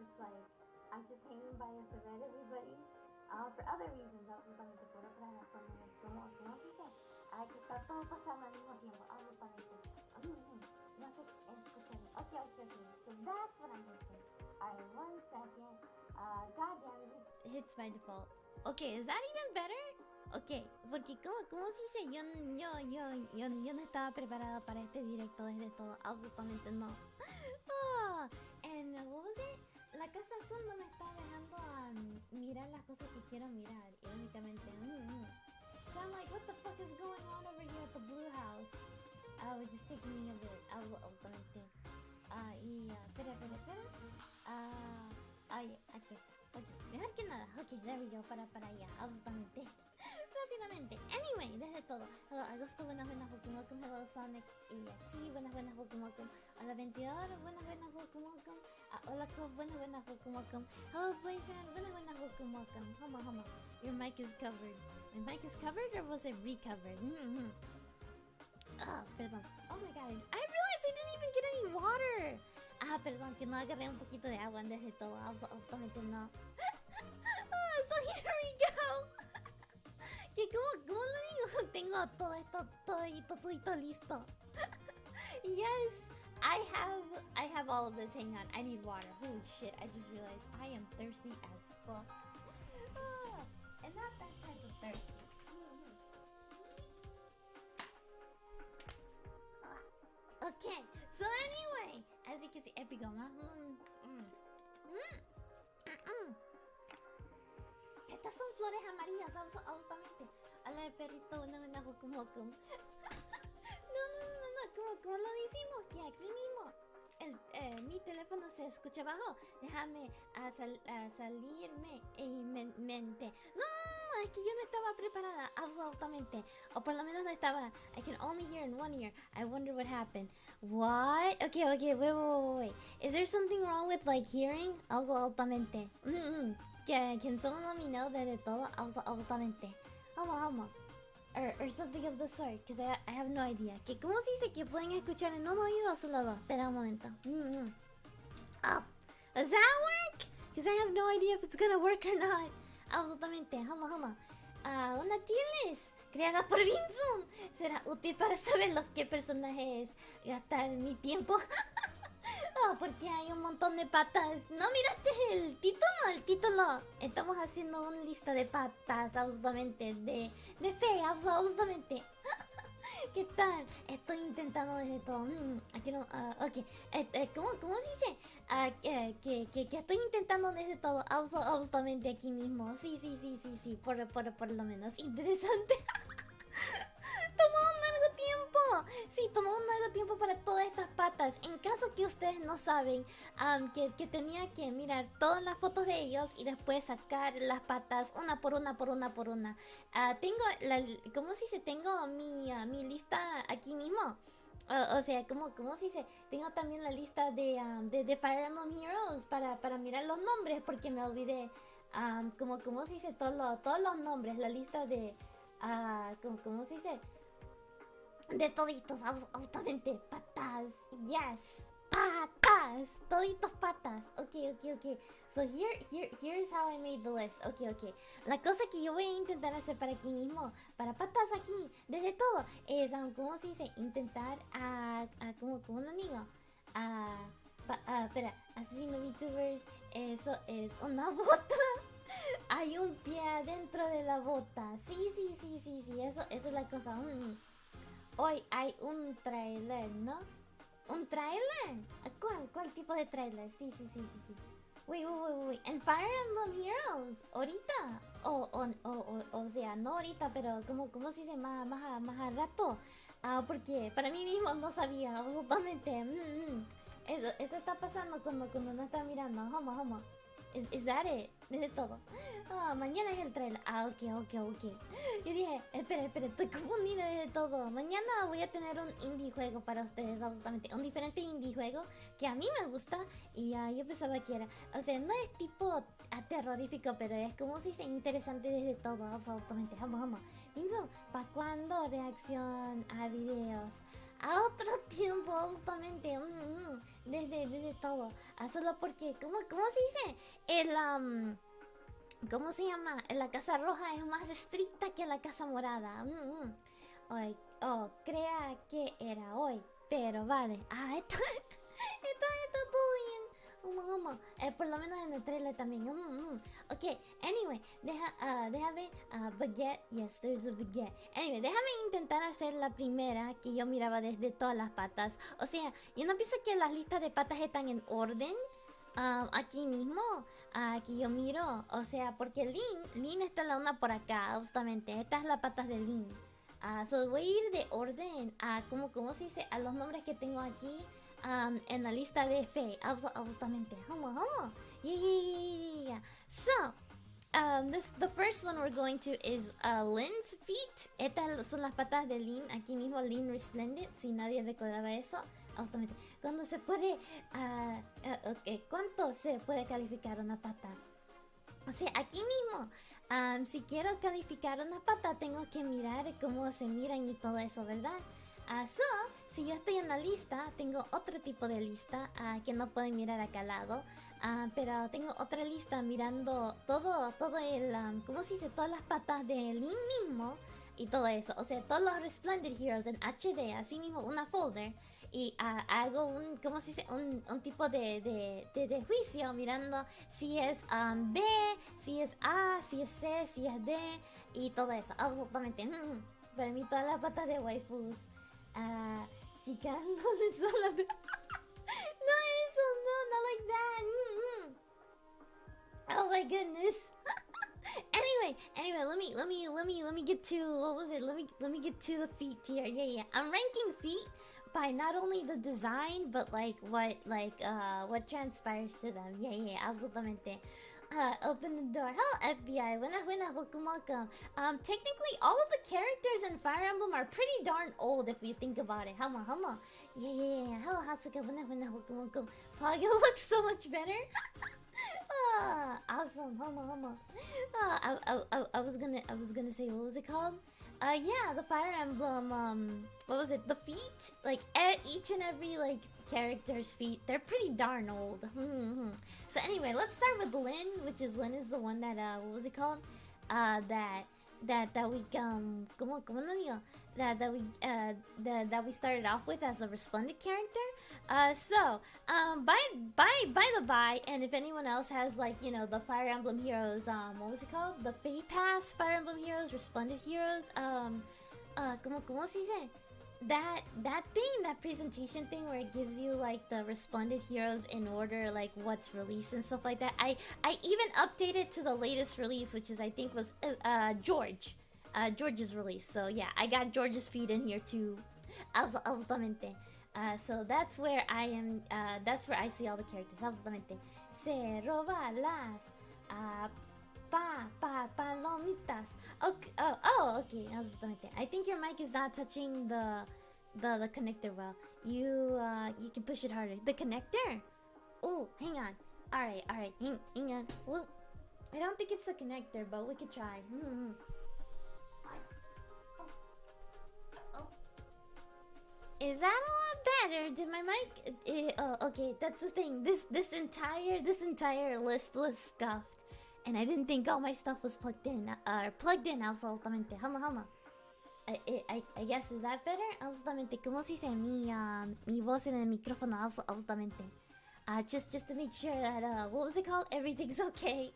just like, I'm just hanging by a thread, everybody. For other reasons, absolutamente, por otras razones, como se dice, que está todo pasando al mismo tiempo, absolutamente. No sé, escuchen. Okay. So that's what I'm missing. Alright, 1 second. God damn it. Hits by default. Okay, is that even better? Ok, porque como si se yo no estaba preparada para este directo desde todo, absolutamente no. And what was it? La casa azul no me está dejando mirar las cosas que quiero mirar, irónicamente. So I'm like, what the fuck is going on over here at the blue house? Which is taking me a bit, absolutamente. Espera. Aquí. Ok, mejor que nada. Ok, there we go, para allá, absolutamente. Rápidamente. Anyway, desde todo. Hello, Agosto, buenas welcome. Hello, Sonic y Axi, buenas welcome. Hola, 22, buenas welcome. Hola, Cobb, buenas welcome. Hello, Blazer, buenas welcome. Homo. Your mic is covered. My mic is covered or was it recovered? Perdón. Oh my god, I realized I didn't even get any water. Perdón, que no agarré un poquito de agua desde todo. Absolutamente no. So here we go. Que ¿cómo lo digo? Tengo todo esto, todito listo. Yes, I have all of this. Hang on, I need water. Holy shit, I just realized I am thirsty as fuck. And not that type of thirsty. Okay, so anyway, as you can see, épico, ¿no? Estas son flores amarillas, absolutamente. Hola, perrito, una hokum. No, como lo decimos, que aquí mismo mi teléfono se escucha bajo. Déjame salirme en mente. No, es que yo no estaba preparada, absolutamente. O por lo menos no estaba. I can only hear in one ear. I wonder what happened. What? Okay, wait. Is there something wrong with like hearing? Absolutamente. Can someone let me know desde todo? Absolutamente. Vamos. Or something of the sort, because I have no idea. ¿Cómo se dice que pueden escuchar en un oído o solo dos? Espera un momento. Does that work? Because I have no idea if it's gonna work or not. Absolutamente. Vamos. Una tier list creada por Vincent. Será útil para saber qué personaje es. Gastar mi tiempo. Porque hay un montón de patas. ¿No miraste el título? Estamos haciendo una lista de patas, absolutamente. De fe, absolutamente. ¿Qué tal? Estoy intentando desde todo. Aquí no. Ok. ¿Cómo se dice? Que estoy intentando desde todo. Absolutamente aquí mismo. Sí. Por lo menos. Interesante. Tomó un largo tiempo. Sí, tomó un largo tiempo para todas estas patas. En caso que ustedes no saben, que tenía que mirar todas las fotos de ellos y después sacar las patas una por una. Tengo ¿cómo se dice? Tengo mi lista aquí mismo. O sea, ¿cómo se dice? Tengo también la lista de Fire Emblem Heroes para mirar los nombres porque me olvidé. ¿Cómo se dice? Todos los nombres, la lista de... ¿cómo se dice? De toditos, absolutamente. Patas, yes. Patas, toditos patas. Ok. So here's how I made the list. Ok. La cosa que yo voy a intentar hacer para aquí mismo, para patas aquí, desde todo, es, ¿cómo se dice? Intentar ¿cómo lo digo? Espera, asesino VTubers, eso es una bota. Hay un pie adentro de la bota. Sí, eso es la cosa. Hoy hay un trailer, ¿no? ¿Un trailer? ¿Cuál tipo de trailer? Sí. Wait. En Fire Emblem Heroes, ahorita. O sea, no ahorita, pero ¿cómo se dice? Más a rato. Porque para mí mismo no sabía absolutamente. Eso está pasando cuando no está mirando. Homo. Is that it? Desde todo. Mañana es el trailer. Ok. Yo dije, espera, estoy confundida desde todo. Mañana voy a tener un indie juego para ustedes, absolutamente. Un diferente indie juego que a mí me gusta. Y yo pensaba que era. O sea, no es tipo terrorífico, pero es como si sea interesante desde todo, absolutamente. Vamos. Pinzo, ¿para cuándo reacción a videos? a otro tiempo, justamente. Desde todo. Solo porque, ¿cómo se dice? ¿Cómo se llama? La Casa Roja es más estricta que la Casa Morada. Hoy, crea que era hoy. Pero vale. Está todo bien. Por lo menos en el trailer también. Ok, anyway, déjame. Baguette, yes, there's a baguette. Anyway, déjame intentar hacer la primera que yo miraba desde todas las patas. O sea, yo no pienso que las listas de patas están en orden. Aquí mismo, aquí yo miro. O sea, porque Lin está la una por acá, justamente. Esta es la patas de Lin. So voy a ir de orden a ¿cómo se dice? A los nombres que tengo aquí. En la lista de fe, absolutamente. Yeah. So, the first one we're going to is Lin's feet. Estas son las patas de Lin. Aquí mismo Lin Resplendant, si nadie recordaba eso. Absolutamente. Cuando se puede, ¿cuánto se puede calificar una pata? O sea, aquí mismo, si quiero calificar una pata, tengo que mirar cómo se miran y todo eso, ¿verdad? So, si yo estoy en la lista, tengo otro tipo de lista que no pueden mirar acá al lado. Pero tengo otra lista mirando todo el, ¿cómo se dice? Todas las patas de Lin mismo y todo eso. O sea, todos los Resplendent Heroes en HD, así mismo una folder. Y hago ¿cómo se dice? Un tipo de juicio mirando si es B, si es A, si es C, si es D y todo eso. Absolutamente. Para mí todas las patas de waifus. Chicas, no les son la... No eso, no, not like that. Oh my goodness. Anyway, let me get to what was it? Let me get to the feet here. Yeah. I'm ranking feet by not only the design but like what transpires to them. Yeah, absolutamente. Open the door. Hello, FBI. Buenas, welcome. Technically, all of the characters in Fire Emblem are pretty darn old if you think about it. Hama. Yeah. Hello, Hatsuka. Buenas, welcome. Poggy looks so much better. Awesome. Hama. I was gonna say, what was it called? Yeah, the Fire Emblem, what was it? The feet? Like, each and every, like, character's feet, they're pretty darn old. So anyway, let's start with Lin, which is Lin is the one that, what was it called? That we, ¿cómo no digo? That we started off with as a Resplendent character. So, by the by, and if anyone else has, like, you know, the Fire Emblem Heroes, what was it called? The Fate Pass Fire Emblem Heroes, Resplendent Heroes, ¿cómo se dice? That thing, that presentation thing where it gives you, like, the Resplendent Heroes in order, like, what's released and stuff like that. I even updated to the latest release, which is, I think, was George's release. So yeah, I got George's feet in here too. Absolutamente. So that's where I am. That's where I see all the characters. Absolutamente. Se roba las palomitas. Okay. Okay. Absolutamente. I think your mic is not touching the connector well. You can push it harder. The connector. Oh, hang on. All right. Hang on. Well, I don't think it's the connector, but we could try. Is that a lot better? Did my mic? Okay, that's the thing. This entire list was scuffed, and I didn't think all my stuff was plugged in. Absolutamente. Hama. I guess, is that better? Absolutamente. ¿Cómo se dice mi voz en el micrófono? Absolutamente. Just to make sure that what was it called? Everything's okay.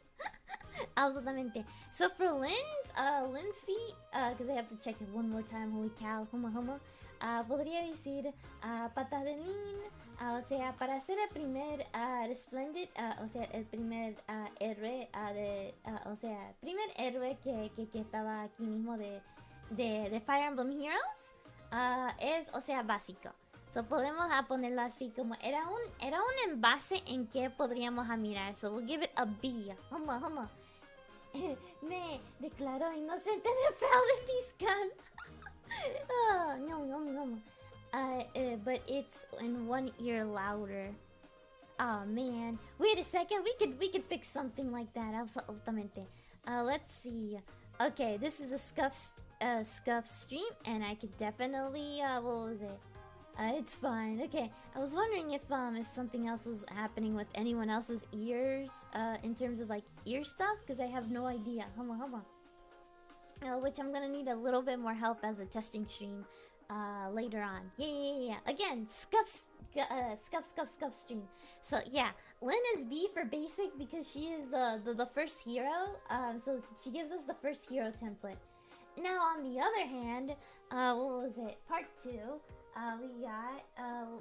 Absolutamente. So for Lin's feet, because I have to check it one more time. Holy cow. Hama. Podría decir patas de Lin, o sea, para ser el primer Resplendent, o sea, el primer héroe o sea, primer héroe que estaba aquí mismo de Fire Emblem Heroes, es, o sea, básico. So podemos ponerlo así como era un envase en que podríamos mirar. So we'll give it a B. Hama. Me declaró inocente de fraude fiscal. No. But it's in one ear louder. Oh man. Wait a second. We could fix something like that. Absolutamente. Let's see. Okay, this is a scuff stream, and I could definitely what was it? It's fine. Okay, I was wondering if something else was happening with anyone else's ears, in terms of like ear stuff, because I have no idea. Hold on. Which I'm gonna need a little bit more help as a testing stream, later on. Yeah. Again, scuff stream. So yeah, Lynn is B for basic because she is the first hero. So she gives us the first hero template. Now on the other hand, what was it? Part 2. We got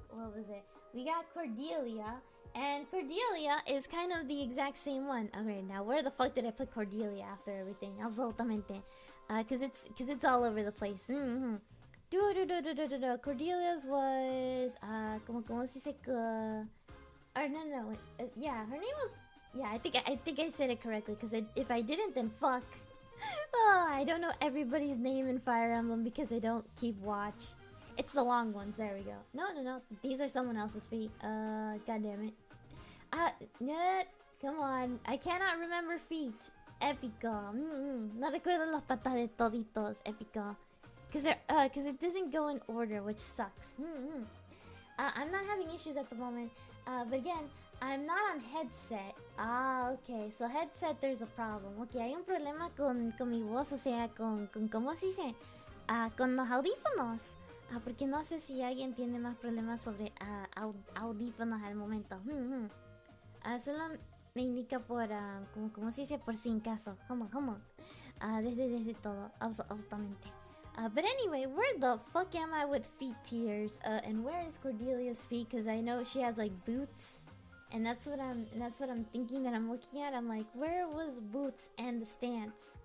what was it? We got Cordelia, and Cordelia is kind of the exact same one. Okay, now where the fuck did I put Cordelia after everything? Absolutamente. Cause it's all over the place. Cordelia's was como se dice or no wait, yeah, her name was, yeah, I think I said it correctly, because if I didn't, then fuck. Oh, I don't know everybody's name in Fire Emblem because I don't keep watch. It's the long ones. There we go. No. These are someone else's feet. God damn it. Come on. I cannot remember feet. Épico. No recuerdo las patas de toditos. Épico. Cause it doesn't go in order, which sucks. I'm not having issues at the moment. But again, I'm not on headset. Okay. So headset, there's a problem. Okay, hay un problema con mi voz, o sea, con ¿cómo se dice? Con los audífonos. Porque no sé si alguien tiene más problemas sobre audífonos al momento. Solo me indica por, ¿cómo se dice? Por si en caso. ¿Cómo? Desde todo, absolutamente. But anyway, where the fuck am I with feet tiers? And where is Cordelia's feet? Because I know she has like boots, and that's what I'm thinking that I'm looking at. I'm like, where was boots and the stance?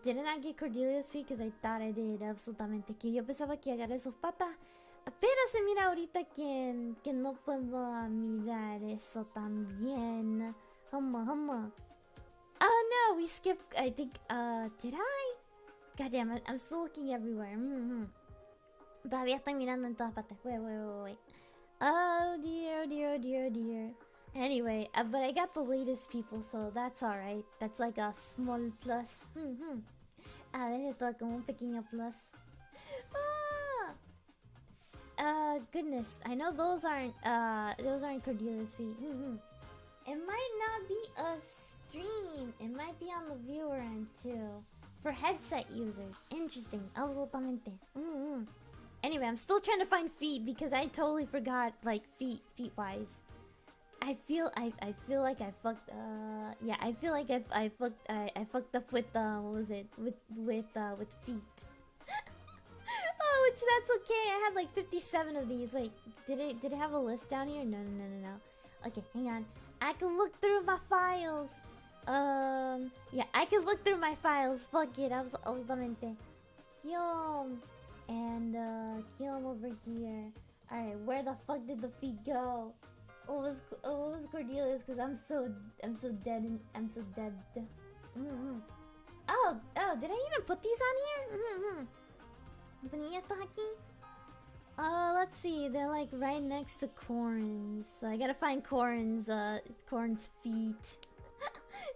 Did I not get Cordelia's feet? Because I thought I did, absolutamente. Que yo pensaba que agarré sus patas. Pero se mira ahorita que no puedo mirar eso también. Hama. Oh no, we skipped, I think, did I? God damn, I'm still looking everywhere. Todavía estoy mirando en todas partes. Wait. Oh dear. Anyway, but I got the latest people, so that's alright. That's like a small plus. Desde todo como un pequeño plus. Goodness, I know those aren't Cordelia's feet. It might not be a stream. It might be on the VTuberEN too. For headset users. Interesting. Absolutamente. Anyway, I'm still trying to find feet because I totally forgot, like, feet wise. I feel like I fucked yeah, I feel like I fucked up with what was it? With feet. Oh, which that's okay. I had like 57 of these. Wait, did it have a list down here? No. Okay, hang on. I can look through my files. Yeah, I can look through my files. Fuck it, absolutamente. Kyom. And Kyom over here. Alright, where the fuck did the feet go? What was Cordelia's? Cause I'm so dead. Oh, did I even put these on here? Ponía estos aquí. Let's see. They're like right next to Corn's. So I gotta find Corn's feet.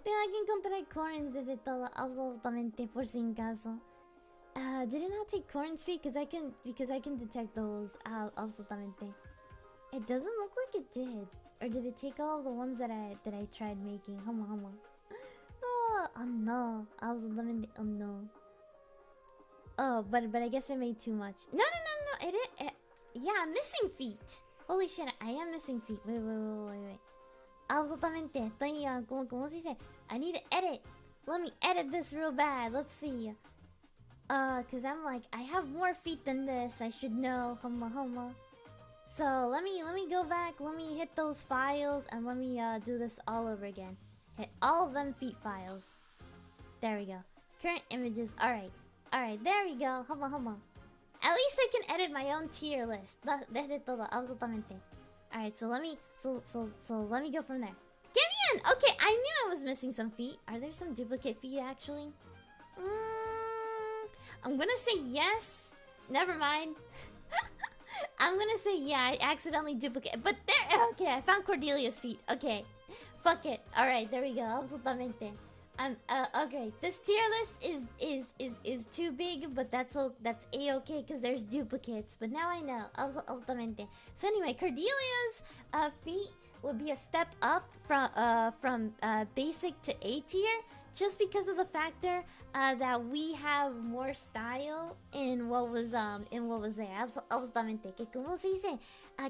Tengo que encontrar Corn's desde todo, absolutamente, por si en caso. Did it not take Corn's feet? Because I can detect those, absolutamente. It doesn't look like it did. Or did it take all of the ones that I tried making? Hama. Oh no. Absolutamente, oh no. Oh, but I guess I made too much. No. Yeah, I'm missing feet. Holy shit, I am missing feet. Wait. Absolutamente. Estoy, ¿cómo se dice? I need to edit. Let me edit this real bad. Let's see. Cause I'm like, I have more feet than this. I should know. Hama. So let me go back. Let me hit those files and let me do this all over again. Hit all of them feet files. There we go. Current images. Alright, there we go. Hama. At least I can edit my own tier list. Desde todo, absolutamente. Alright, so let me go from there. Get me in! Okay, I knew I was missing some feet. Are there some duplicate feet actually? I'm gonna say yes. Never mind. I'm gonna say yeah, I accidentally duplicate. But there, okay, I found Cordelia's feet. Okay, fuck it. Alright, there we go, absolutamente. Okay. This tier list is too big, but that's a-okay because there's duplicates. But now I know. Altamente. So anyway, Cordelia's feet would be a step up from basic to A tier, just because of the factor that we have more style in what was there. Absolutamente. Que como se dice,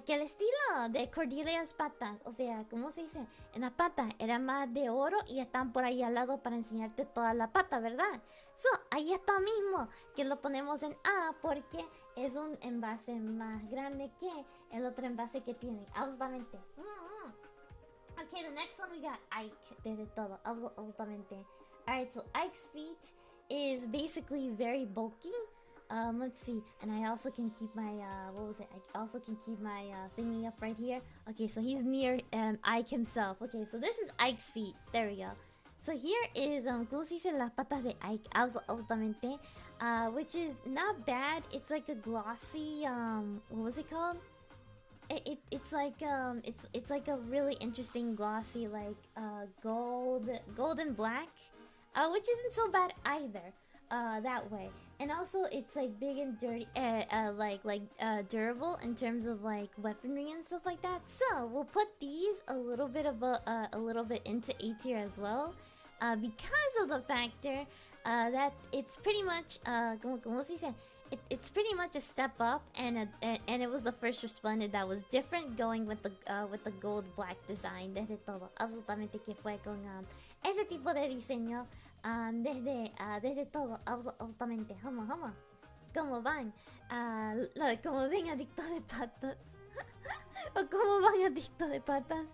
que el estilo de Cordelia's patas, o sea, como se dice, en las patas era más de oro y están por ahí al lado para enseñarte toda la pata, ¿verdad? So, ahí está mismo que lo ponemos en A porque es un envase más grande que el otro envase que tiene. Absolutamente. Okay, the next one we got Ike. De todo. Absolutamente. Alright, so Ike's feet is basically very bulky. Let's see. And I also can keep my, what was it? I also can keep my thingy up right here. Okay, so he's near Ike himself. Okay, so this is Ike's feet. There we go. So here is, ¿cómo se dice las patas de Ike? Absolutamente. Which is not bad. It's like a glossy, what was it called? It's like a really interesting glossy like gold and black, which isn't so bad either that way. And also it's like big and dirty, durable in terms of like weaponry and stuff like that. So we'll put these a little bit into A tier as well, because of the factor that it's pretty much como se dice. It's pretty much a step up, and it was the first Resplendant that was different, going with the gold black design desde todo. Absolutamente que fue con ese tipo de diseño desde todo. Absolutamente. ¿Cómo van? ¿Cómo ven adictos de patas? ¿O cómo van adictos de patas?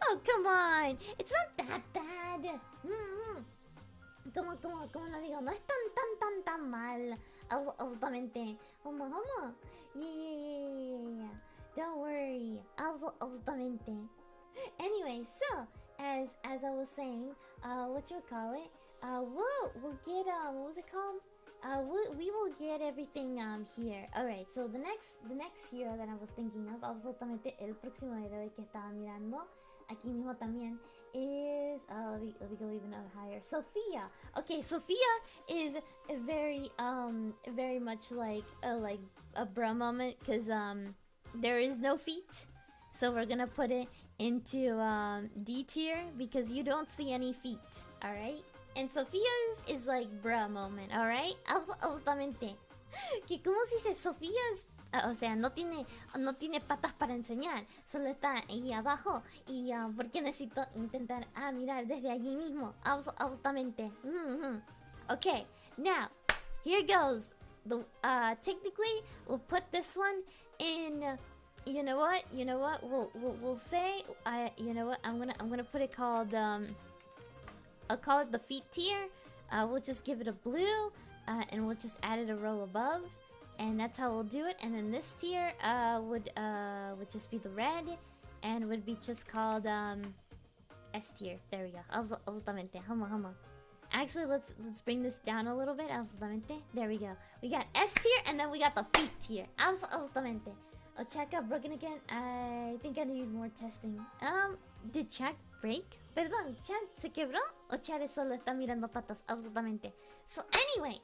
Oh, come on! It's not that bad. Como lo digo, no es tan mal. Absolutamente. Yeah. Don't worry. Absolutamente. Anyway, so as I was saying, what you call it? We'll get what was it called? We will get everything here. Alright, so the next hero that I was thinking of, absolutamente el próximo héroe que estaba mirando aquí mismo también is let me go even higher. Sophia. Okay, Sophia is very much like a bra moment, because there is no feet, so we're gonna put it into D tier because you don't see any feet. All right, and Sophia's is like bra moment. All right, absolutamente. Que como se dice, Sophia's, o sea, no tiene patas para enseñar, solo está ahí abajo. Y porque necesito intentar mirar desde allí mismo. Absolutamente. Okay, now here goes. Technically, we'll put this one in. You know what? We'll say. You know what? I'm gonna put it called. I'll call it the feet tier. We'll just give it a blue, and we'll just add it a row above. And that's how we'll do it. And then this tier would just be the red, and would be just called S tier. There we go. Absolutamente. Hama. Actually, let's bring this down a little bit. Absolutamente. There we go. We got S tier, and then we got the feet tier. Absolutamente. Oh, chat got broken again. I think I need more testing. Did chat break? Perdón, chat se quebró o chat solo está mirando patas. Absolutamente. So anyway.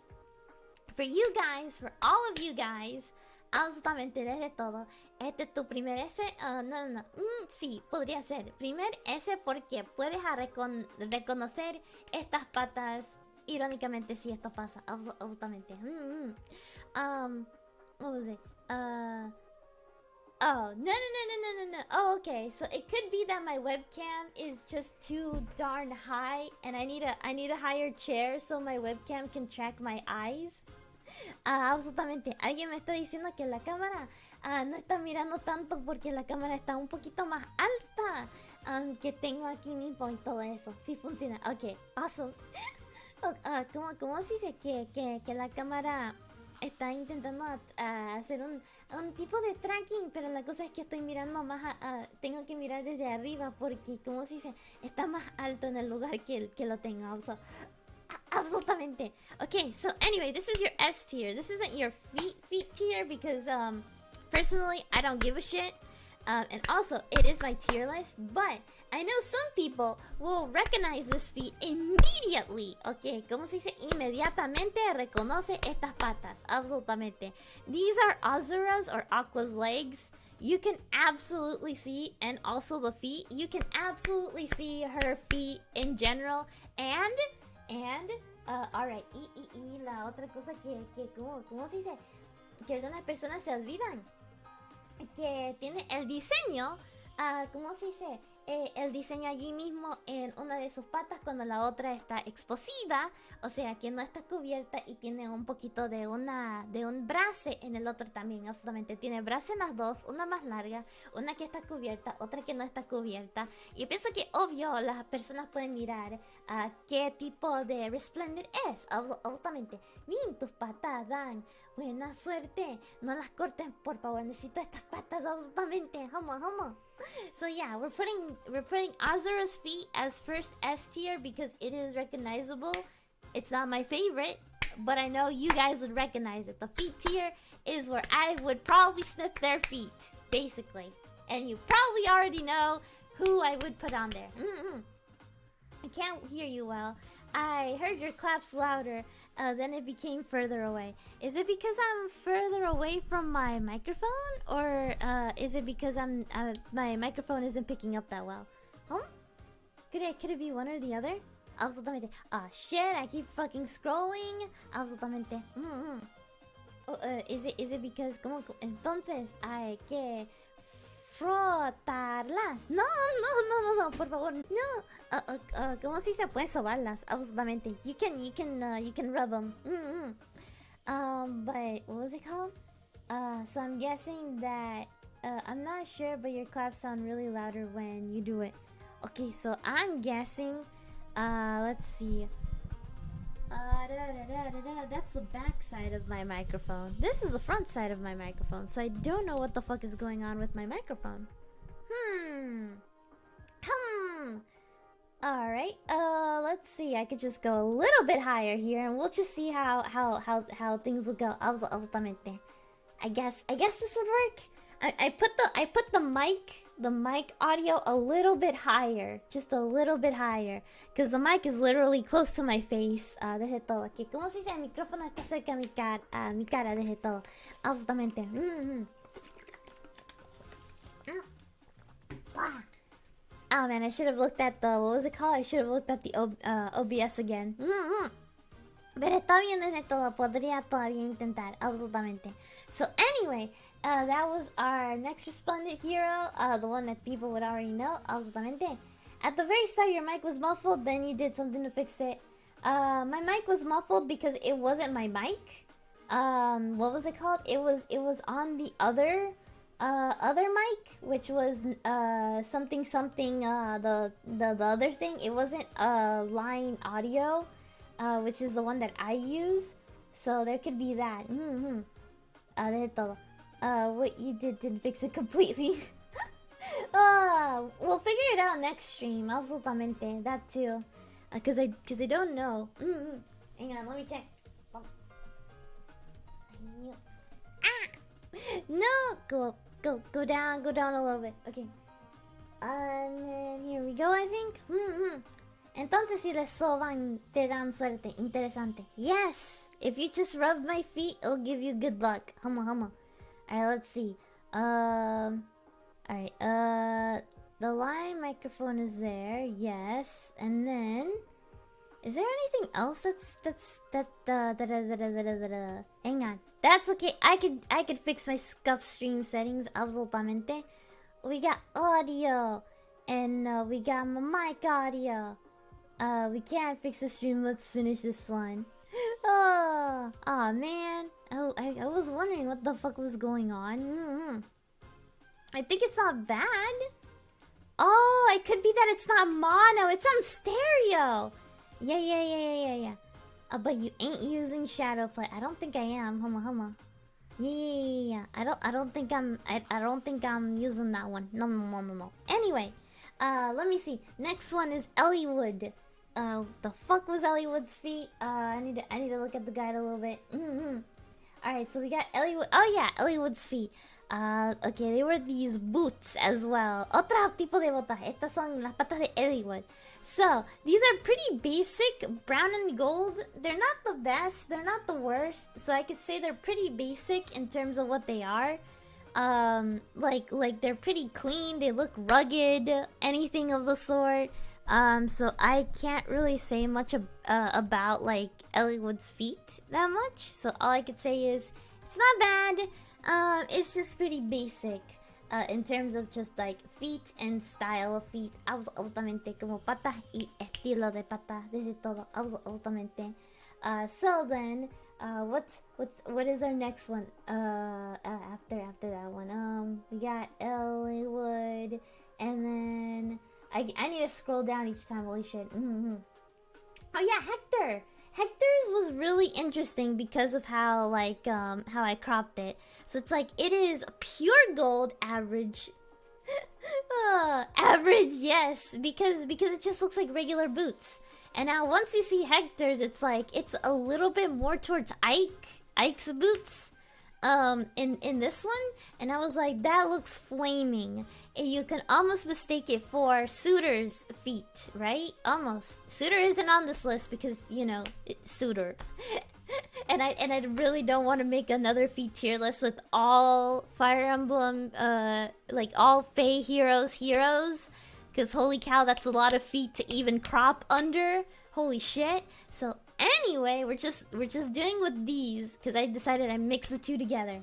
For you guys, for all of you guys, absolutamente desde todo, este es tu primer S. No. Sí, podría ser. Primer S porque puedes reconocer estas patas. Irónicamente, si esto pasa. Absolutamente. What was it? Oh, no. Oh, okay. So it could be that my webcam is just too darn high, and I need a higher chair so my webcam can track my eyes. Absolutamente. Alguien me está diciendo que la cámara no está mirando tanto porque la cámara está un poquito más alta que tengo aquí mismo y todo eso. Sí funciona. Ok, awesome. ¿Cómo se dice que la cámara está intentando hacer un tipo de tracking? Pero la cosa es que estoy mirando más tengo que mirar desde arriba porque, ¿cómo se dice? Está más alto en el lugar que lo tengo. Absolutamente. Okay, so anyway, this is your S tier. This isn't your feet tier because personally I don't give a shit. And also, it is my tier list, but I know some people will recognize this feet immediately. Okay, ¿cómo se dice? Inmediatamente reconoce estas patas. Absolutamente. These are Azura's or Aqua's legs. You can absolutely see, and also the feet, you can absolutely see her feet in general. And, alright, y la otra cosa ¿cómo se dice? Que algunas personas se olvidan. Que tiene el diseño, ¿cómo se dice? El diseño allí mismo en una de sus patas cuando la otra está exposida, o sea que no está cubierta y tiene un poquito de un brace en el otro también, absolutamente. Tiene brace en las dos, una más larga, una que está cubierta, otra que no está cubierta. Y pienso que obvio las personas pueden mirar qué tipo de Resplendant es, absolutamente. Miren, tus patas dan buena suerte, no las corten por favor, necesito estas patas absolutamente, homo. So yeah, we're putting Azura's feet as first S tier because it is recognizable. It's not my favorite, but I know you guys would recognize it. The feet tier is where I would probably sniff their feet, basically. And you probably already know who I would put on there. I can't hear you well. I heard your claps louder, then it became further away. Is it because I'm further away from my microphone? Or is it because my microphone isn't picking up that well? Huh? Could it be one or the other? Absolutamente. Ah, shit, I keep fucking scrolling. Absolutamente. Oh, is it because... Entonces, hay que... frotarlas. No, por favor. No. ¿Cómo si se puede sobarlas? Absolutamente. You can rub them. But what was it called? So I'm guessing that I'm not sure, but your claps sound really louder when you do it. Okay, so I'm guessing. Let's see. That's the back side of my microphone. This is the front side of my microphone, so I don't know what the fuck is going on with my microphone. Alright, let's see. I could just go a little bit higher here, and we'll just see how things will go. Absolutamente. I guess this would work. I put the mic audio a little bit higher, just a little bit higher, because the mic is literally close to my face. Deje todo aquí. ¿Cómo se dice? El micrófono está cerca a mi cara. Deje todo. Absolutamente. Oh man, I should have looked at the, what was it called? I should have looked at the OBS again. Pero está bien desde todo. Podría todavía intentar. Absolutamente. So anyway, that was our next resplendent hero, the one that people would already know. Absolutamente. At the very start, your mic was muffled, then you did something to fix it. My mic was muffled because it wasn't my mic. What was it called? It was on the other mic, which was something the other thing. It wasn't line audio, which is the one that I use. So there could be that. Deje todo. What you didn't fix it completely. We'll figure it out next stream. Absolutamente. That too. Cause I don't know. Hang on, let me check. No! Go down a little bit. Okay. And then here we go, I think. Entonces si les soban, te dan suerte. Interesante. Yes! If you just rub my feet, it'll give you good luck. Hama. Alright, let's see. Alright, the line microphone is there, yes. And then, is there anything else hang on. That's okay. I could fix my scuff stream settings. Absolutamente. We got audio, and we got my mic audio. We can't fix the stream. Let's finish this one. Oh man. Oh, I was wondering what the fuck was going on. I think it's not bad. Oh, it could be that it's not mono. It's on stereo. Yeah. But you ain't using shadow play. I don't think I am. Hama. Yeah. I don't think I'm using that one. No. Anyway, let me see. Next one is Elliewood. The fuck was Elliewood's feet? I need to look at the guide a little bit. Alright, so we got Elliewood. Oh yeah, Elliewood's feet. Okay, they were these boots as well. Otro tipo de botas. Estas son las patas de Eliwood. So, these are pretty basic, brown and gold. They're not the best, they're not the worst. So I could say they're pretty basic in terms of what they are. Like they're pretty clean, they look rugged, anything of the sort. So I can't really say much about like Eliwood's feet that much. So all I could say is it's not bad. It's just pretty basic in terms of just like feet and style of feet. Absolutamente como patas y estilo de patas, desde todo. Absolutamente. So then, what is our next one? After that one, we got Eliwood, and then I need to scroll down each time. Holy shit. Oh yeah, Hector. Hector's was really interesting because of how like how I cropped it. So it's like it is pure gold average. Average, yes, because it just looks like regular boots. And now once you see Hector's, it's like it's a little bit more towards Ike's boots. In this one, and I was like, that looks flaming. And you can almost mistake it for Suitor's feet, right? Almost. Suitor isn't on this list because, you know, it's Suitor. and I really don't want to make another feet tier list with all Fire Emblem, like all Fae heroes. Because holy cow, that's a lot of feet to even crop under. Holy shit. So anyway, we're just doing with these because I decided I mixed the two together.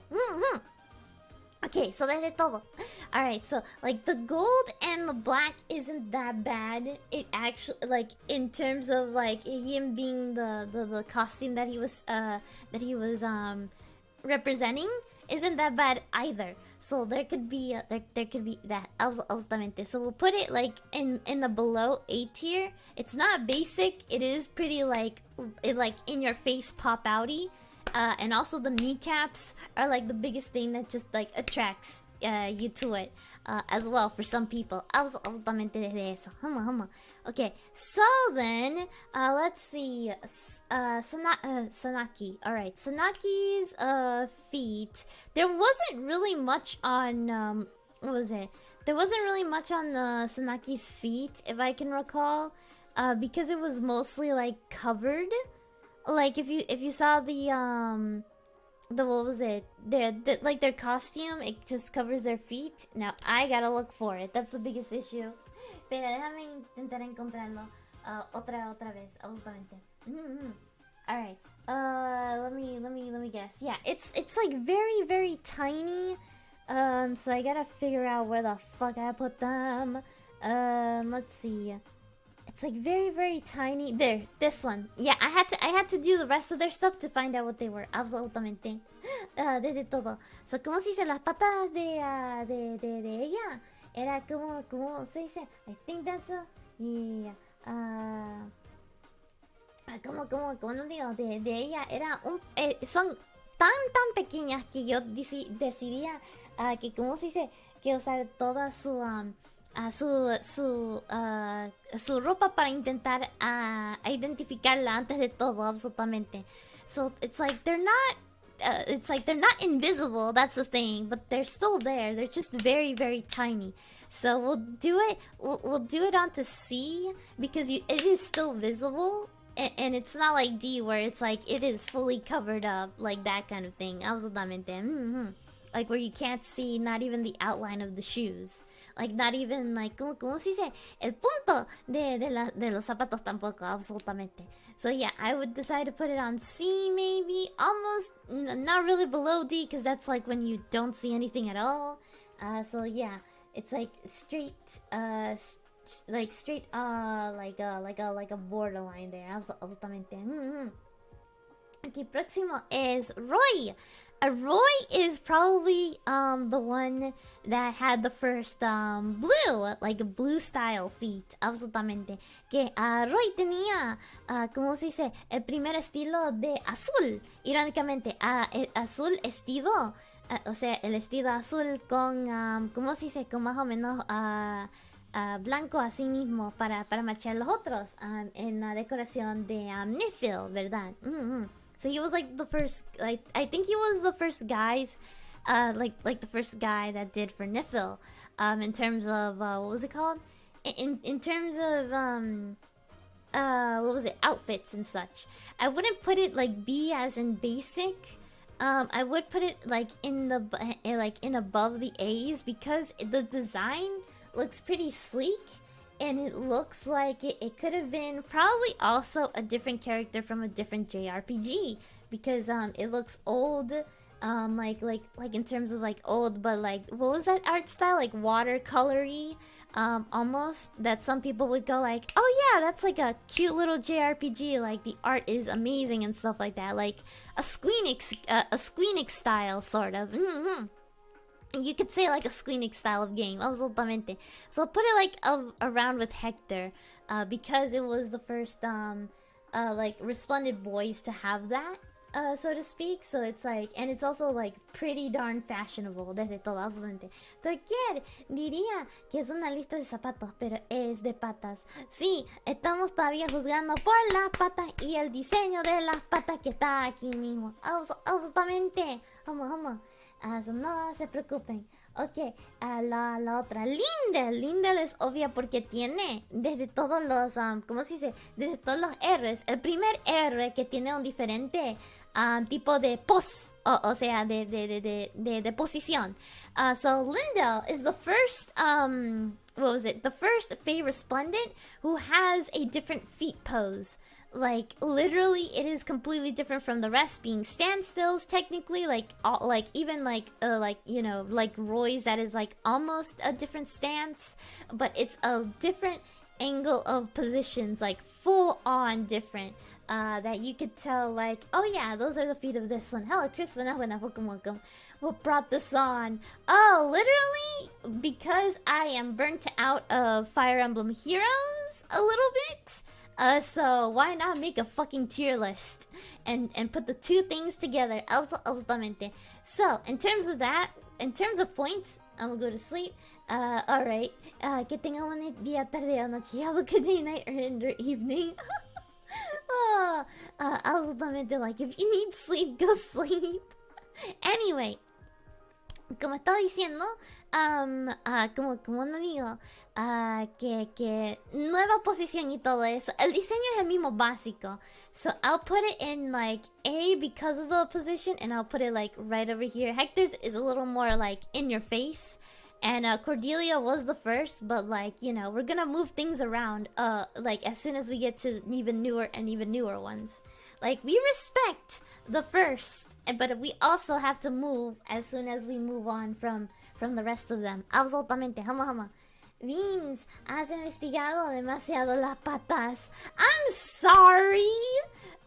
Okay, so that's todo. Alright, so like the gold and the black isn't that bad. It actually, like, in terms of like him being the costume that he was representing isn't that bad either. So there could be that ultimately. So we'll put it like in the below A tier. It's not basic. It is pretty like in your face pop outy. And also the kneecaps are like the biggest thing that just like attracts you to it as well for some people. Absolutamente de eso. Okay, so then let's see. Sanaki. Alright, Sanaki's feet. There wasn't really much on what was it? There wasn't really much on Sanaki's feet, if I can recall, because it was mostly like covered. Like if you saw the what was it? Like their costume, it just covers their feet. Now I gotta look for it. That's the biggest issue. Pero déjame intentar encontrarlo otra vez, absolutamente. Alright. Let me guess. Yeah, it's like very, very tiny. So I gotta figure out where the fuck I put them. Let's see. It's like very, very tiny. There, this one. Yeah, I had to do the rest of their stuff to find out what they were. Absolutamente. Desde todo. So, ¿cómo se dice? Las patas de ella. Era como se dice. I think that's a... Yeah. Como no digo, de ella era un... son tan pequeñas que yo decidía que, ¿cómo se dice? Que usar toda su ropa para intentar identificarla antes de todo, absolutamente. So it's like they're not invisible, that's the thing, but they're still there. They're just very, very tiny. So we'll do it onto C because it is still visible, and it's not like D where it's like it is fully covered up, like that kind of thing. Absolutamente. Like where you can't see not even the outline of the shoes. Like not even like ¿cómo se dice? El punto de los zapatos tampoco, absolutamente. So yeah, I would decide to put it on C maybe, almost not really below D because that's like when you don't see anything at all. So yeah, it's like straight like a borderline there, absolutamente. Okay, próximo es Roy. Roy is probably the one that had the first blue, like blue style feet, absolutamente. Que Roy tenía, ¿cómo se dice? El primer estilo de azul, irónicamente, azul estilo, o sea, el estilo azul con, ¿cómo se dice? Con más o menos blanco así mismo para machar los otros en la decoración de Nifil, ¿verdad? So he was like the first, like I think he was the first guys like the first guy that did for Nifil. In terms of what was it called? In terms of what was it? Outfits and such. I wouldn't put it like B as in basic. I would put it like in above the A's because the design looks pretty sleek. And it looks like it could have been probably also a different character from a different JRPG because it looks old, like in terms of like old, but like what was that art style, like watercolory, almost, that some people would go like, oh yeah, that's like a cute little JRPG, like the art is amazing and stuff like that, like a Squeenix style sort of. You could say like a Squeenix style of game, absolutamente. So I'll put it like around with Hector, because it was the first like Resplendent boys to have that, so to speak. So it's like, and it's also like pretty darn fashionable desde todo, absolutamente. Cualquier diría que es una lista de zapatos, pero es de patas. Sí, estamos todavía juzgando por las patas y el diseño de las patas que está aquí mismo, absolutamente. Vamos. So no se preocupen. Ok, la otra, Lindel es obvia porque tiene desde todos los, ¿cómo se dice? Desde todos los R's. El primer R que tiene un diferente tipo de pos, o sea, de posición. So Lindel is the first, what was it? The first Fae Resplendant who has a different feet pose. Like literally it is completely different from the rest, being standstills technically, like all, like even like you know, like Roy's that is like almost a different stance, but it's a different angle of positions, like full on different, that you could tell like, oh yeah, those are the feet of this one. Hello Chris, welcome. What brought this on? Oh, literally because I am burnt out of Fire Emblem Heroes a little bit. So why not make a fucking tier list and put the two things together? Absolutamente. So in terms of that, in terms of points, I'm gonna go to sleep. Alright. Que tengan un día, tarde o noche. Have a good day, night, or evening. Absolutamente, like if you need sleep, go sleep. Anyway, como estaba diciendo, como no digo, que nueva posición y todo eso. El diseño es el mismo básico. So I'll put it in like A because of the position, and I'll put it like right over here. Hector's is a little more like in your face, and Cordelia was the first, but like, you know, we're gonna move things around like as soon as we get to even newer ones. Like we respect the first, but we also have to move as soon as we move on from the rest of them. Absolutamente, hama. Vince, has investigado demasiado las patas. I'm sorry.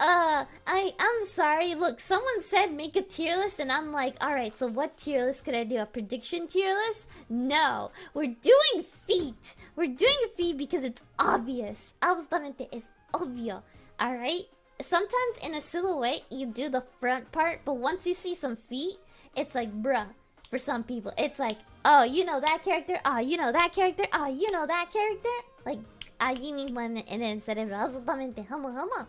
I'm sorry. Look, someone said make a tier list, and I'm like, alright, so what tier list could I do? A prediction tier list? No. We're doing feet. We're doing feet because it's obvious. Absolutamente, it's obvio. Alright? Sometimes in a silhouette, you do the front part, but once you see some feet, it's like, bruh. For some people, it's like, oh, you know that character? Oh, you know that character? Oh, you know that character? Like, allí mismo en el cerebro, absolutamente. Hama.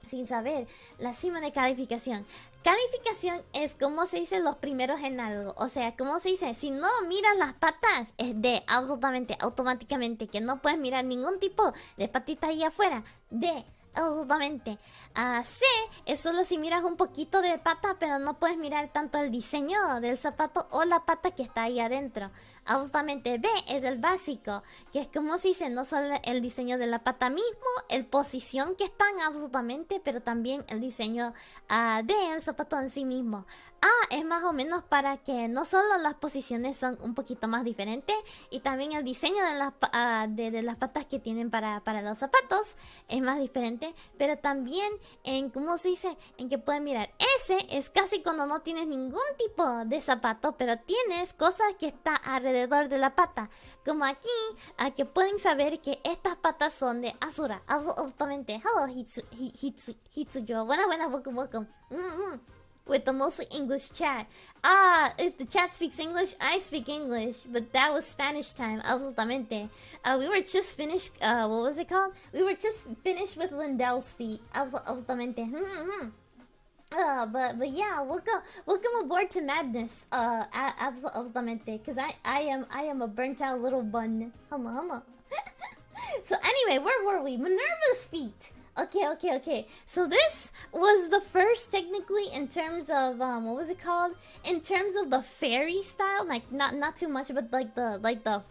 Sin saber la cima de calificación. Calificación es como se dice los primeros en algo. O sea, como se dice, si no miras las patas, es D, absolutamente, automáticamente. Que no puedes mirar ningún tipo de patita ahí afuera. D. Absolutamente. C es solo si miras un poquito de pata, pero no puedes mirar tanto el diseño del zapato o la pata que está ahí adentro. Absolutamente. B es el básico, que es como se dice, no solo el diseño de la pata mismo, el posición que están, absolutamente, pero también el diseño del zapato en sí mismo. A es más o menos para que no solo las posiciones son un poquito más diferentes, y también el diseño de las patas que tienen para los zapatos es más diferente, pero también en, ¿cómo se dice? En que pueden mirar. S es casi cuando no tienes ningún tipo de zapato, pero tienes cosas que está alrededor de la pata, como aquí, que pueden saber que estas patas son de Asura, absolutamente. Hello Hitsuyo, buenas, welcome. With the mostly English chat. If the chat speaks English, I speak English. But that was Spanish time, absolutamente. We were just finished, what was it called? We were just finished with Lindel's feet, absolutamente. But yeah, welcome aboard to madness. Absolutamente, because I am a burnt out little bun. Hama. So anyway, where were we? Minerva's feet. Okay. So this was the first, technically, in terms of what was it called? In terms of the fairy style, like not too much, but like the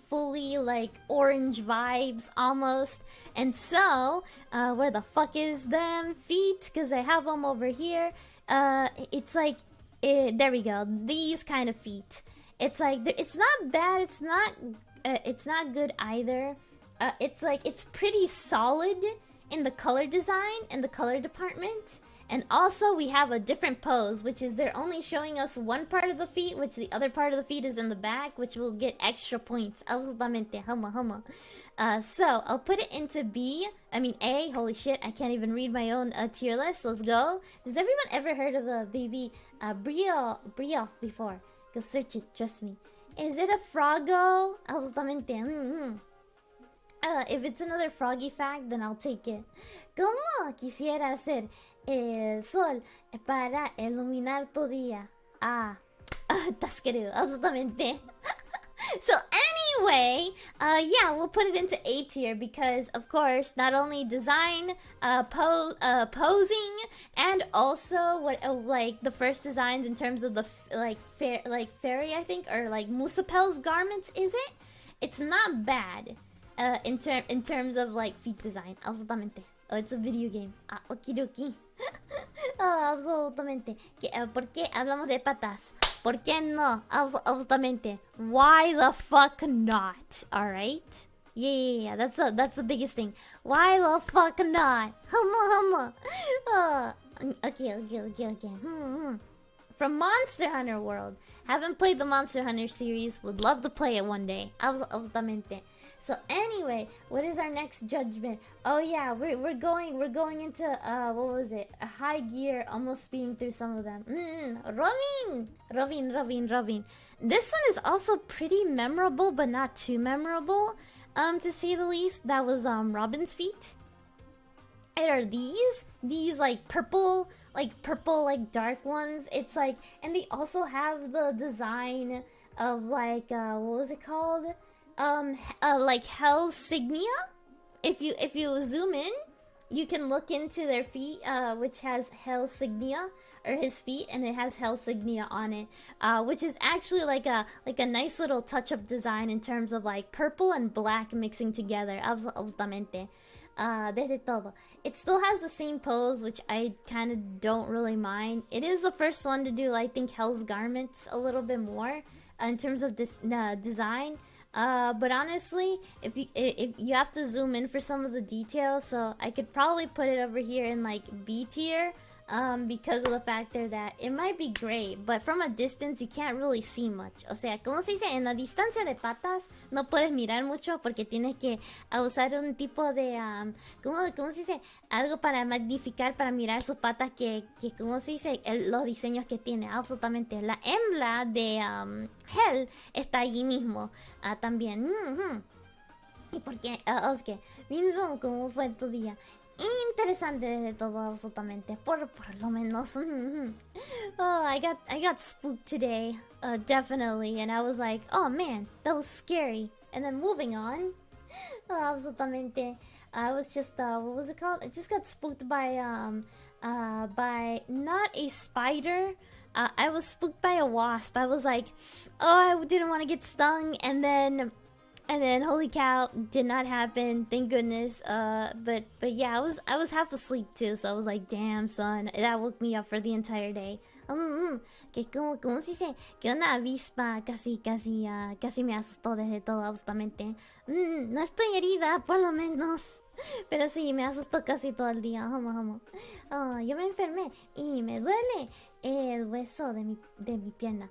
fully like orange vibes almost. And so, where the fuck is them feet? Because I have them over here. It's like, there we go. These kind of feet. It's like it's not bad. It's not good either. It's like it's pretty solid in the color design and the color department. And also we have a different pose, which is they're only showing us one part of the feet, which the other part of the feet is in the back, which will get extra points. Absolutamente, hama. So I'll put it into A. Holy shit, I can't even read my own tier list. Let's go. Has everyone ever heard of a baby Brioff before? Go search it, trust me. Is it a froggo? Absolutamente. If it's another froggy fact, then I'll take it. ¿Cómo quisiera hacer el sol para iluminar tu día? Tasqueru, absolutamente. So anyway, yeah, we'll put it into A tier because, of course, not only design, posing, and also what like the first designs in terms of the fairy, I think, or like Musapel's garments. Is it? It's not bad. In terms of like feet design, absolutamente. Oh, it's a video game. Okidoki. Absolutamente. ¿Por qué hablamos de patas? ¿Por qué no? Absolutamente. Why the fuck not? Alright? Yeah. That's the biggest thing. Why the fuck not? Huma. Okay. From Monster Hunter World. Haven't played the Monster Hunter series. Would love to play it one day. Absolutamente. So anyway, what is our next judgment? Oh yeah, we're going into what was it? A high gear, almost speeding through some of them. Robin. This one is also pretty memorable, but not too memorable, to say the least. That was Robin's feet. And are these like purple like dark ones? It's like, and they also have the design of like what was it called? Like Hell's Signia. If you zoom in, you can look into their feet, which has Hell's Signia, or his feet, and it has Hell's Signia on it, which is actually like a nice little touch-up design in terms of like purple and black mixing together. Absolutamente. Desde todo. It still has the same pose, which I kind of don't really mind. It is the first one to do, I think, Hell's garments a little bit more in terms of this design. But honestly, if you have to zoom in for some of the details, so I could probably put it over here in like B tier, because of the factor that it might be great, but from a distance you can't really see much. O sea, ¿cómo se dice? En la distancia de patas no puedes mirar mucho porque tienes que usar un tipo de ¿cómo se dice? Algo para magnificar, para mirar sus patas, que ¿cómo se dice? Los diseños que tiene. Absolutamente. La Emblem de Hell está allí mismo, también. ¿Y por qué? Ok. Minzo, ¿cómo fue tu día? Interesante desde todo, absolutamente. Por lo menos. Oh, I got spooked today, definitely, and I was like, oh man, that was scary. And then moving on, absolutamente. I was just what was it called? I just got spooked by not a spider. I was spooked by a wasp. I was like, oh, I didn't want to get stung, and then holy cow, did not happen, thank goodness. But yeah, I was half asleep too, so I was like, damn son, that woke me up for the entire day. Que ¿cómo se dice? Que una avispa casi me asustó desde todo, absolutamente. No estoy herida, por lo menos. Pero sí, me asustó casi todo el día. Yo me enfermé y me duele el hueso de mi pierna.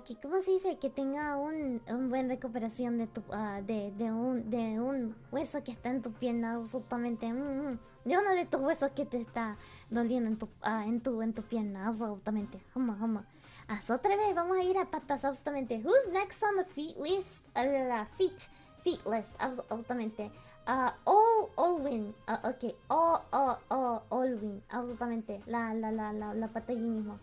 Que ¿cómo se dice? Que tenga un buen recuperación de un hueso que está en tu pierna, absolutamente. De uno de tus huesos que te está doliendo en tu pierna, absolutamente. So otra vez vamos a ir a patas, absolutamente. Who's next on the feet list? Feet list, absolutamente. Olwin. Okay. Olwin. Olvin, absolutamente. La pata allí mismo.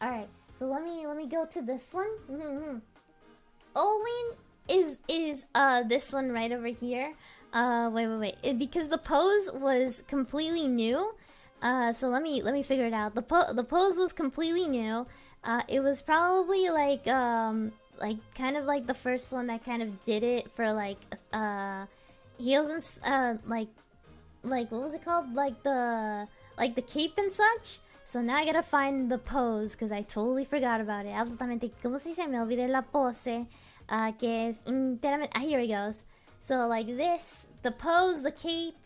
Alright, so let me go to this one. Olvin is this one right over here. Wait. Because the pose was completely new. So let me figure it out. The pose was completely new. It was probably like kind of like the first one that kind of did it for like heels and like what was it called? Like the cape and such. So now I gotta find the pose because I totally forgot about it. Absolutamente. ¿Cómo se dice? Me olvidé la pose. Que es enteramente. Here it goes. So like this, the pose, the cape,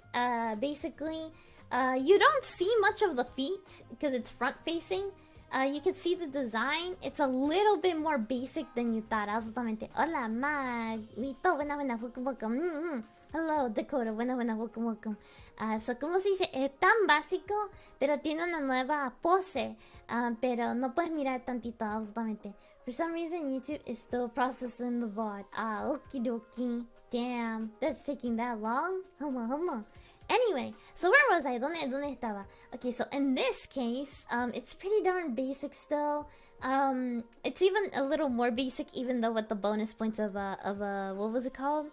basically, you don't see much of the feet because it's front facing. You can see the design. It's a little bit more basic than you thought. Absolutamente. Hola, Mag. Vito, buena, welcome. Hello, Dakota, buena, welcome. So, ¿cómo se dice? Es tan básico, pero tiene una nueva pose. Pero no puedes mirar tantito, absolutamente. For some reason, YouTube is still processing the VOD. Okie dokie. Damn, that's taking that long? Huma. Anyway, so where was I? ¿Dónde estaba? Okay, so in this case, it's pretty darn basic still. It's even a little more basic, even though with the bonus points of what was it called?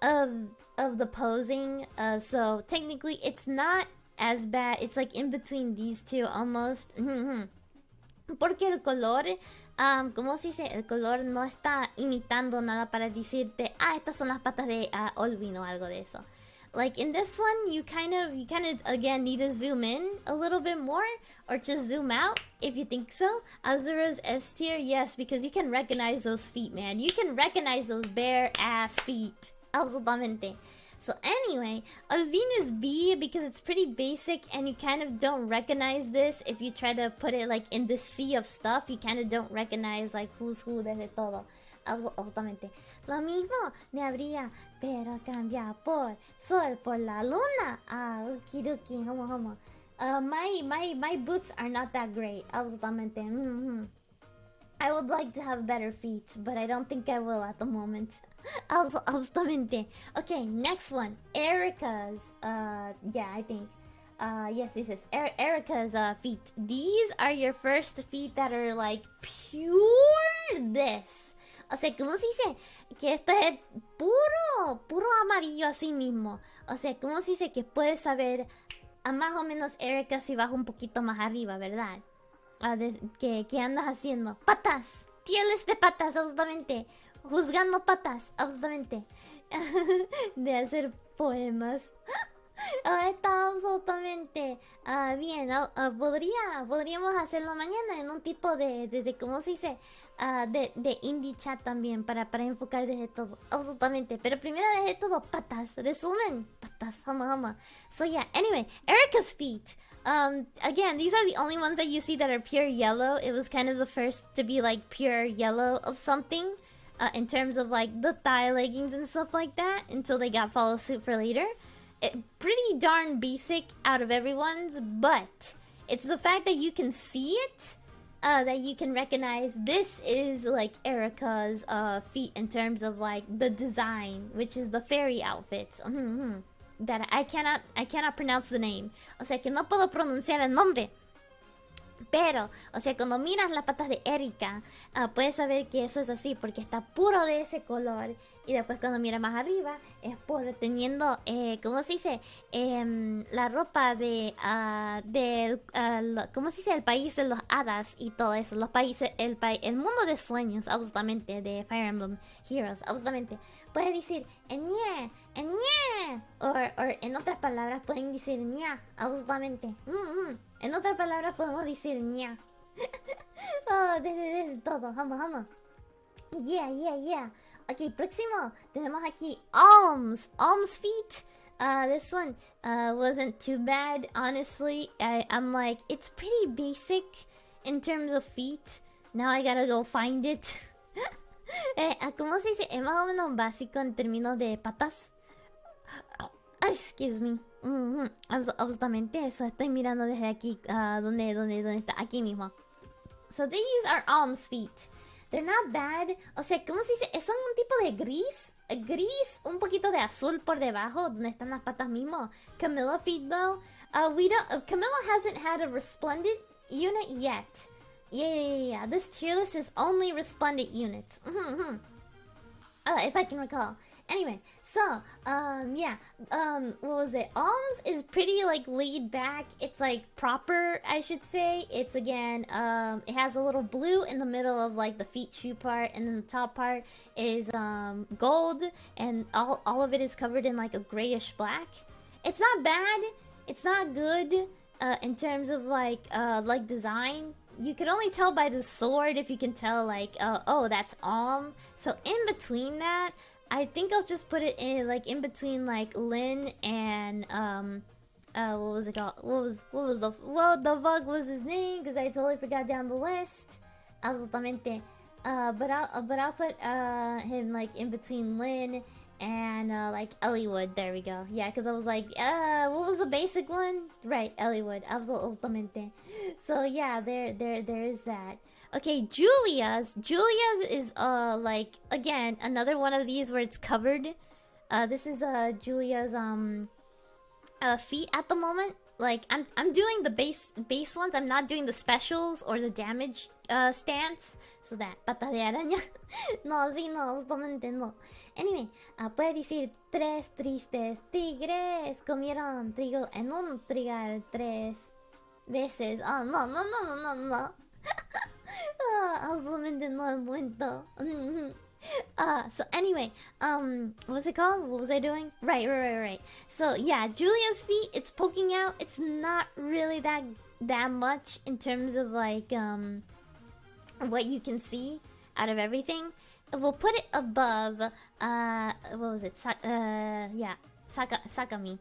Of the posing. So technically, it's not as bad. It's like in between these two almost. Porque el color, ¿cómo se dice? El color no está imitando nada para decirte, estas son las patas de Olvin o algo de eso. Like in this one, you kind of again need to zoom in a little bit more, or just zoom out if you think so. Azura's S tier, yes, because you can recognize those feet, man. You can recognize those bare ass feet. Absolutamente. So anyway, Olvin is B because it's pretty basic and you kind of don't recognize this if you try to put it like in the sea of stuff. You kind of don't recognize like who's who desde todo. Absolutamente. Lo mismo me habría, pero cambia por sol por la luna. Okidoki, homo. My boots are not that great. Absolutamente. I would like to have better feet, but I don't think I will at the moment. Absolutamente. Okay, next one. Erica's. Yeah, I think. Yes, this is Erica's feet. These are your first feet that are like pure this. O sea, ¿cómo se dice? Que esto es puro amarillo así mismo. O sea, ¿cómo se dice? Que puedes saber a más o menos Erika si vas un poquito más arriba, ¿verdad? ¿Qué andas haciendo? Patas. Tieles de patas, absolutamente. Juzgando patas, absolutamente. De hacer poemas. Está absolutamente bien. Podríamos hacerlo mañana en un tipo de ¿cómo se dice? De indie chat también para enfocar desde todo. Absolutamente. Pero primero desde todo, patas. Resumen, patas. Hama. So yeah, anyway, Erica's feet. Again, these are the only ones that you see that are pure yellow. It was kind of the first to be like pure yellow of something. In terms of like the thigh leggings and stuff like that, until they got follow suit for later. Pretty darn basic out of everyone's, but it's the fact that you can see it, that you can recognize this is like Erica's feet in terms of like the design, which is the fairy outfits. That I cannot pronounce the name. O sea que no puedo pronunciar el nombre. Pero, o sea, cuando miras las patas de Erika, puedes saber que eso es así porque está puro de ese color. Y después cuando miras más arriba, es por teniendo, ¿cómo se dice? La ropa ¿cómo se dice? El país de los hadas y todo eso. Los países, el mundo de sueños, absolutamente, de Fire Emblem Heroes, absolutamente. Puedes decir, ñe. O en otras palabras, pueden decir ña, absolutamente. En otras palabras, podemos decir ña. Desde todo, vamos. Yeah. Ok, próximo. Tenemos aquí Alms feet. This one wasn't too bad, honestly. I'm like, it's pretty basic in terms of feet. Now I gotta go find it. ¿Cómo se dice? Es más o menos básico en términos de patas. Excuse me. Absolutamente eso. Estoy mirando desde aquí. ¿Dónde está? Aquí mismo. So these are Alms feet. they're not bad. O sea, ¿cómo se dice? Son un tipo de gris. Gris, un poquito de azul por debajo, donde están las patas mismo. Camilla feet, though. Camilla hasn't had a resplendent unit yet. Yeah. This tier list is only resplendent units. If I can recall. Anyway, so, what was it? Alms is pretty, like, laid back. It's, like, proper, I should say. It's, again, it has a little blue in the middle of, like, the feet shoe part. And then the top part is, gold. And all of it is covered in, like, a grayish black. It's not bad. It's not good, in terms of, like, design. You can only tell by the sword if you can tell, like, oh, that's Alm. So, in between that... I think I'll just put it in, like, in between, like, Lin and, what was it called? The fuck was his name? Because I totally forgot down the list. Absolutamente. But I'll put, him, like, in between Lin and, like, Elliewood. There we go. Yeah, because I was like, what was the basic one? Right, Elliewood. Absolutamente. So, yeah, there is that. Okay, Julia's is, like, again, another one of these where it's covered. This is, Julia's, feet at the moment. Like, I'm doing the base ones. I'm not doing the specials or the damage, stance. So that, patas de araña. No, sí, no, justamente no. Anyway, puede decir, 3 tristes tigres comieron trigo en un trigal 3 veces. Oh, no. Absolutamente no es bueno. So anyway, what was it called? What was I doing? Right. So yeah, Julia's feet, it's poking out. It's not really that much in terms of like what you can see out of everything. We'll put it above what was it? Sakami.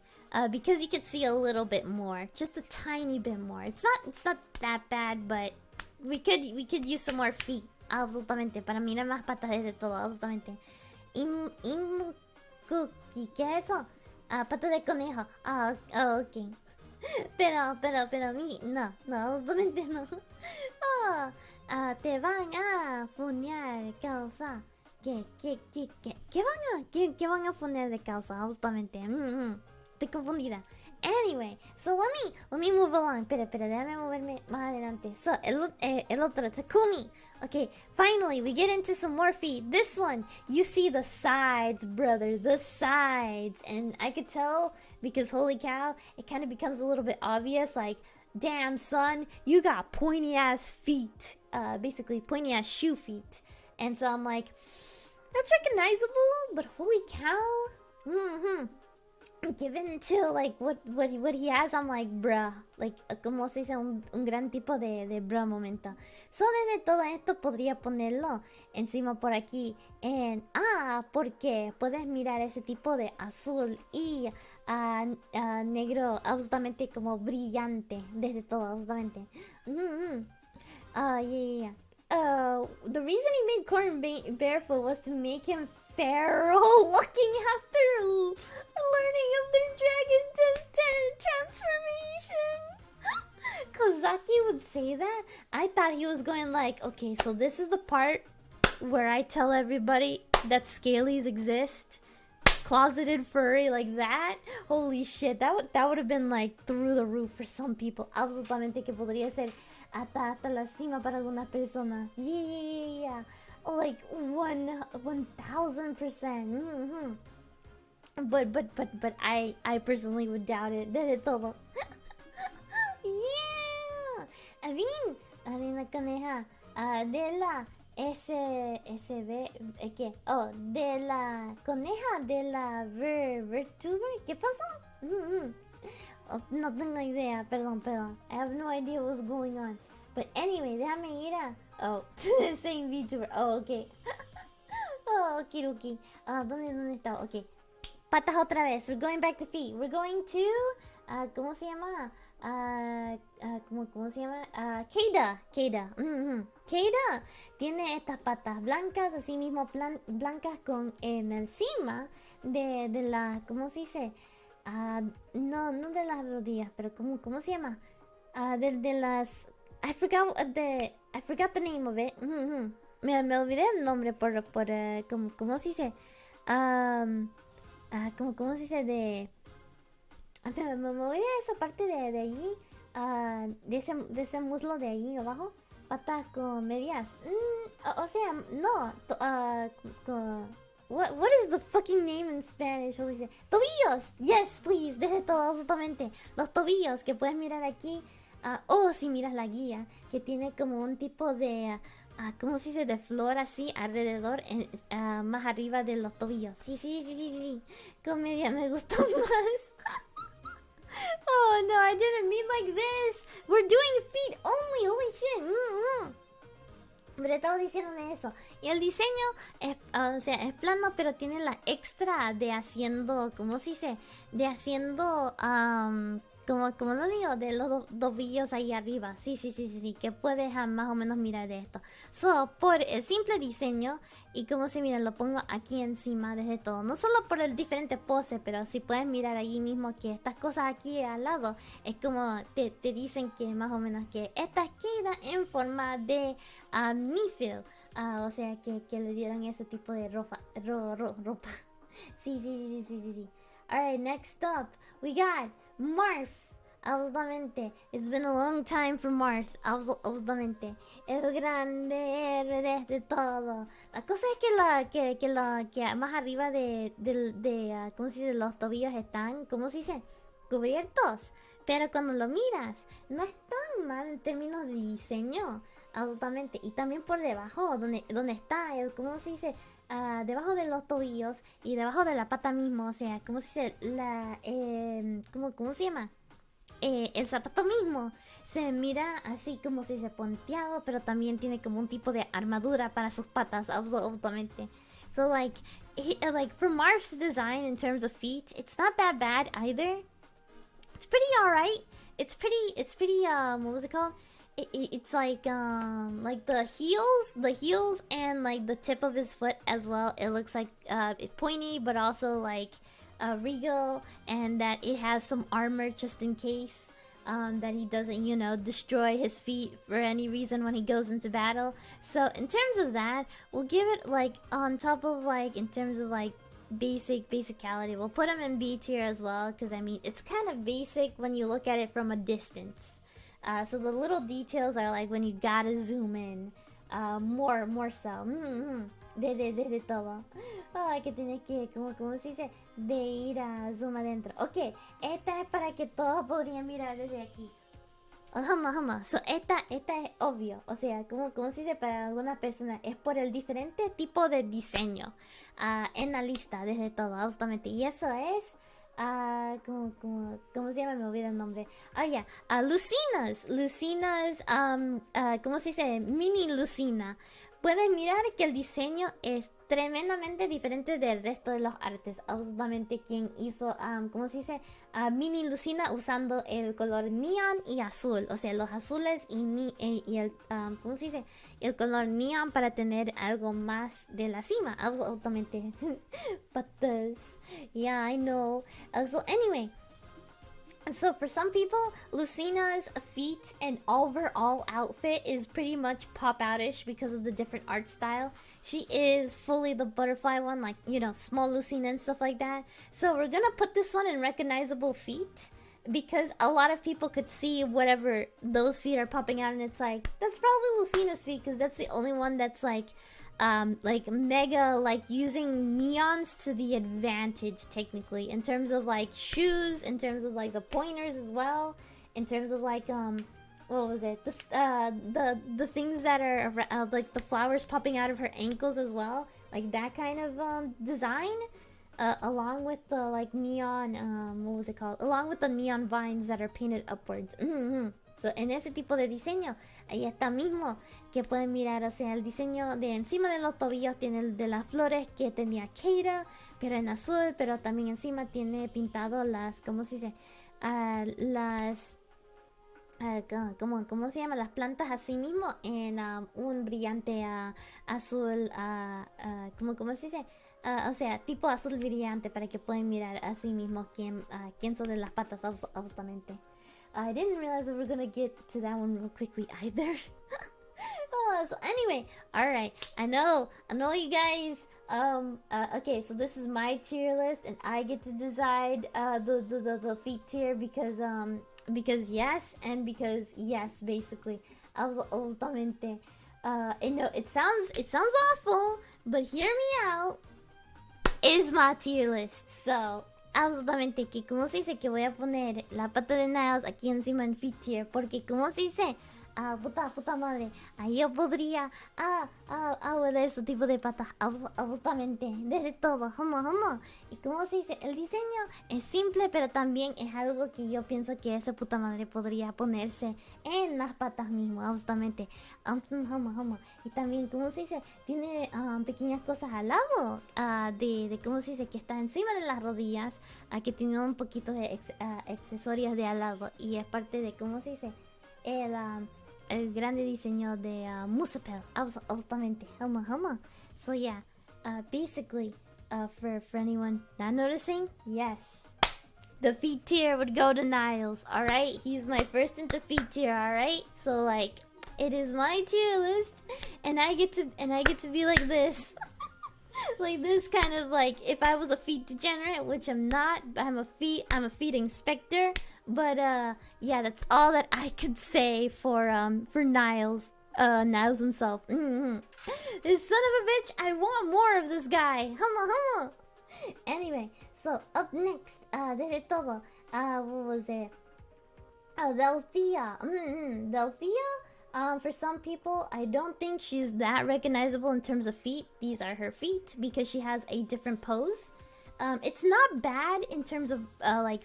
Because you could see a little bit more, just a tiny bit more. It's not that bad, but we could use some more feet. Absolutamente, para mirar más patas de todo, absolutamente. Cookie, ¿qué es eso? Patas de conejo. Ok. Pero, no, absolutamente no. Te van a funear causa. ¿Qué van a funear de causa? Absolutamente. Estoy confundida. Anyway, so let me move along. Espera, déjame moverme más adelante. So, el otro, Takumi. Okay, finally, we get into some more feet. This one, you see the sides, brother. The sides. And I could tell, because holy cow, it kind of becomes a little bit obvious. Like, damn, son, you got pointy-ass feet. Basically, pointy-ass shoe feet. And so I'm like, that's recognizable, but holy cow. Given to like what he has, I'm like, bruh, like, como se dice, un gran tipo de bruh momento. So, desde todo esto podría ponerlo encima por aquí en porque puedes mirar ese tipo de azul y negro absolutamente como brillante desde todo, absolutamente. Yeah. The reason he made Corn barefoot was to make him feral looking after learning of their dragon transformation. Kozaki would say that. I thought he was going like, okay, so this is the part where I tell everybody that scalies exist. Closeted furry like that. Holy shit, that would have been like through the roof for some people. Absolutamente que podría ser hasta la cima para algunas personas. Yeah. Like 1000%. But I personally would doubt it. De todo. Yeah. Bien. Arena coneja. De la SB ¿qué? Oh, de la coneja de la VTuber. ¿Qué pasó? Oh, no tengo idea. Perdón. I have no idea what's going on. But anyway, déjame ir a... Oh, saying VTuber. Oh, okay. Oh, okidoki. ¿Dónde está? Okay. Patas otra vez. We're going back to feet. We're going to... ¿cómo se llama? ¿Cómo se llama? Keida. Keida tiene estas patas blancas, así mismo blancas con en encima de la... ¿Cómo se dice? No de las rodillas, pero ¿cómo se llama? De las... I forgot the name of it. me olvidé el nombre ¿cómo se dice? ¿Cómo se dice? Me olvidé esa parte de allí, de ese muslo de ahí abajo, patas con medias. O sea, no, what is the fucking name in Spanish? What we say? Tobillos, yes, please, desde todo, absolutamente. Los tobillos que puedes mirar aquí, o si miras la guía, que tiene como un tipo de, ¿cómo se dice? De flor así alrededor, más arriba de los tobillos. Sí. Comedia me gustó más. Oh no, I didn't mean like this. We're doing feet only. Holy shit. Pero estaba diciendo de eso. Y el diseño es, o sea, es plano, pero tiene la extra de haciendo, ¿cómo se dice? De haciendo, como lo digo, de los tobillos ahí arriba. Sí, que puedes más o menos mirar de esto. So, por el simple diseño, y como se mira, lo pongo aquí encima desde todo. No solo por el diferente pose, pero si puedes mirar allí mismo que estas cosas aquí al lado, es como te dicen que más o menos que estas quedan en forma de Nifil. O sea, que le dieron ese tipo de ropa. Sí. Alright, next up, we got Marth. Absolutamente. It's been a long time for Marth. Absolutamente. El grande héroe de todo. La cosa es que más arriba ¿cómo se dice? Los tobillos están, ¿cómo se dice? Cubiertos. Pero cuando lo miras, no es tan mal en términos de diseño. Absolutamente. Y también por debajo, donde está el, ¿cómo se dice? Debajo de los tobillos y debajo de la pata mismo. O sea, ¿cómo se dice? ¿Cómo se llama? El zapato mismo se mira así como si se ponteado, pero también tiene como un tipo de armadura para sus patas, absolutamente. So like for Marv's design in terms of feet, it's not that bad either. It's pretty alright. It's pretty what was it called? It's like the heels and like the tip of his foot as well. It looks like pointy, but also like regal, and that it has some armor just in case that he doesn't, destroy his feet for any reason when he goes into battle. So in terms of that, we'll give it like on top of like in terms of like basicality, we'll put him in B tier as well, because I mean it's kind of basic when you look at it from a distance. So the little details are like when you gotta zoom in, more so. Desde todo. Que tienes que, ¿cómo se dice? De ir a zoom adentro. Ok, esta es para que todos podrían mirar desde aquí. So, esta es obvio. O sea, ¿cómo se dice para algunas personas? Es por el diferente tipo de diseño en la lista, desde todo, justamente. Y eso es... ¿cómo se llama? Me olvidé el nombre. Lucinas, ¿cómo se dice? Mini Lucina. Puedes mirar que el diseño es tremendamente diferente del resto de los artes. Absolutamente quien hizo, ¿cómo se dice? Mini Lucina usando el color neon y azul. O sea, los azules y el, ¿cómo se dice? El color neon para tener algo más de la cima. Absolutamente. Patas. Yeah, I know. So anyway. So for some people, Lucina's feet and overall outfit is pretty much pop-out-ish because of the different art style. She is fully the butterfly one, like, small Lucina and stuff like that. So we're gonna put this one in recognizable feet, because a lot of people could see whatever those feet are popping out, and it's like, that's probably Lucina's feet, because that's the only one that's like mega, like, using neons to the advantage, technically, in terms of like shoes, in terms of like the pointers as well, in terms of like what was it, the things that are like the flowers popping out of her ankles as well, like that kind of design, along with the like neon, what was it called, along with the neon vines that are painted upwards. So, en ese tipo de diseño, ahí está mismo que pueden mirar. O sea, el diseño de encima de los tobillos tiene el de las flores que tenía Keira, pero en azul, pero también encima tiene pintado las, ¿cómo se dice? ¿Cómo se llama? Las plantas así mismo en un brillante azul, ¿cómo se dice? O sea, tipo azul brillante, para que puedan mirar así mismo quién son de las patas, absolutamente. I didn't realize we were gonna get to that one real quickly either. So anyway, all right. I know you guys. Okay, so this is my tier list, and I get to decide the feet tier because yes, and because yes, basically. Absolutamente. I know it sounds awful, but hear me out. Is my tier list. So, absolutamente que como se dice que voy a poner la pata de Niles aquí encima en feet tier, porque como se dice, puta madre, ahí yo podría oler su tipo de patas absolutamente, desde todo, y como se dice, el diseño es simple, pero también es algo que yo pienso que esa puta madre podría ponerse en las patas mismo, absolutamente, y también como se dice, tiene pequeñas cosas al lado de como se dice, que está encima de las rodillas, que tiene un poquito de accesorios de al lado, y es parte de como se dice, el grande diseño de Musapel, absolutamente, So yeah, basically, for anyone not noticing, yes, the feet tier would go to Niles. All right, he's my first into feet tier. All right, so like, it is my tier list, and I get to be like this. Like this kind of like, if I was a feet degenerate, which I'm not, I'm a feet inspector. But yeah, that's all that I could say for Niles. Niles himself. This son of a bitch, I want more of this guy. Anyway, so up next, de todo. What was it? Delphia. Delphia. For some people, I don't think she's that recognizable in terms of feet. These are her feet because she has a different pose. It's not bad in terms of like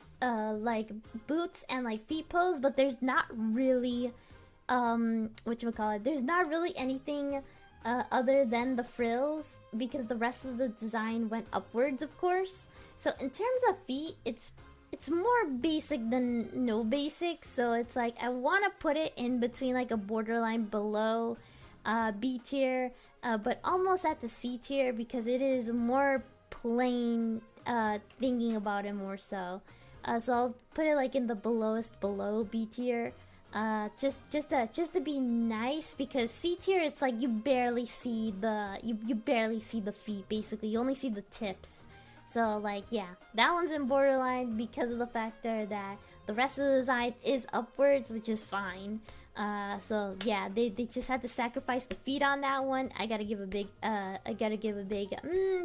boots and like feet pose, but there's not really whatchamacallit, there's not really anything other than the frills, because the rest of the design went upwards, of course. So in terms of feet, it's more basic than no basic. So it's like I want to put it in between like a borderline below B tier, but almost at the C tier, because it is more plain, thinking about it more so. So I'll put it like in the below B tier, just to be nice, because C tier, it's like you barely see the feet, basically. You only see the tips. So like, yeah, that one's in borderline because of the factor that the rest of the design is upwards, which is fine. So yeah, they just had to sacrifice the feet on that one. I gotta give a big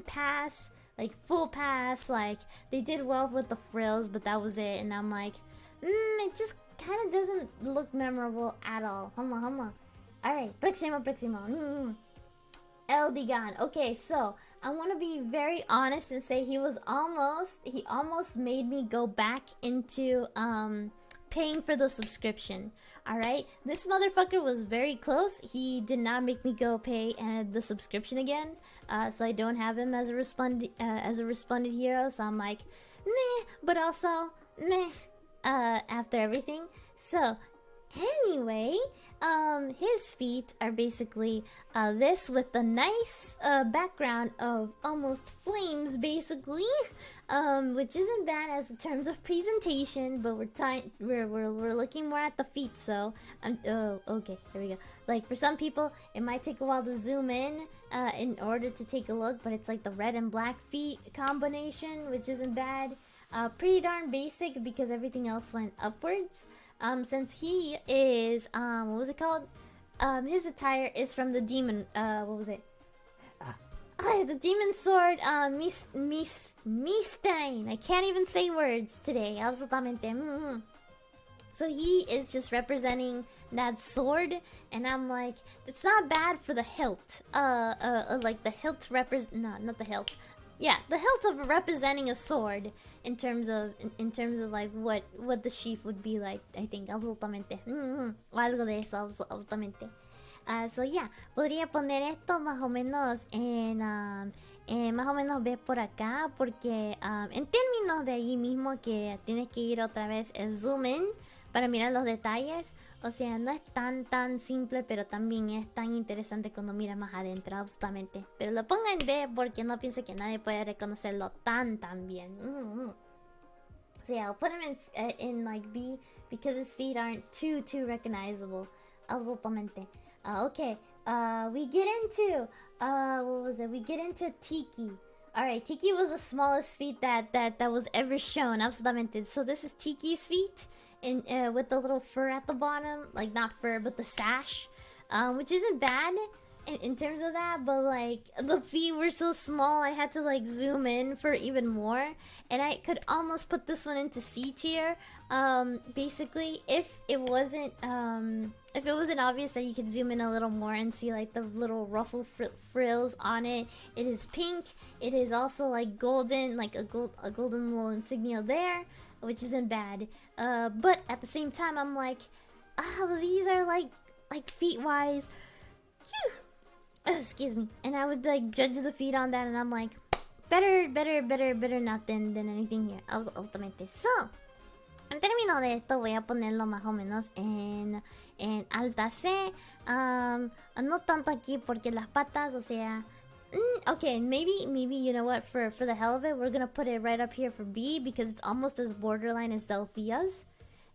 pass, like full pass. Like they did well with the frills, but that was it. And I'm like, it just kind of doesn't look memorable at all. All right, próximo. Eldigan. Okay, so I want to be very honest and say he almost made me go back into paying for the subscription. All right, this motherfucker was very close. He did not make me go pay the subscription again, so I don't have him as a resplendent hero. So I'm like, meh, but also meh after everything. So anyway, his feet are basically this with the nice background of almost flames, basically, which isn't bad as in terms of presentation, but we're looking more at the feet. So okay, here we go. Like for some people, it might take a while to zoom in order to take a look, but it's like the red and black feet combination, which isn't bad. Pretty darn basic because everything else went upwards. Since he is what was it called? His attire is from the demon. What was it? The demon sword. Mistein. I can't even say words today. Absolutamente. So he is just representing that sword, and I'm like, it's not bad for the hilt. Like the hilt not the hilt. Yeah, the hilt of representing a sword in terms of like what the sheath would be like. I think absolutamente. Algo de eso, absolutamente. So yeah, podría poner esto más o menos en más o menos ve por acá, porque en términos de allí mismo que tienes que ir otra vez el zoom in para mirar los detalles. O sea, no es tan simple, pero también es tan interesante cuando miras más adentro, absolutamente. Pero lo pongo en B porque no pienso que nadie puede reconocerlo tan bien. So yeah, I'll put him in like B because his feet aren't too recognizable, absolutamente. Okay, we get into what was it? We get into Tiki. All right, Tiki was the smallest feet that was ever shown. Absolutamente. So this is Tiki's feet, in with the little fur at the bottom, like not fur, but the sash, which isn't bad in terms of that. But like the feet were so small, I had to like zoom in for even more, and I could almost put this one into C tier. Basically, if it wasn't obvious that you could zoom in a little more and see like the little ruffle frills on it. It is pink. It is also like golden, like a golden little insignia there, which isn't bad. But at the same time, I'm like, well, these are like feet wise. Excuse me. And I would like judge the feet on that, and I'm like, better not than anything here. Ultimately. So, en términos de esto, voy a ponerlo más o menos en alta C. No tanto aquí porque las patas, o sea. Okay, maybe you know what? For the hell of it, we're gonna put it right up here for B because it's almost as borderline as Delphia's.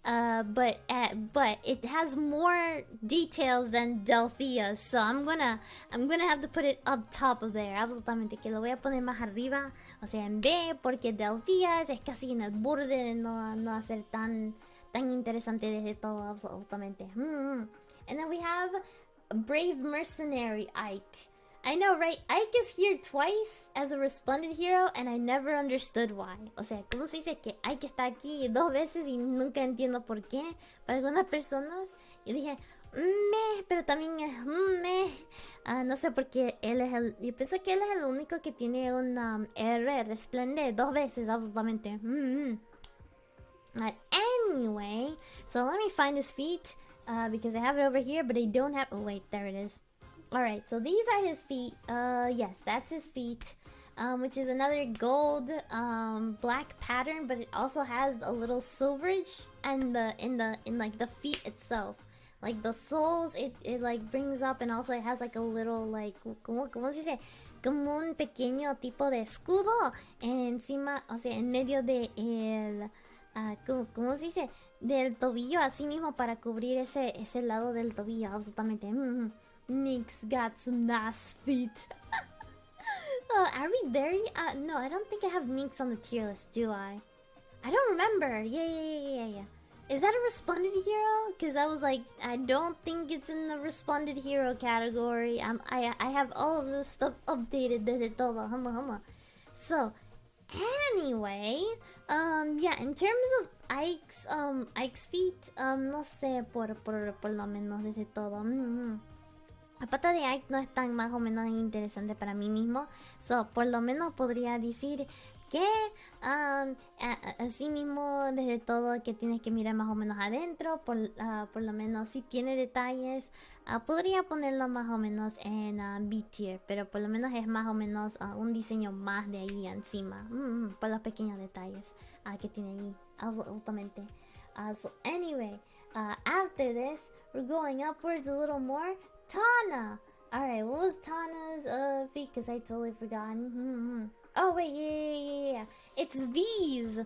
But it has more details than Delphia's, so I'm gonna have to put it up top of there. Absolutamente, que lo voy a poner más arriba, o sea en B, porque Delphia's es casi en el borde de no hacer tan interesante desde todo, absolutamente. And then we have Brave Mercenary Ike. I know, right? Ike is here twice as a resplendent hero, and I never understood why. O sea, ¿cómo se dice que Ike está aquí 2 veces y nunca entiendo por qué? Para algunas personas, yo dije, pero también es no sé por qué él es el... Yo pienso que él es el único que tiene un R, resplende 2 veces, absolutamente. But anyway, so let me find his feet, because I have it over here, but I don't have... Oh, wait, there it is. Alright, so these are his feet. Yes, that's his feet. Which is another gold, black pattern, but it also has a little silverage and in like the feet itself. Like the soles, it like brings up, and also it has like a little like, ¿cómo se dice? Como un pequeño tipo de escudo encima, o sea, en medio de el, ¿cómo se dice? Del tobillo, así mismo para cubrir ese lado del tobillo, absolutamente. Nick's got some nice feet. Are we there? No, I don't think I have Nick's on the tier list, do I? I don't remember. Yeah. Is that a resplendent hero? Because I was like, I don't think it's in the resplendent hero category. I have all of this stuff updated desde todo. Hama. So, anyway, yeah, in terms of Ike's feet, no sé, por lo menos desde todo. La pata de Ike no es tan más o menos interesante para mí mismo. So, por lo menos podría decir que así mismo desde todo que tienes que mirar más o menos adentro. Por lo menos si tiene detalles, podría ponerlo más o menos en B tier. Pero por lo menos es más o menos un diseño más de ahí encima. Por los pequeños detalles que tiene ahí. Absolutamente. So anyway, after this, we're going upwards a little more. Tana! Alright, what was Tana's feet? Because I totally forgot. Oh, wait, yeah. It's these,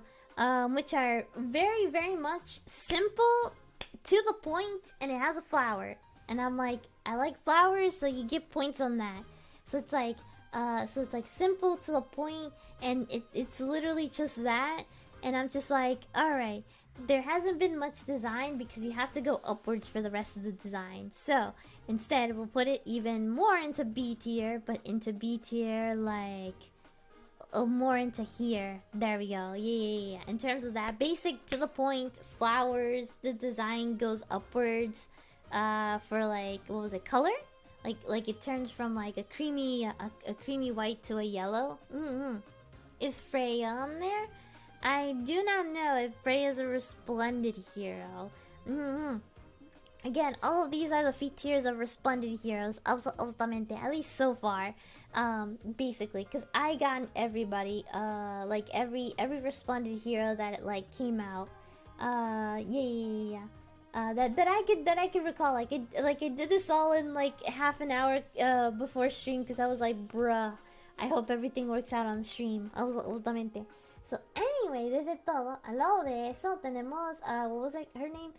which are very, very much simple, to the point, and it has a flower. And I'm like, I like flowers, so you get points on that. So it's like simple to the point, and it's literally just that. And I'm just like, alright, there hasn't been much design because you have to go upwards for the rest of the design. So instead, we'll put it even more into B tier, but into B tier, like, more into here. There we go. Yeah. In terms of that, basic to the point, flowers, the design goes upwards, for like, what was it, color? Like it turns from like a creamy white to a yellow. Is Freya on there? I do not know if Freya is a resplendent hero. Again, all of these are the feet tiers of resplendent heroes, absolutamente, at least so far. Basically, because I got everybody, like every resplendent hero that like came out. Yeah. That I could recall. Like I did this all in like half an hour before stream because I was like, bruh, I hope everything works out on stream. Absolutamente. So anyway, desde todo, al lado de eso tenemos, what was her name?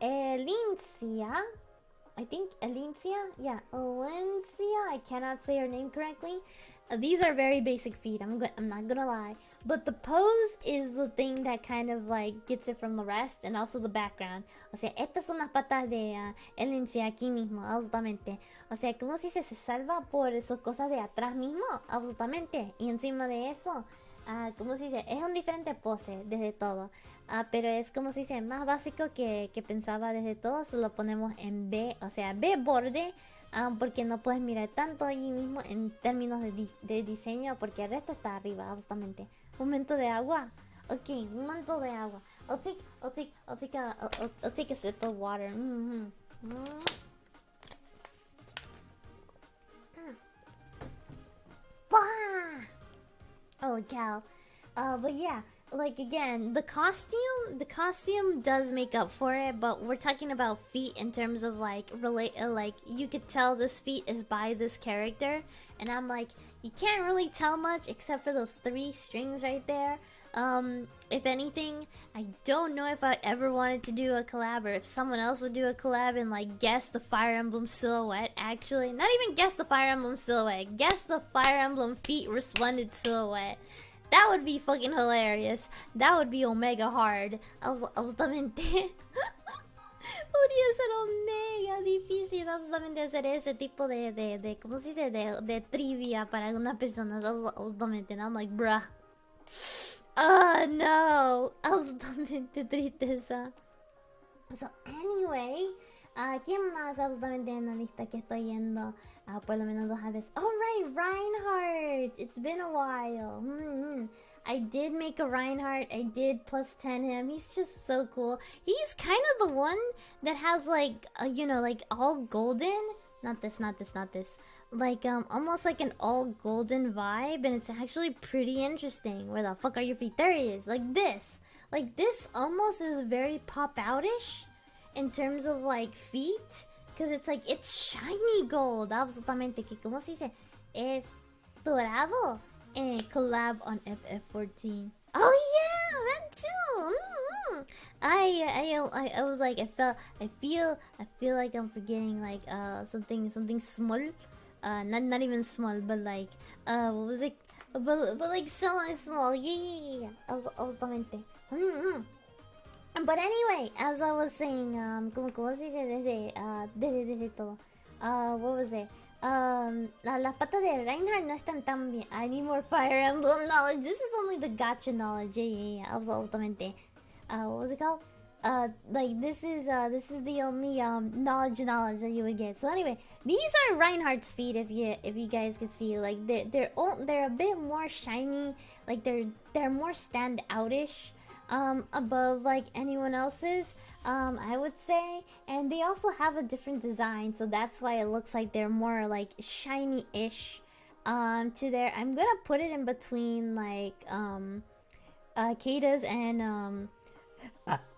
Elincia. I think Elincia. Yeah, Elincia. I cannot say her name correctly. These are very basic feet. I'm not gonna lie. But the pose is the thing that kind of like gets it from the rest, and also the background. O sea, estas son las patas de Elincia aquí mismo, absolutamente. O sea, como si se salva por esas cosas de atrás mismo, absolutamente. Y encima de eso, como si dice, es un diferente pose desde todo. Pero es como si dice, más básico que pensaba desde todo. Se lo ponemos en B, o sea, B borde. Porque no puedes mirar tanto ahí mismo en términos de diseño, porque el resto está arriba, absolutamente. Un momento de agua. Ok, un momento de agua. I'll take a sip of water. Oh, cow. But yeah, like again, the costume does make up for it, but we're talking about feet in terms of like like you could tell this feet is by this character, and I'm like, you can't really tell much except for those 3 strings right there. If anything, I don't know if I ever wanted to do a collab, or if someone else would do a collab and like guess the Fire Emblem silhouette. Actually, not even guess the Fire Emblem silhouette, guess the Fire Emblem feet resplendent silhouette. That would be fucking hilarious. That would be omega hard. Absolutamente. Podría ser omega difícil absolutamente hacer ese tipo de ¿cómo se dice? De trivia para algunas personas. Absolutamente. And I'm like, bruh. No. Absolutamente tristeza. So, anyway. ¿Quién más absolutamente en la lista que estoy yendo? Por lo menos 2 veces. Alright, Reinhardt! It's been a while. I did make a Reinhardt. I did +10 him. He's just so cool. He's kind of the one that has like, you know, like all golden. Not this. Like, almost like an all golden vibe. And it's actually pretty interesting. Where the fuck are your feet? There he is. Like this. Like this almost is very pop out-ish. In terms of like feet, because it's like it's shiny gold, absolutamente. Que como se dice, es dorado. Collab on FF14. Oh yeah, that too. I was like, I feel like I'm forgetting like something small. Not even small, but like what was it? But like semi small. Yeah. Absolutamente. But anyway, as I was saying, como se dice desde todo. What was it? Las patas de Reinhardt no están tan bien. I need more Fire Emblem knowledge. This is only the gacha knowledge. Yeah. Absolutamente. What was it called? Like this is the only knowledge that you would get. So anyway, these are Reinhardt's feet. If you guys can see, like they're a bit more shiny. Like they're more stand outish. Above like anyone else's, I would say, and they also have a different design, so that's why it looks like they're more like shiny-ish. To there, I'm gonna put it in between like Kata's and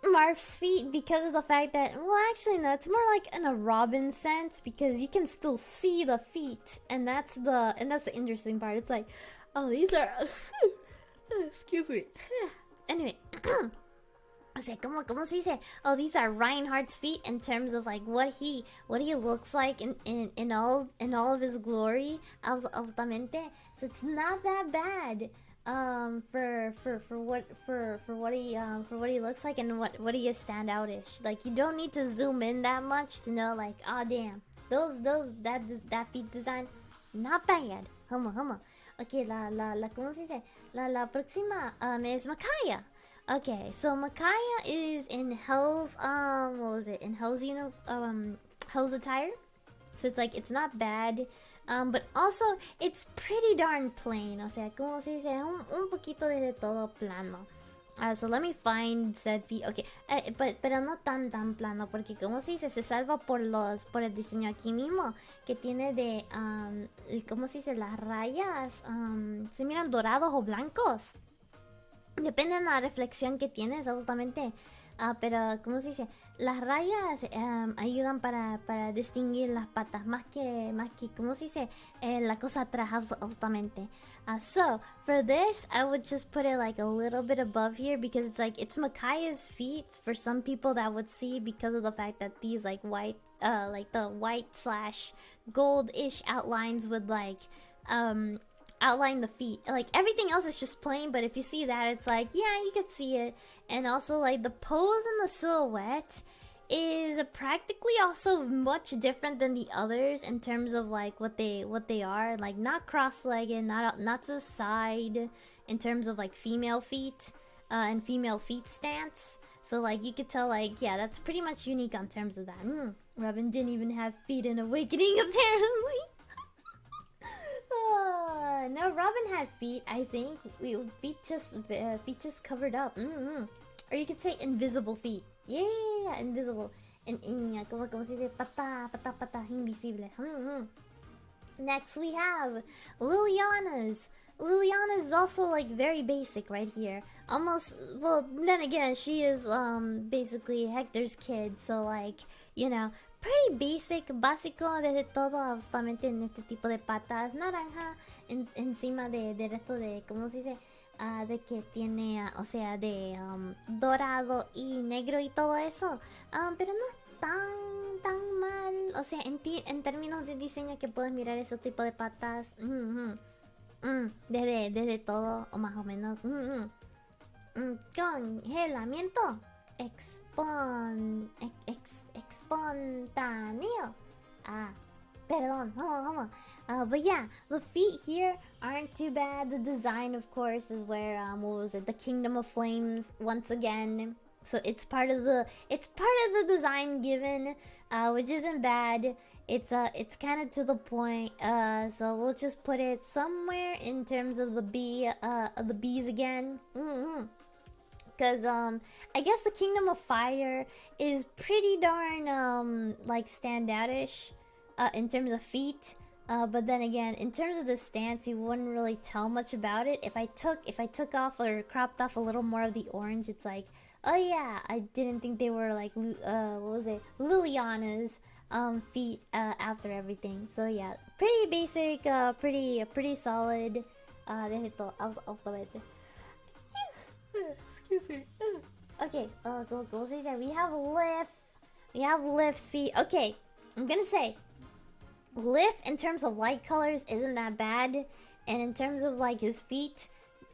Marv's feet, because of the fact that, well, actually no, it's more like in a Robin sense, because you can still see the feet, and that's the interesting part. It's like, oh, these are excuse me. Anyway, o sea, como se dice? Oh, these are Reinhardt's feet in terms of like what he looks like in all of his glory, absolutamente. So it's not that bad, for what he looks like and what he is standoutish. Like you don't need to zoom in that much to know like, oh damn, that feet design, not bad. Huma. Okay, ¿cómo se dice? La próxima es Micaiah. Okay, so Micaiah is in Hell's what was it? In Hell's Hell's attire. So it's like it's not bad. But also it's pretty darn plain. O sea, ¿cómo se dice? Un poquito de todo plano. So let me find said feet. Okay, pero no tan plano, porque como se dice, se salva por el diseño aquí mismo, que tiene de ¿cómo se dice? Las rayas se miran dorados o blancos. Depende de la reflexión que tienes, absolutamente. Pero, ¿cómo se dice? Las rayas ayudan para distinguir las patas, más que, ¿cómo se dice? La cosa atrás, absolutamente. So, for this, I would just put it like a little bit above here because it's like, it's Makaya's feet for some people that would see because of the fact that these like white, like the white slash gold-ish outlines would like, outline the feet. Like everything else is just plain, but if you see that, it's like, yeah, you could see it. And also like the pose and the silhouette is practically also much different than the others in terms of like what they are. Like not cross-legged, not to the side in terms of like female feet and female feet stance. So like you could tell like, yeah, that's pretty much unique on terms of that. Robin didn't even have feet in Awakening apparently. No, Robin had feet. I think feet just covered up. Or you could say invisible feet. Yeah, invisible. Como se dice, pata, invisible. Next we have Liliana's. Liliana's is also like very basic right here. Almost, well, then again, she is basically Hector's kid, so like, you know, pretty basic, básico desde todo, justamente en este tipo de patas, naranja, encima de resto de, ¿cómo se dice? De que tiene, o sea, de dorado y negro y todo eso, pero no es tan mal, o sea, en términos de diseño que puedes mirar ese tipo de patas, desde todo, o más o menos, congelamiento, espontáneo. Perdón, vamos. But yeah, the feet here aren't too bad. The design, of course, is where what was it? The Kingdom of Flames once again. So it's part of the design given, which isn't bad. It's kind of to the point. So we'll just put it somewhere in terms of the bees again. Because I guess the Kingdom of Fire is pretty darn like standoutish in terms of feet. But then again, in terms of the stance, you wouldn't really tell much about it. If I took off or cropped off a little more of the orange, it's like, oh yeah, I didn't think they were like what was it, Liliana's feet after everything. So yeah, pretty basic, pretty solid. Excuse me. Okay, go say that. We have Lift's feet. Okay, I'm gonna say Lift in terms of light colors isn't that bad, and in terms of like his feet,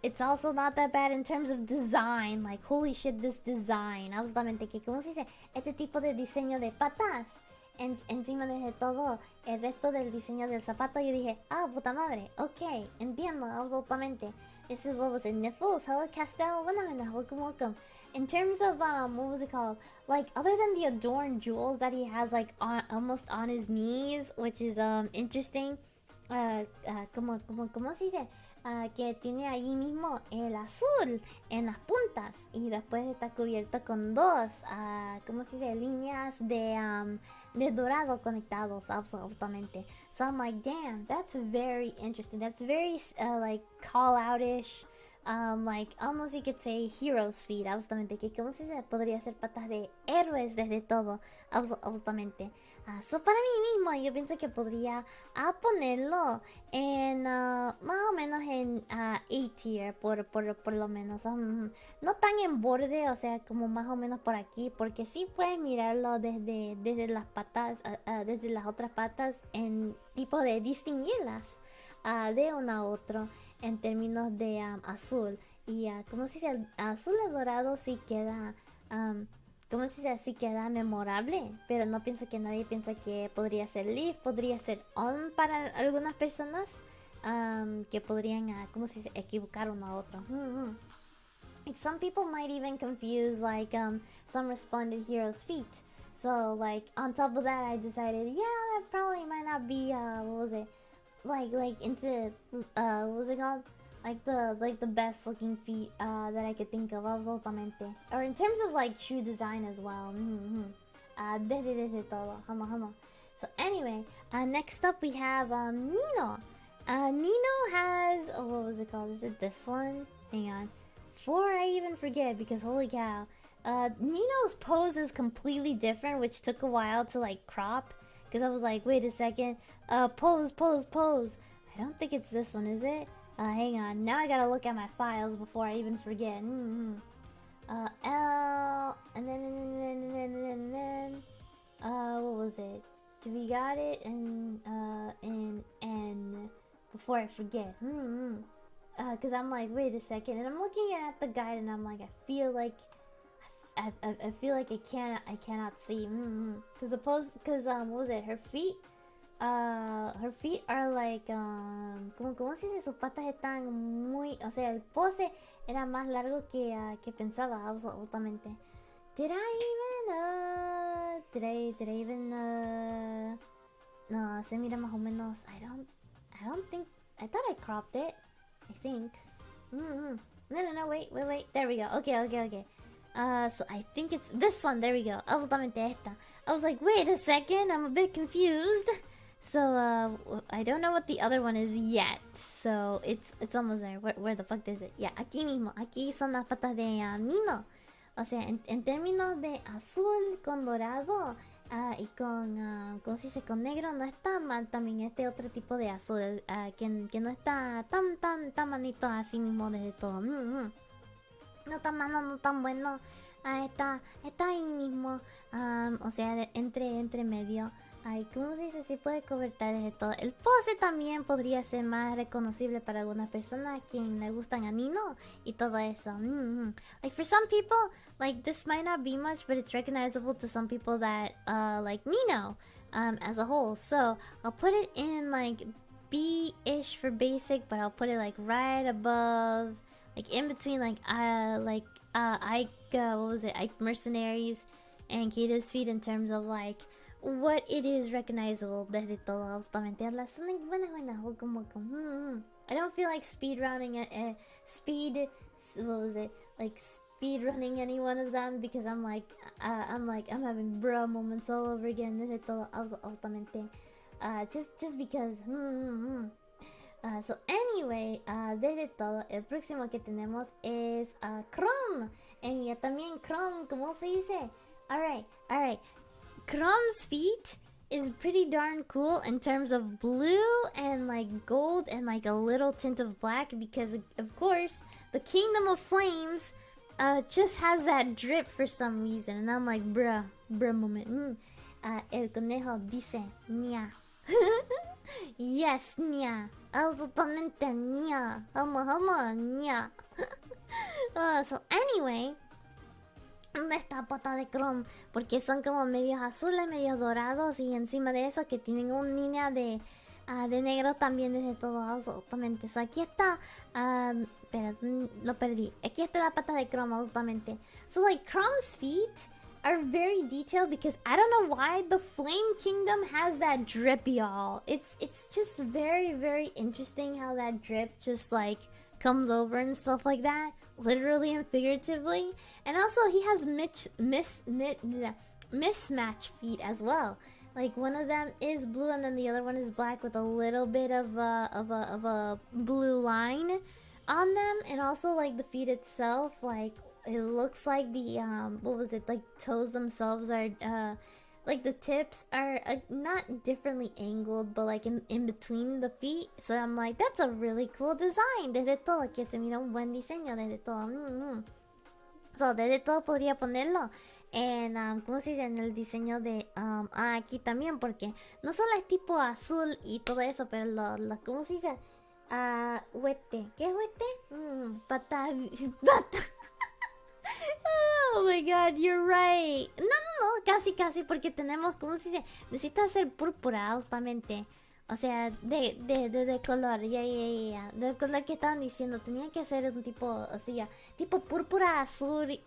it's also not that bad in terms of design. Like holy shit, this design. Absolutamente que como se dice este tipo de diseño de patas encima de todo el resto del diseño del zapato. Yo dije, puta madre. Okay, entiendo absolutamente. This is what was it, Niffles? Hello, Castell. Welcome. In terms of what was it called? Like other than the adorned jewels that he has like almost on his knees, which is interesting. Como se dice? Que tiene ahí mismo el azul en las puntas y después está cubierto con dos, ¿cómo se dice? Líneas de dorado conectados absolutamente. So I'm like, damn, that's very interesting. That's very like call out-ish. Like almost you could say hero's feet, absolutamente. Que como se dice, podría ser patas de héroes desde todo, absolutamente. So para mí mismo, yo pienso que podría ponerlo en más o menos en A tier, por lo menos. No tan en borde, o sea, como más o menos por aquí, porque sí puedes mirarlo desde las patas, desde las otras patas, en tipo de distinguirlas de uno a otro en términos de azul. Y como se dice, azul y dorado sí queda... ¿cómo se dice? Así queda memorable, pero no pienso que nadie piensa que podría ser Leaf, podría ser On para algunas personas que podrían, ¿cómo se dice? Equivocar uno a otro. Like some people might even confuse like some Resplendant heroes' feet. So like on top of that, I decided, yeah, that probably might not be what was it? Like into what was it called? Like the best looking feet that I could think of, absolutamente. Or in terms of like shoe design as well. Desde todo. So anyway, next up we have Nino. Nino has what was it called? Is it this one? Hang on. 4 I even forget because holy cow. Nino's pose is completely different, which took a while to like crop. Because I was like, wait a second. Pose, pose, pose. I don't think it's this one, is it? Hang on. Now I gotta look at my files before I even forget. L, and then, what was it? We got it, and N, before I forget. Cause I'm like, wait a second, and I'm looking at the guide, and I'm like, I feel like I cannot see. Cause what was it? Her feet are like, ¿cómo se dice? Sus patas están muy, o sea, el pose era más largo que pensaba, absolutamente. Did I even, no, se mira más o menos. I don't think, I thought I cropped it, I think. No, wait, there we go. Okay. So I think it's this one. There we go. Absolutamente esta. I was like, wait a second, I'm a bit confused. So I don't know what the other one is yet. So it's almost there. Where the fuck is it? Yeah, aquí mismo. Aquí son las patas de Nino. O sea, en términos de azul con dorado y con ¿cómo se dice? Con negro no está mal también este otro tipo de azul que no está tan manito así mismo desde todo. No tan malo, no tan bueno. Está ahí mismo. O sea, entre medio. Ay, ¿cómo se dice? Sí puede convertir desde todo. El pose también podría ser más reconocible para algunas personas a quien le gustan a Nino y todo eso. Like for some people, like this might not be much, but it's recognizable to some people that like Nino as a whole. So I'll put it in like B-ish for basic, but I'll put it like right above, like in between, like Ike, what was it? Ike Mercenaries and Kita's feet in terms of like what it is recognizable desde todo, justamente. Las son buenas, welcome. I don't feel like speed running speed running any one of them because I'm having bro moments all over again desde todo, justamente. Just because. So anyway, desde todo, el próximo que tenemos es Chrome. Y también Chrome, ¿cómo se dice? Alright. Chrome's feet is pretty darn cool in terms of blue and like gold and like a little tint of black because of course the Kingdom of Flames just has that drip for some reason, and I'm like bruh moment. El conejo dice nya. Yes, nya. Absolutamente nya. Hama nya. So anyway, esta pata de Chrome porque son como medios azules, medios dorados y encima de eso que tienen una línea de negro también desde todo, absolutamente. So aquí está, espera, lo perdí. Aquí está la pata de Chrome, justamente. So like Chrome's feet are very detailed because I don't know why the Flame Kingdom has that drip, y'all. It's just very, very interesting how that drip just like comes over and stuff like that, literally and figuratively. And also he has mismatch feet as well. Like one of them is blue and then the other one is black with a little bit of a blue line on them. And also like the feet itself, like it looks like the what was it, like toes themselves are like the tips are not differently angled, but like in between the feet. So I'm like, that's a really cool design. Desde todo, que se mira un buen diseño desde todo. So desde todo podría ponerlo en, ¿cómo se dice? En el diseño de aquí también, porque no solo es tipo azul y todo eso, pero ¿cómo se dice? Huete. ¿Qué es huete? Pata. Oh my god, you're right. No, casi, porque tenemos, ¿cómo se dice? Necesita ser púrpura, justamente. O sea, de color, ya. Del color que estaban diciendo, tenía que ser un tipo, o sea, tipo púrpura, azul,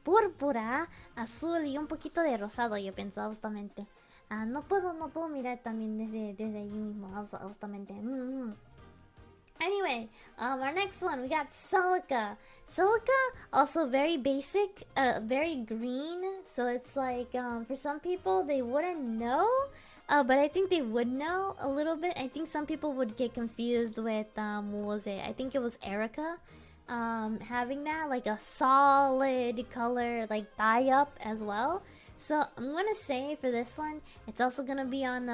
púrpura, azul y un poquito de rosado, yo pensaba, justamente. No puedo mirar también desde ahí mismo, justamente. Anyway, our next one, we got Celica. Celica, also very basic, very green. So it's like, for some people, they wouldn't know. But I think they would know a little bit. I think some people would get confused with, what was it? I think it was Erica. having that like a solid color like dye up as well. So I'm gonna say for this one, it's also gonna be on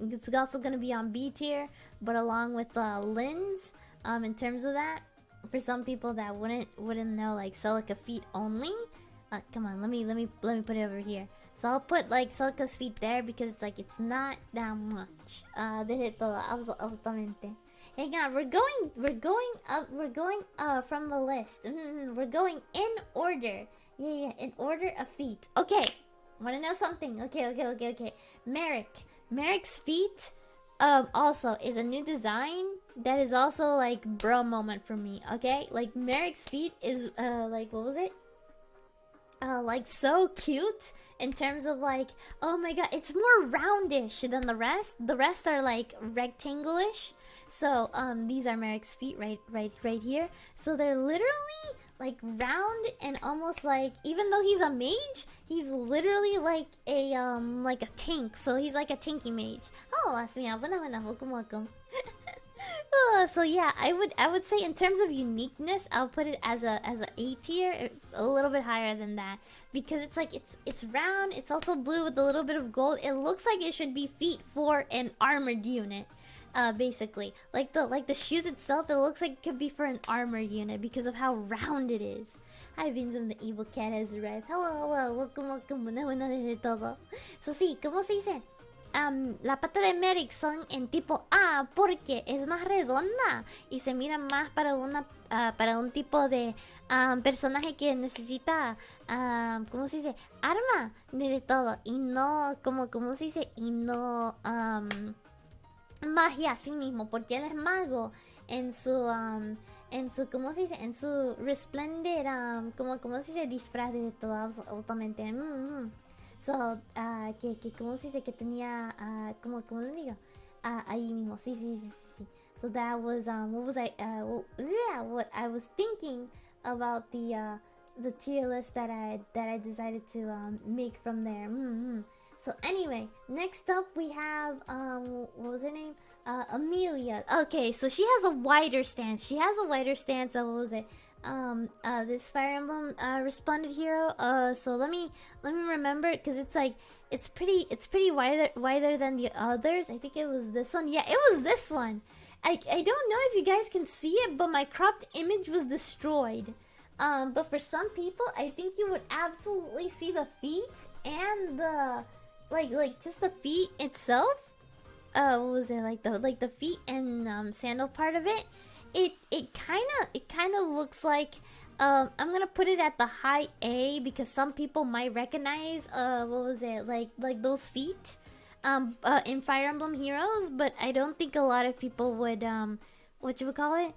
it's also gonna be on B tier, but along with Lynn's. In terms of that, for some people that wouldn't know, like Celica feet only. Come on, let me put it over here. So I'll put like Celica's feet there because it's like it's not that much. De todo, absolutamente. Hang on, we're going from the list. We're going in order. Yeah, in order of feet. Okay, wanna know something? Okay. Merrick's feet also is a new design that is also like bro moment for me. Okay, like Merrick's feet is like what was it? Like so cute in terms of like, oh my god, it's more roundish than the rest. The rest are like rectangle-ish. So these are Merrick's feet right here. So they're literally like round and almost like, even though he's a mage, he's literally like a tank. So he's like a tanky mage. Oh, last me out. Welcome. So yeah, I would say in terms of uniqueness, I'll put it as a A tier, a little bit higher than that, because it's like it's round, it's also blue with a little bit of gold. It looks like it should be feet for an armored unit, basically. Like the shoes itself, it looks like it could be for an armored unit because of how round it is. Hi Vincent, the evil cat has arrived. Hello, welcome. Buena de todo. So sí, ¿cómo se dice? La pata de Merrick son en tipo A porque es más redonda y se mira más para para un tipo de personaje que necesita ¿cómo se dice? Arma de todo, y no ¿cómo se dice? Y no magia a sí mismo, porque él es mago en su ¿cómo se dice? En su resplendent ¿cómo se dice? Disfraz de todo absolutamente. So, ¿cómo se dice? Que tenía, ¿cómo le digo? Ahí mismo, sí. So that was, what I was thinking about the tier list that I decided to make from there. So anyway, next up we have, what was her name? Amelia. Okay, so she has a wider stance. What was it? This Fire Emblem Resplendant hero. So let me remember, because it's like it's pretty wider than the others. I think it was this one. Yeah, it was this one. I don't know if you guys can see it, but my cropped image was destroyed. But for some people, I think you would absolutely see the feet and the like just the feet itself. What was it, like the feet and sandal part of it? It kind of looks like, I'm gonna put it at the high A because some people might recognize what was it, like those feet in Fire Emblem Heroes, but I don't think a lot of people would what you would call it,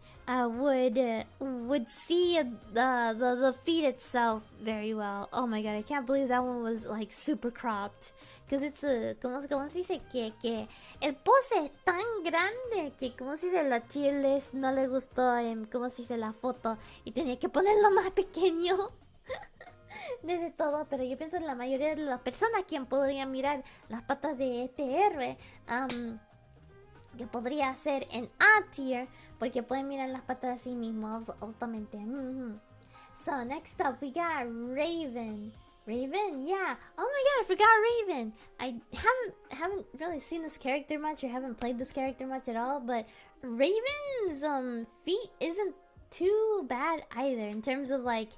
would see the feet itself very well. Oh my god, I can't believe that one was like super cropped. Because it's ¿cómo se dice? Que el pose es tan grande que, ¿cómo se dice? La tier list no le gustó, ¿cómo se dice? La foto, y tenía que ponerlo más pequeño. Desde todo, pero yo pienso en la mayoría de las personas quien podría mirar las patas de este héroe, que podría ser en A tier, porque pueden mirar las patas de sí mismo, absolutamente. So next up we got Raven, yeah. Oh my god, I forgot Raven. I haven't really seen this character much, or haven't played this character much at all, but Raven's feet isn't too bad either in terms of like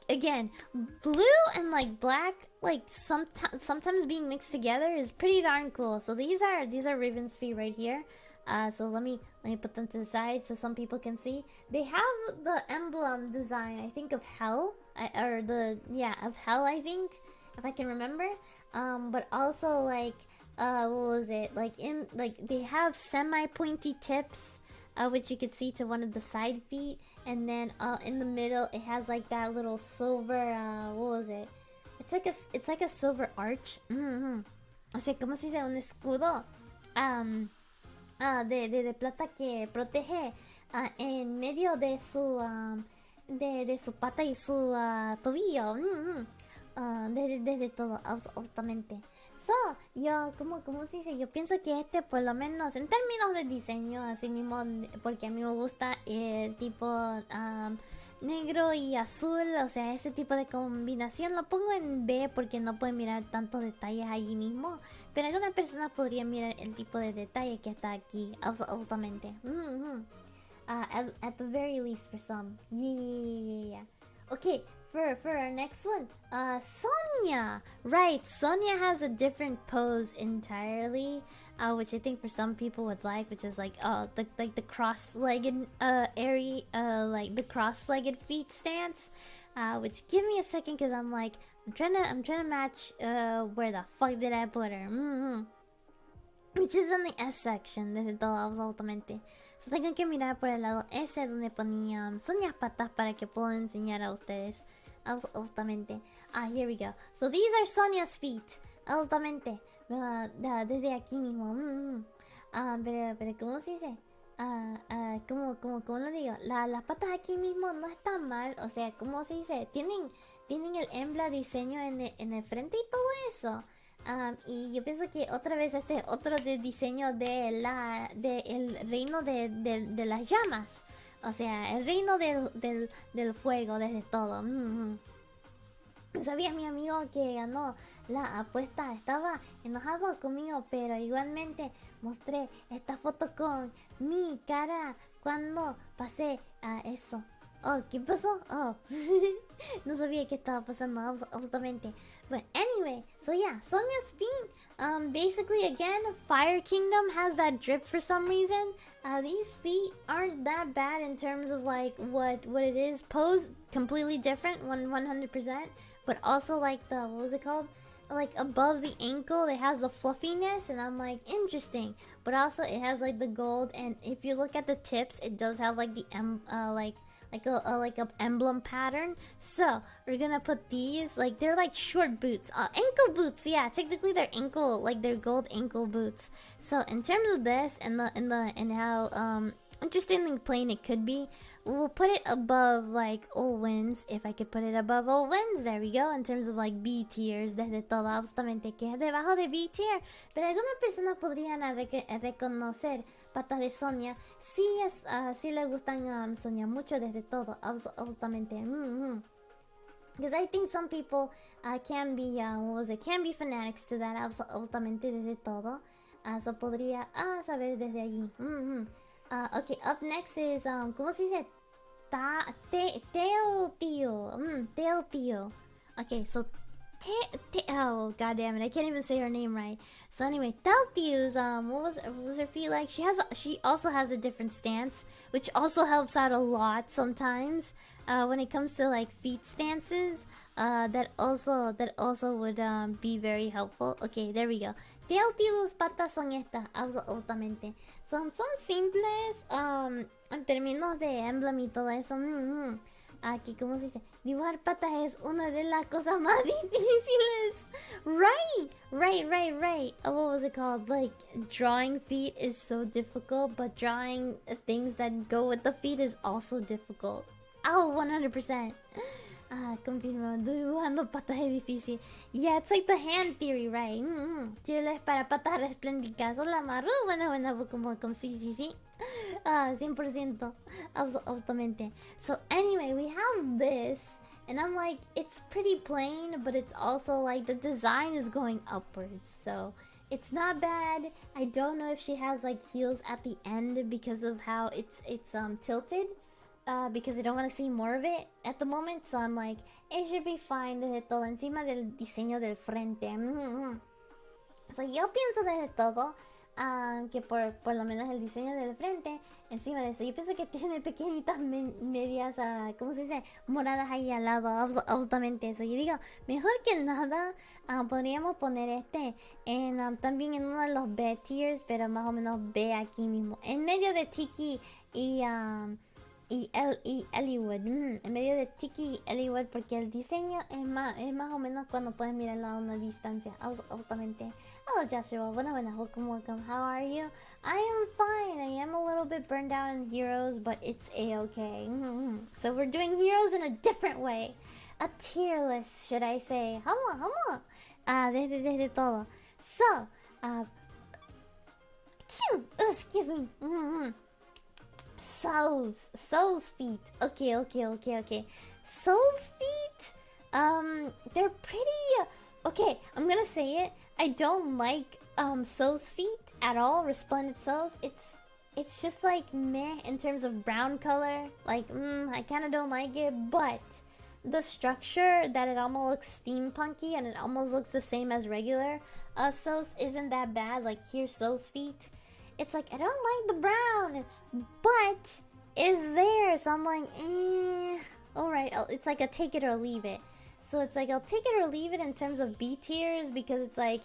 again, blue and like black, like sometimes being mixed together is pretty darn cool. So these are Raven's feet right here. So let me put them to the side so some people can see. They have the emblem design, I think, of hell, of hell, I think, if I can remember. But also like what was it, like they have semi-pointy tips, which you could see to one of the side feet, and then in the middle it has like that little silver, what was it? It's like a silver arch. O sea, ¿cómo se dice? Un escudo. De plata que protege en medio de su pata y su tobillo. desde todo, absolutamente. So, yo, ¿cómo se dice? Yo pienso que por lo menos en términos de diseño, así mismo, porque a mí me gusta tipo negro y azul, o sea, ese tipo de combinación lo pongo en B porque no pueden mirar tantos detalles allí mismo. Pero algunas personas podrían mirar el tipo de detalle que está aquí, absolutamente. At the very least for some. Yeah. Okay, for our next one, Sonia. Right, Sonia has a different pose entirely, which I think for some people would like, which is like the cross-legged area, like the cross-legged feet stance. Which give me a second, cause I'm trying to match where the fuck did I put her? Which is in the S section, desde todo, absolutamente. So tengo que mirar por el lado S donde ponían Sonia's patas para que pueda enseñar a ustedes. Absolutamente. Here we go. So these are Sonia's feet. Absolutamente. Desde aquí mismo. Pero ¿cómo se dice? ¿Cómo lo digo? Las patas aquí mismo no están mal. O sea, ¿cómo se dice? Tienen el Emblem diseño en el frente y todo eso. Y yo pienso que otra vez este otro de diseño de el reino de las llamas. O sea, el reino del fuego desde todo. ¿Sabías, mi amigo, que ganó la apuesta? Estaba enojado conmigo, pero igualmente mostré esta foto con mi cara cuando pasé a eso. Oh, ¿qué pasó? Oh, no sabía qué estaba pasando, absolutamente. But anyway, so yeah, Sonia's feet. Basically, again, Fire Kingdom has that drip for some reason. These feet aren't that bad in terms of like what it is. Pose completely different, 100%. But also like what was it called? Like above the ankle, it has the fluffiness, and I'm like, interesting. But also, it has like the gold, and if you look at the tips, it does have like the like a emblem pattern. So we're gonna put these, like they're like short boots, ankle boots. Yeah, technically they're they're gold ankle boots. So in terms of this and how interestingly plain it could be, we'll put it above like All Winds. If I could put it above All Winds, there we go. In terms of like B tiers, desde todo, absolutamente, que es debajo de B tier. Pero algunas personas podrían reconocer patas de Sonia si le gustan Sonia mucho desde todo, absolutamente. Because I think some people can be fanatics to that, absolutamente desde todo. So podría saber desde allí. Okay, up next is ¿cómo se dice? Tail Tio. Okay, so oh god damn it, I can't even say her name right. So anyway, Teltius, what was her feet like? She also has a different stance, which also helps out a lot sometimes. When it comes to like feet stances, that also would be very helpful. Okay, there we go. Teltius patas son estas, absolutamente. Son simples, en términos de emblem y todo eso. Aquí, ¿cómo se dice? Dibujar patas es una de las cosas más difíciles. Right. What was it called? Like, drawing feet is so difficult, but drawing things that go with the feet is also difficult. 100%. Confirmo, dibujando patas es difícil. Yeah, it's like the hand theory, right? Tiles para patas respléndicas. Hola, Maru. Bueno, como sí. 100%. Absolutamente. So anyway, we have this, and I'm like, it's pretty plain, but it's also like the design is going upwards, so it's not bad. I don't know if she has like heels at the end because of how it's tilted. Because I don't want to see more of it at the moment, so I'm like, it should be fine desde todo, encima del diseño del frente. So yo pienso desde todo que por lo menos el diseño del frente, encima de eso, yo pienso que tiene pequeñitas medias, ¿cómo se dice? Moradas ahí al lado, absolutamente eso. Yo digo, mejor que nada, podríamos poner también en uno de los B tiers, pero más o menos B aquí mismo, en medio de Tiki y Ellwood, en medio de Tiki y Ellwood, porque el diseño es más o menos cuando puedes mirarlo a una distancia, absolutamente. Hello Joshua, welcome, how are you? I am fine, I am a little bit burned out in Heroes, but it's a-okay. So we're doing Heroes in a different way. a tier list, should I say. Hama. Desde todo. So, excuse me. Soul's feet. Okay. Soul's feet. They're pretty. Okay, I'm gonna say it. I don't like Soul's feet at all. Resplendent Souls. It's just like meh in terms of brown color. Like, I kind of don't like it, but the structure that it almost looks steampunky and it almost looks the same as regular Souls isn't that bad. Like, here's Soul's feet. It's like, I don't like the brown, but it's there. So I'm like, alright. It's like a take it or leave it. So it's like, I'll take it or leave it in terms of B tiers because it's like,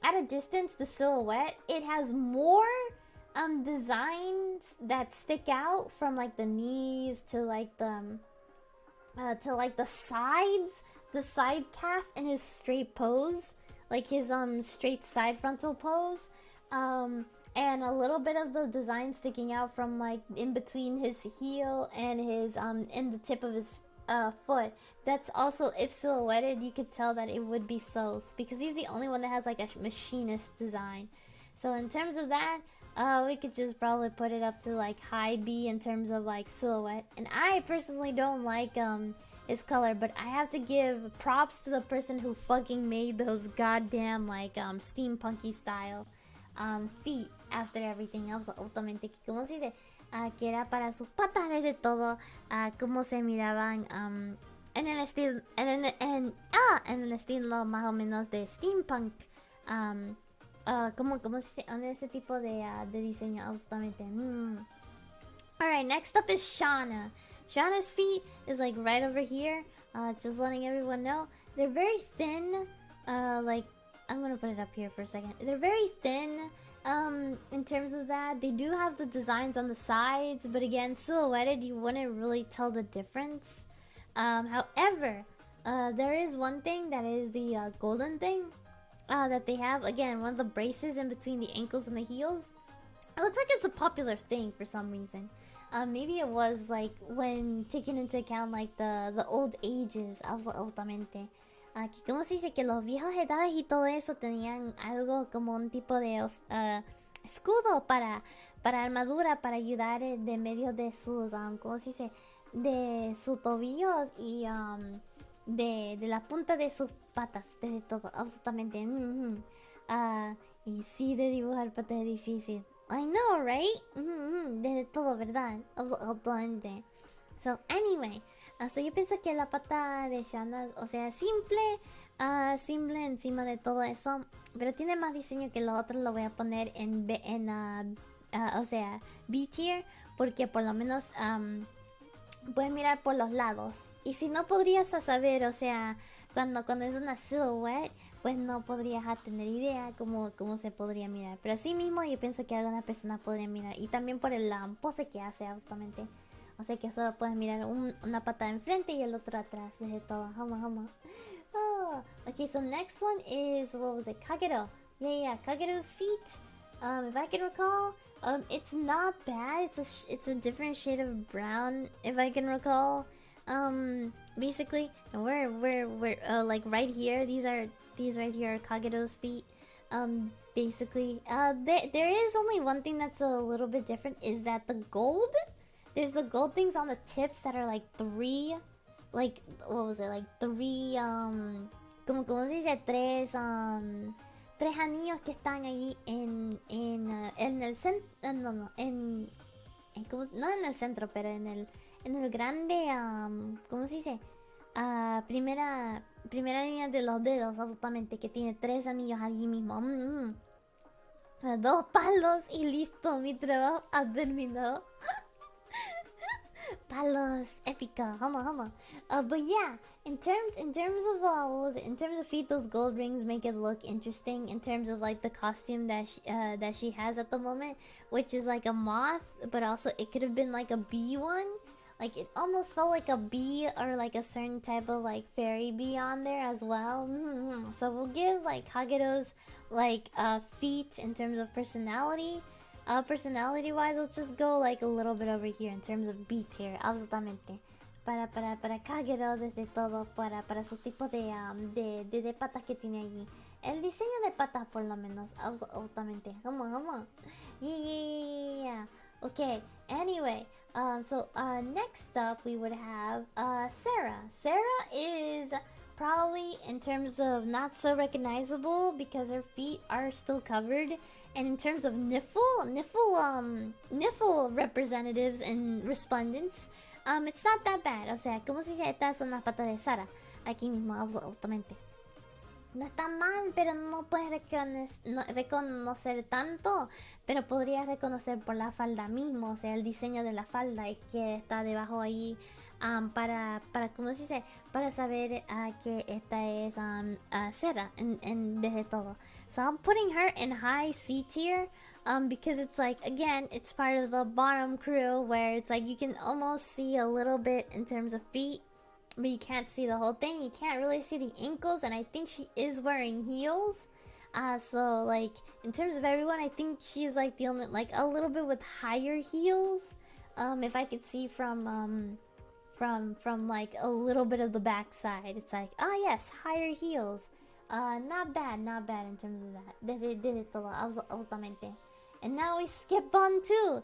at a distance, the silhouette, it has more designs that stick out from like the knees to like the sides, the side calf in his straight pose, like his straight side frontal pose, and a little bit of the design sticking out from like in between his heel and his in the tip of his foot. That's also, if silhouetted, you could tell that it would be Souls because he's the only one that has like a machinist design. So in terms of that, we could just probably put it up to like high B in terms of like silhouette. And I personally don't like his color, but I have to give props to the person who fucking made those goddamn like steampunky style feet after everything else. Altamente, como se dice, que era para sus patas de todo, como se miraban en el estilo, en el estilo más o menos de steampunk, como se dice, en ese tipo de diseño, absolutamente. Alright, next up is Shauna. Shauna's feet is like right over here. Just letting everyone know, they're very thin. Like, I'm gonna put it up here for a second. They're very thin. In terms of that, they do have the designs on the sides, but again, silhouetted, you wouldn't really tell the difference. However, there is one thing that is the golden thing that they have. Again, one of the braces in between the ankles and the heels. It looks like it's a popular thing for some reason. Maybe it was like when taking into account like the old ages, absolutamente. Aquí como se dice que los viejos edades y todo eso tenían algo como un tipo de escudo para armadura para ayudar de medio de sus como se dice, de sus tobillos y de la punta de sus patas, de todo, absolutamente. Y sí, de dibujar patas es difícil. I know, right? De todo, ¿verdad? Absolutamente. So, anyway, so yo pienso que la pata de Shauna, o sea, simple encima de todo eso, pero tiene más diseño que lo otro. Lo voy a poner en o sea, B tier, porque por lo menos puedes mirar por los lados. Y si no podrías saber, o sea, cuando es una silhouette, pues no podrías tener idea cómo se podría mirar. Pero así mismo yo pienso que algunas personas podrían mirar. Y también por el pose que hace, justamente. O sea que solo puedes mirar una pata enfrente y el otro atrás, desde todo. Hama. Oh, okay, so next one is, what was it? Kagero. Yeah, Kagero's feet. If I can recall, it's not bad. It's a different shade of brown, if I can recall. Basically, we're like right here. These right here are Kagero's feet. Basically, there is only one thing that's a little bit different, is that the gold. There's the gold things on the tips that are like three, like, what was it, like three, como se dice, tres anillos que están allí en el centro, no en el centro, pero en el grande, ¿cómo se dice? Primera línea de los dedos, absolutamente, que tiene tres anillos allí mismo. Dos palos y listo, mi trabajo ha terminado. Palos épica, hama. But yeah, in terms of what was it? In terms of feet, those gold rings make it look interesting. In terms of like the costume that she has at the moment, which is like a moth, but also it could have been like a bee one. Like it almost felt like a bee or like a certain type of like fairy bee on there as well. So we'll give like Kagero's like feet in terms of personality. Personality wise, let's just go like a little bit over here in terms of B tier, absolutamente. para Kagero desde todo, para su tipo de patas que tiene allí. El diseño de patas por lo menos, absolutamente. Yeah. Okay, anyway, so next up we would have Sarah. Sarah is probably in terms of not so recognizable because her feet are still covered, and in terms of niffle representatives and resplendents, it's not that bad. O sea, como si estas son las patas de Sarah. Aquí mismo, absolutamente. No está mal, pero no puedes reconocer tanto. Pero podrías reconocer por la falda mismo, o sea, el diseño de la falda que está debajo ahí. Para ¿cómo se dice? Para saber que esta es Sarah desde todo. So I'm putting her in high C tier because it's like, again, it's part of the bottom crew where it's like you can almost see a little bit in terms of feet, but you can't see the whole thing. You can't really see the ankles, and I think she is wearing heels. So like in terms of everyone, I think she's like the only, like a little bit with higher heels. If I could see from like a little bit of the backside, it's like, oh yes, higher heels. Not bad in terms of that. Desde todo, absolutamente. And now we skip on to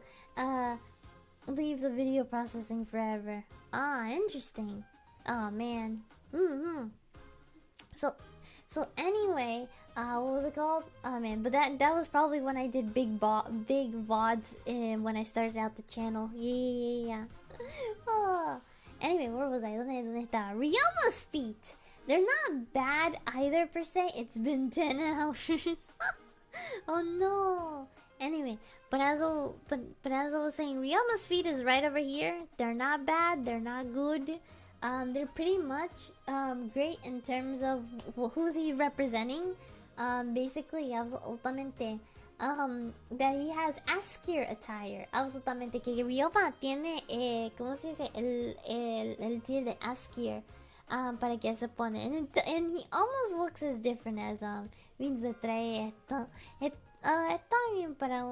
leaves of video processing forever. Interesting. Oh man. So anyway, what was it called? Oh man, but that was probably when I did big VODs when I started out the channel. Yeah. Oh. Anyway, where was I? ¿Dónde estaba? Ryuma's feet. They're not bad either per se. It's been 10 hours. Oh no. Anyway, but as I was saying, Ryuma's feet is right over here. They're not bad. They're not good. They're pretty much great in terms of who's he representing. Basically, absolutamente. That he has Askir attire. Absolutamente que Ryoma tiene, ¿cómo se dice? El tier de Askir. Para que se pone. And he almost looks as different as Vince de trae esto. Está bien para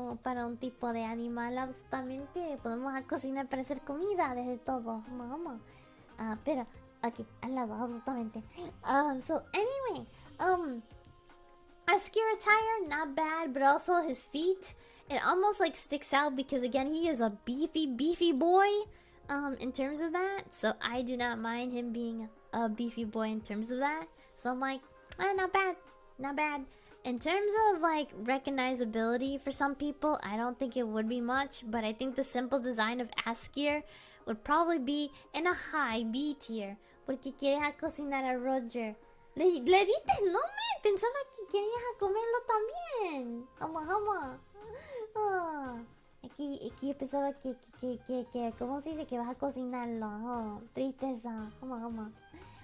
un tipo de animal. Absolutamente. Podemos cocinar para hacer comida desde todo. Vamos. Pero aquí, al lado, absolutamente. So anyway, Askir attire, not bad, but also his feet, it almost like sticks out because again he is a beefy boy in terms of that. So I do not mind him being a beefy boy in terms of that. So I'm like, not bad. In terms of like recognizability for some people, I don't think it would be much, but I think the simple design of Askir would probably be in a high B tier. Porque quiere cocinar a Roger. Le diste nombre, pensaba que querías comerlo también. Vamos. Aquí yo pensaba que ¿cómo se dice? Que vas a cocinarlo. Tristeza. Vamos.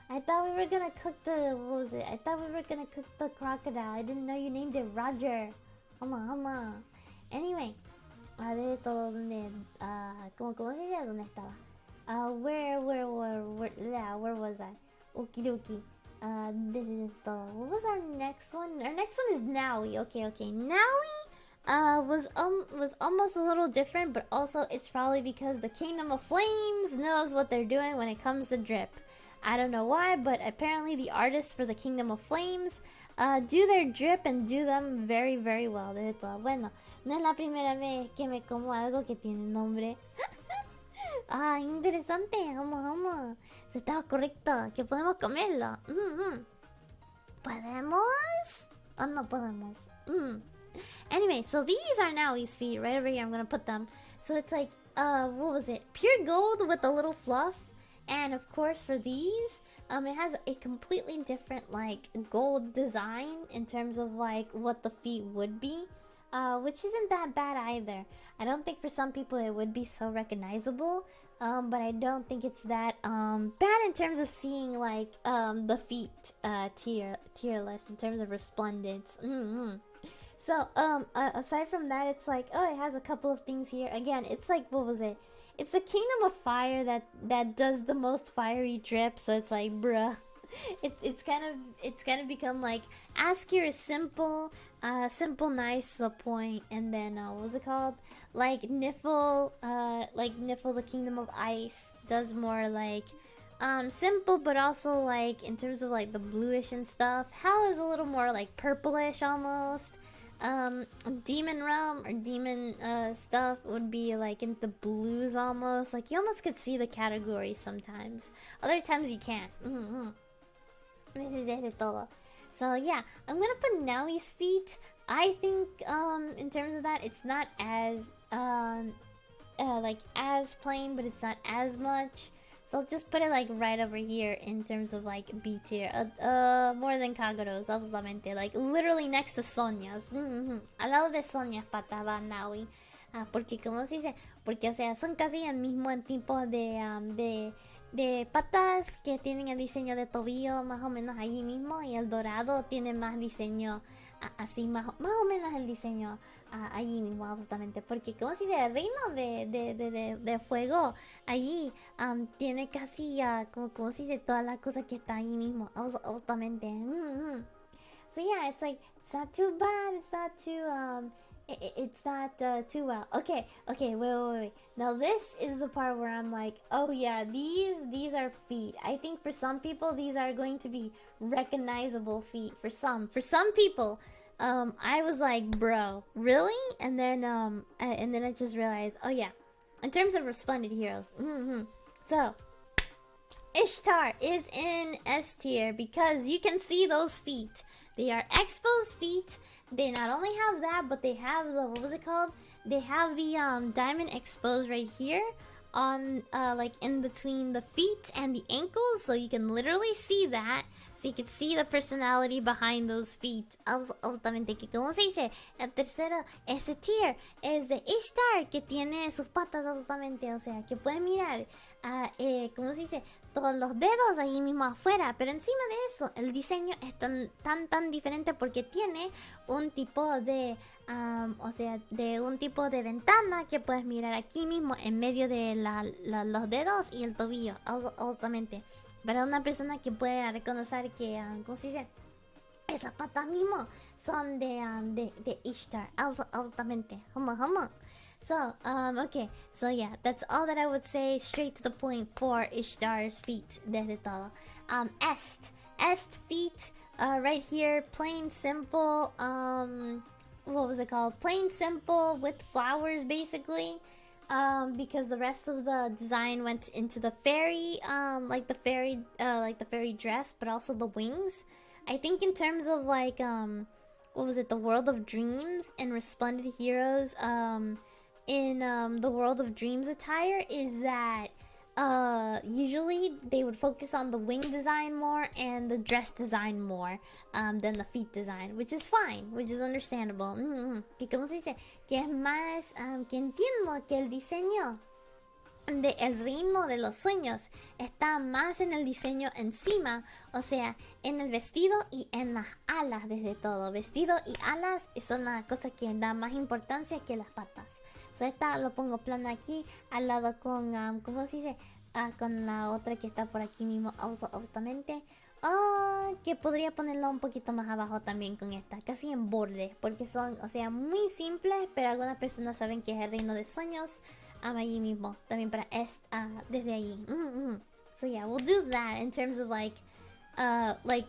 I thought we were gonna cook I thought we were gonna cook the crocodile. I didn't know you named it Roger. Vamos. Anyway, de todo donde, ¿cómo se dice? ¿Dónde estaba? Where was I? Okidoki. What was our next one? Our next one is Naui. Okay. Naui was almost a little different, but also it's probably because the Kingdom of Flames knows what they're doing when it comes to drip. I don't know why, but apparently the artists for the Kingdom of Flames do their drip and do them very, very well. Bueno, no es la primera vez que me como algo que tiene nombre. Interesante. Vamos. Se estaba correcto. Que podemos comerlo. ¿Podemos? Oh, no podemos. Anyway, so these are Naui's feet. Right over here, I'm gonna put them. So it's like, what was it? Pure gold with a little fluff. And of course for these, it has a completely different like gold design in terms of like what the feet would be. Which isn't that bad either. I don't think for some people it would be so recognizable, but I don't think it's that bad in terms of seeing like the feet tier list in terms of resplendence. So aside from that, it's like, oh, it has a couple of things here. Again, it's like, what was it? It's the Kingdom of Fire that does the most fiery drip. So it's like, bruh. it's kind of become like Askir is simple, simple, nice, to the point, and then what was it called? Like Niffle, the Kingdom of Ice does more like simple, but also like in terms of like the bluish and stuff. Hal is a little more like purplish almost. Demon Realm or Demon stuff would be like in the blues almost. Like you almost could see the categories sometimes. Other times you can't. So yeah, I'm gonna put Naoi's feet. I think in terms of that, it's not as like as plain, but it's not as much. So I'll just put it like right over here in terms of like B tier. More than Kagura's, obviamente. Like literally next to Sonia's. Al lado de Sonia's patas va Naoi. Porque como se dice, porque o sea, son casi el mismo tipo de patas que tienen el diseño de tobillo más o menos allí mismo, y el dorado tiene más diseño así más o menos el diseño allí mismo, absolutamente, porque como si el reino de fuego allí tiene casi como si dice todas las cosas que está ahí mismo, absolutamente. So yeah, it's like it's not too bad, it's not too it's not too well. Okay, wait. Now this is the part where I'm like, oh yeah, these are feet. I think for some people these are going to be recognizable feet. For some people, I was like, bro, really? And then I just realized, oh yeah, in terms of resplendent heroes, so Ishtar is in S tier because you can see those feet. They are exposed feet. They not only have that, but they have the, what was it called? They have the diamond exposed right here on like in between the feet and the ankles, so you can literally see that. So you can see the personality behind those feet. Absolutamente. Que como se dice, el tercero, ese tier es de Ishtar, que tiene sus patas absolutamente. O sea, que pueden mirar, como se dice, todos los dedos ahí mismo afuera. Pero encima de eso, el diseño es tan diferente porque tiene un tipo de, o sea, de un tipo de ventana que puedes mirar aquí mismo en medio de los dedos y el tobillo. Absolutamente. Para una persona que puede reconocer que, ¿cómo se dice? Esas patas mismo son de Ishtar. Absolutamente. So, okay. So yeah, that's all that I would say. Straight to the point for Ishtar's feet. Desde todo. Est feet. Right here, plain simple. What was it called? Plain simple with flowers, basically. Because the rest of the design went into the fairy, like the fairy dress, but also the wings. I think in terms of like, what was it? The World of Dreams and Resplendent Heroes, in the World of Dreams attire is that usually they would focus on the wing design more and the dress design more than the feet design, which is fine, which is understandable. Que como se dice, que es más, que entiendo que el diseño de el ritmo de los sueños está más en el diseño encima, o sea, en el vestido y en las alas. Desde todo, vestido y alas son una cosa que da más importancia que las patas. So esta lo pongo plana aquí, al lado con, ¿cómo se dice? Con la otra que está por aquí mismo, absolutamente. Que podría ponerla un poquito más abajo también con esta, casi en borde, porque son, o sea, muy simples, pero algunas personas saben que es el reino de sueños. Allí mismo, también para desde allí. So yeah, we'll do that in terms of like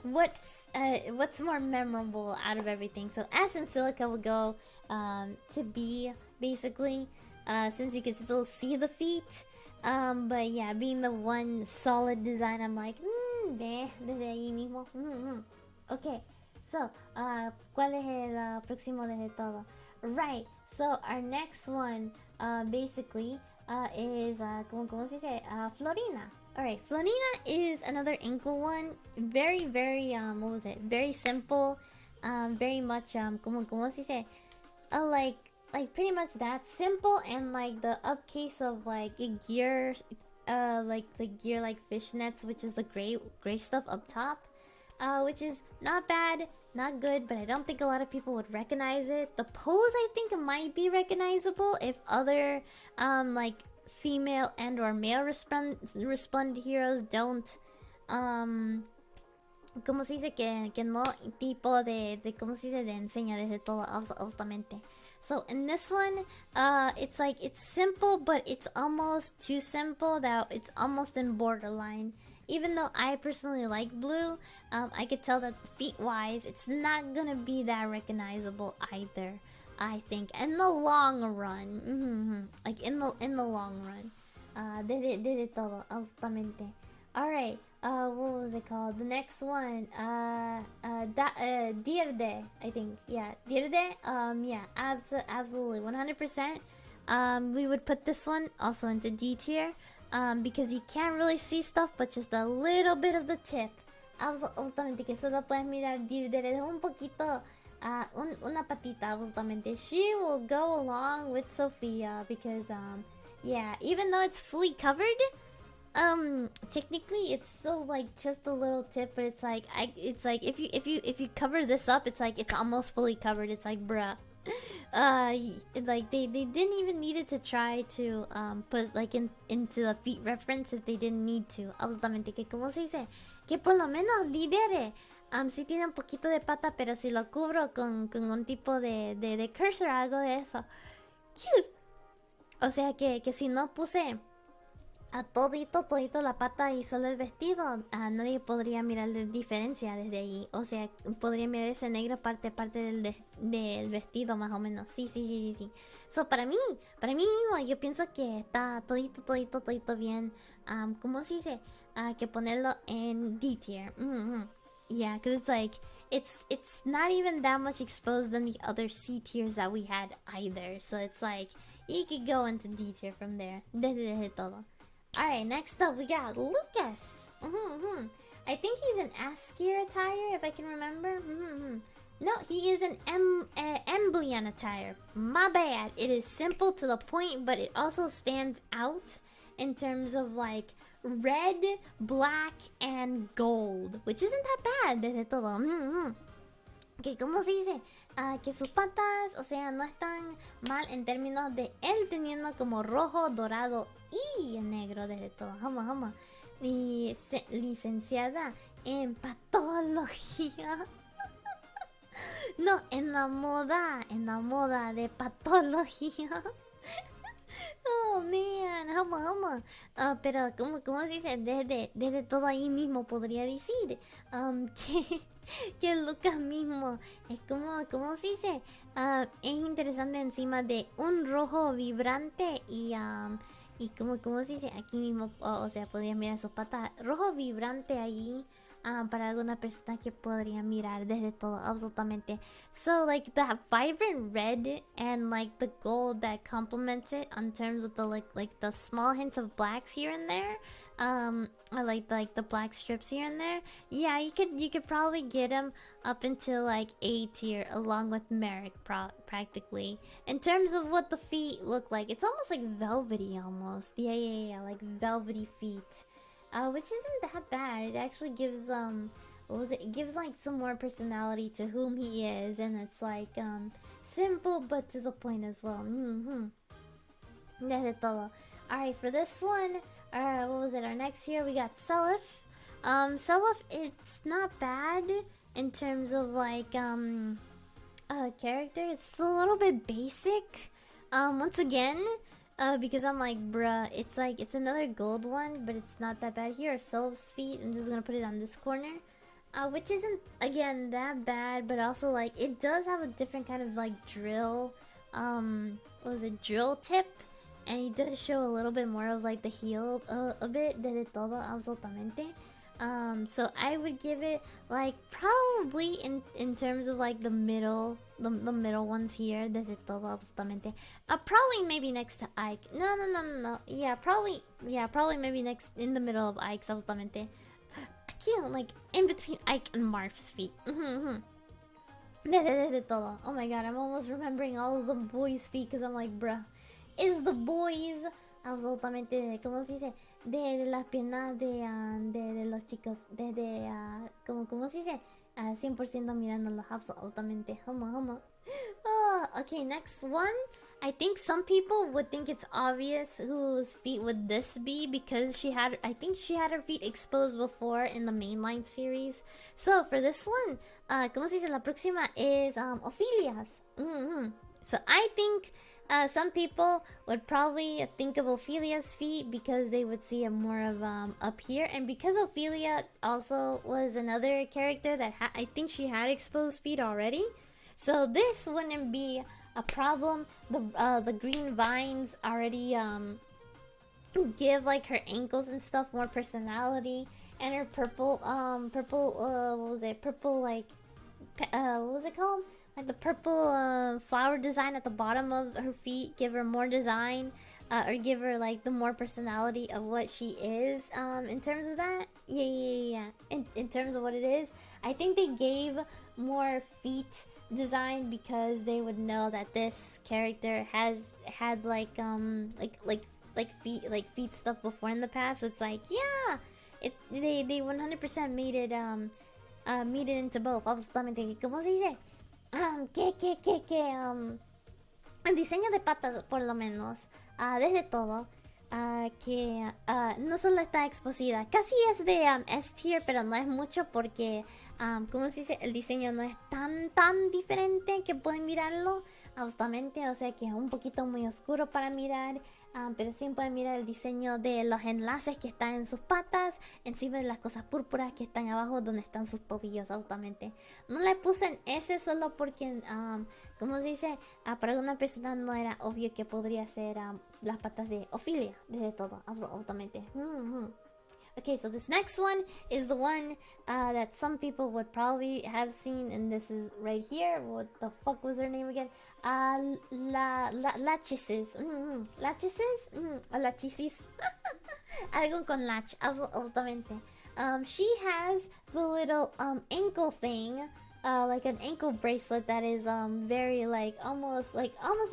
what's more memorable out of everything. So S and Silica will go to B, basically, since you can still see the feet. But yeah, being the one solid design, I'm like, desde ahí mismo. Okay, so, ¿cuál es el próximo desde todo? Right, so our next one, basically, is, ¿cómo se dice? Florina. Alright, Florina is another ankle one. Very, what was it? Very simple. Very much, ¿cómo se dice? Like pretty much that simple, and like the upcase of like a gear, like the gear like fishnets, which is the gray stuff up top, which is not bad, not good, but I don't think a lot of people would recognize it. The pose, I think, might be recognizable if other like female and or male resplendent heroes don't ¿cómo se dice? Que no tipo de ¿cómo se dice? De enseña desde todo, absolutamente. So in this one, it's like, it's simple, but it's almost too simple that it's almost in borderline. Even though I personally like blue, I could tell that feet-wise, it's not gonna be that recognizable either. I think in the long run, like in the long run, desde todo, absolutamente. All right, what was it called? The next one, Dirde, I think, yeah, Dirde, yeah, absolutely, 100%. We would put this one also into D tier, because you can't really see stuff, but just a little bit of the tip. Absolutamente, que solo puedes mirar Dirde un poquito. Una patita, absolutamente. She will go along with Sophia because, yeah, even though it's fully covered, technically it's still like just a little tip, but it's like, if you cover this up, it's like it's almost fully covered. It's like, bruh. Like they didn't even needed to try to put like into the feet reference if they didn't need to. Absolutamente, que como se dice, que por lo menos lidere. Sí tiene un poquito de pata, pero si lo cubro con un tipo de cursor, algo de eso. O sea que si no puse a todito la pata y solo el vestido, nadie podría mirar la diferencia desde ahí. O sea, podría mirar ese negro parte del vestido más o menos. Sí. So, para mí mismo, yo pienso que está todito bien. ¿Cómo se dice? Que ponerlo en D tier. Yeah, because it's like, it's not even that much exposed than the other C tiers that we had either. So it's like, you could go into D tier from there. Desde todo. Alright, next up we got Lucas. I think he's an ASCII attire, if I can remember. No, he is an Emblem attire. My bad. It is simple to the point, but it also stands out in terms of like red, black, and gold, which isn't that bad desde todo. Que como se dice, que sus patas, o sea, no están mal en términos de él teniendo como rojo, dorado y negro desde todo. Jama. Y licenciada en patología. No, en la moda de patología. Oh man, jama. Pero como se dice, desde todo ahí mismo podría decir que Lucas mismo es como se dice, es interesante encima de un rojo vibrante y como se dice aquí mismo, o sea, podría mirar sus patas, rojo vibrante allí. Para alguna persona que podría mirar desde todo, absolutamente. So like that vibrant red and like the gold that complements it in terms of the like the small hints of blacks here and there. I like the black strips here and there. Yeah, you could probably get him up into like A tier along with Merrick practically. In terms of what the feet look like, it's almost like velvety almost. Yeah, like velvety feet. Which isn't that bad. It actually gives what was it? It gives like some more personality to whom he is, and it's like simple but to the point as well. Desde todo. Alright, for this one, what was it? Our next here we got Selif. Selif, it's not bad in terms of like character. It's a little bit basic. Once again, because I'm like, bruh, it's like, it's another gold one, but it's not that bad. Here are Selif's feet. I'm just gonna put it on this corner. Which isn't, again, that bad, but also, like, it does have a different kind of, like, drill, what was it, drill tip? And it does show a little bit more of, like, the heel a bit, de todo, absolutamente. So I would give it, like, probably in terms of, like, the middle ones here, desde todo, absolutamente. Probably maybe next to Ike. No. Yeah, probably maybe next, in the middle of Ike's, absolutamente. Cute, like, in between Ike and Marf's feet. Desde todo. Oh my god, I'm almost remembering all of the boys' feet, because I'm like, bruh, it's the boys. Absolutamente, ¿cómo se dice? De las piernas de los chicos, desde, ¿cómo se dice? 100% mirándolos, absolutamente. Homo. Oh, okay, next one. I think some people would think it's obvious whose feet would this be because I think she had her feet exposed before in the mainline series. So for this one, ¿cómo se dice? La próxima is Ophelia's. So I think some people would probably think of Ophelia's feet because they would see it more of up here, and because Ophelia also was another character that I think she had exposed feet already. So this wouldn't be a problem. The green vines already give like her ankles and stuff more personality, and her purple what was it? Purple like what was it called? Like the purple flower design at the bottom of her feet give her more design, or give her like the more personality of what she is. In terms of that, yeah. In terms of what it is, I think they gave more feet design because they would know that this character has had like feet stuff before in the past. So it's like, yeah, they 100% made it into both. Absolutamente. ¿Cómo se dice? El diseño de patas, por lo menos, desde todo, que no solo está exposida, casi es de S tier, pero no es mucho porque, como se dice, el diseño no es tan diferente que pueden mirarlo, justamente, o sea que es un poquito muy oscuro para mirar, pero sí pueden mirar el diseño de los enlaces que están en sus patas, encima de las cosas púrpuras que están abajo donde están sus tobillos, justamente. No le puse en ese solo porque, como se dice, para alguna persona no era obvio que podría ser las patas de Ophelia, desde todo, justamente. Okay, so this next one is the one that some people would probably have seen, and this is right here. What the fuck was her name again? Lachesis. Lachesis? O lachisis. Algo con lach, absolutamente. She has the little ankle thing, like an ankle bracelet that is very like almost the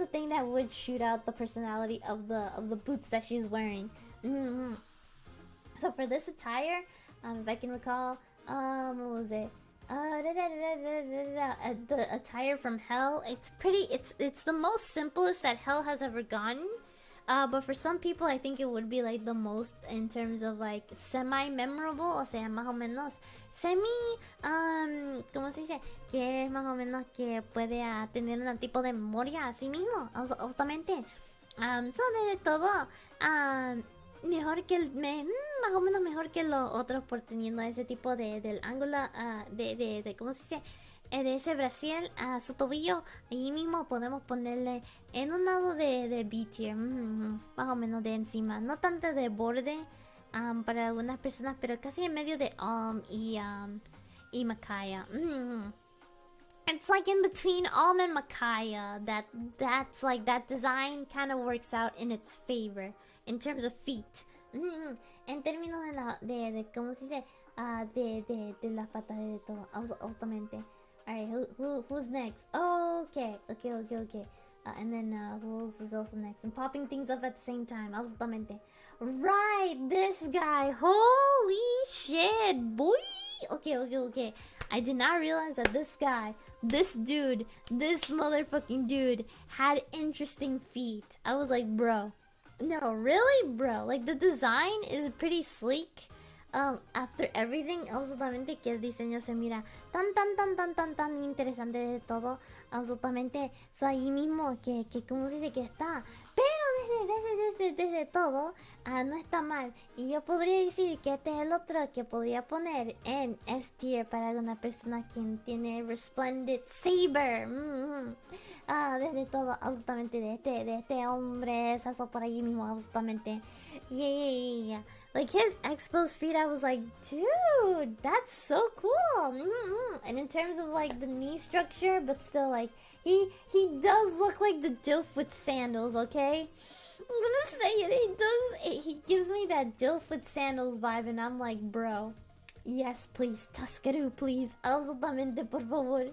thing that would shoot out the personality of the boots that she's wearing. So for this attire, if I can recall, what was it? The attire from Hell. It's pretty. It's the most simplest that Hell has ever gotten. But for some people, I think it would be like the most in terms of like semi-memorable, o sea, más o menos ¿cómo se dice? Que es más o menos que puede tener un tipo de memoria a sí mismo, justamente. So desde todo, mejor que más o menos mejor que los otros por teniendo ese tipo del ángulo de ¿cómo se dice? De ese brasier a su tobillo. Ahí mismo podemos ponerle en un lado de B tier, más o menos de encima, no tanto de borde para algunas personas, pero casi en medio de y Makaya. It's like in between and Makaya. That's like that design kind of works out in its favor in terms of feet. En términos de ¿cómo se dice? De las patas de todo, absolutamente. Alright, who's next? Oh, okay. And then who else is also next? I'm popping things up at the same time, absolutamente. Right, this guy. Holy shit, boy. Okay. I did not realize that this guy, this motherfucking dude had interesting feet. I was like, bro. No, really, bro. Like, the design is pretty sleek. After everything, absolutamente que el diseño se mira tan interesante de todo, absolutamente. So, ahí mismo que como se dice que está, pero desde todo, no está mal. Y yo podría decir que este es el otro que podría poner en S tier para alguna persona quien tiene Resplendent Saber. Desde todo, absolutamente, de este hombre, eso por ahí mismo, absolutamente. Yeah. Like his exposed feet, I was like, dude, that's so cool. And in terms of like the knee structure, but still like he does look like the Dilf with sandals, okay? I'm gonna say it. He gives me that Dilf with sandals vibe, and I'm like, bro, yes, please, Tuscaroo, please, absolutamente, por favor.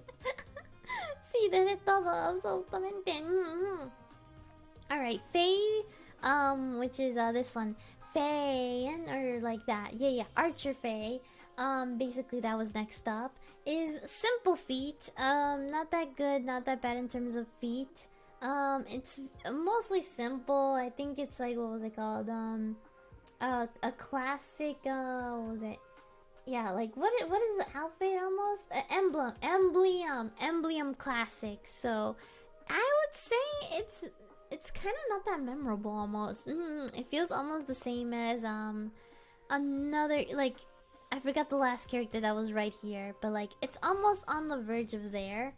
Sí, desde todo, absolutamente. Alright, Faye, which is this one. Faye, or like that. Yeah, Archer Faye. Basically that was next up. Is simple feet. Not that good, not that bad in terms of feet. It's mostly simple. I think it's like, what was it called? A classic. What was it? Yeah, like what is the outfit almost? Emblem classic. So, I would say it's kind of not that memorable almost. It feels almost the same as another, like, I forgot the last character that was right here, but like it's almost on the verge of there,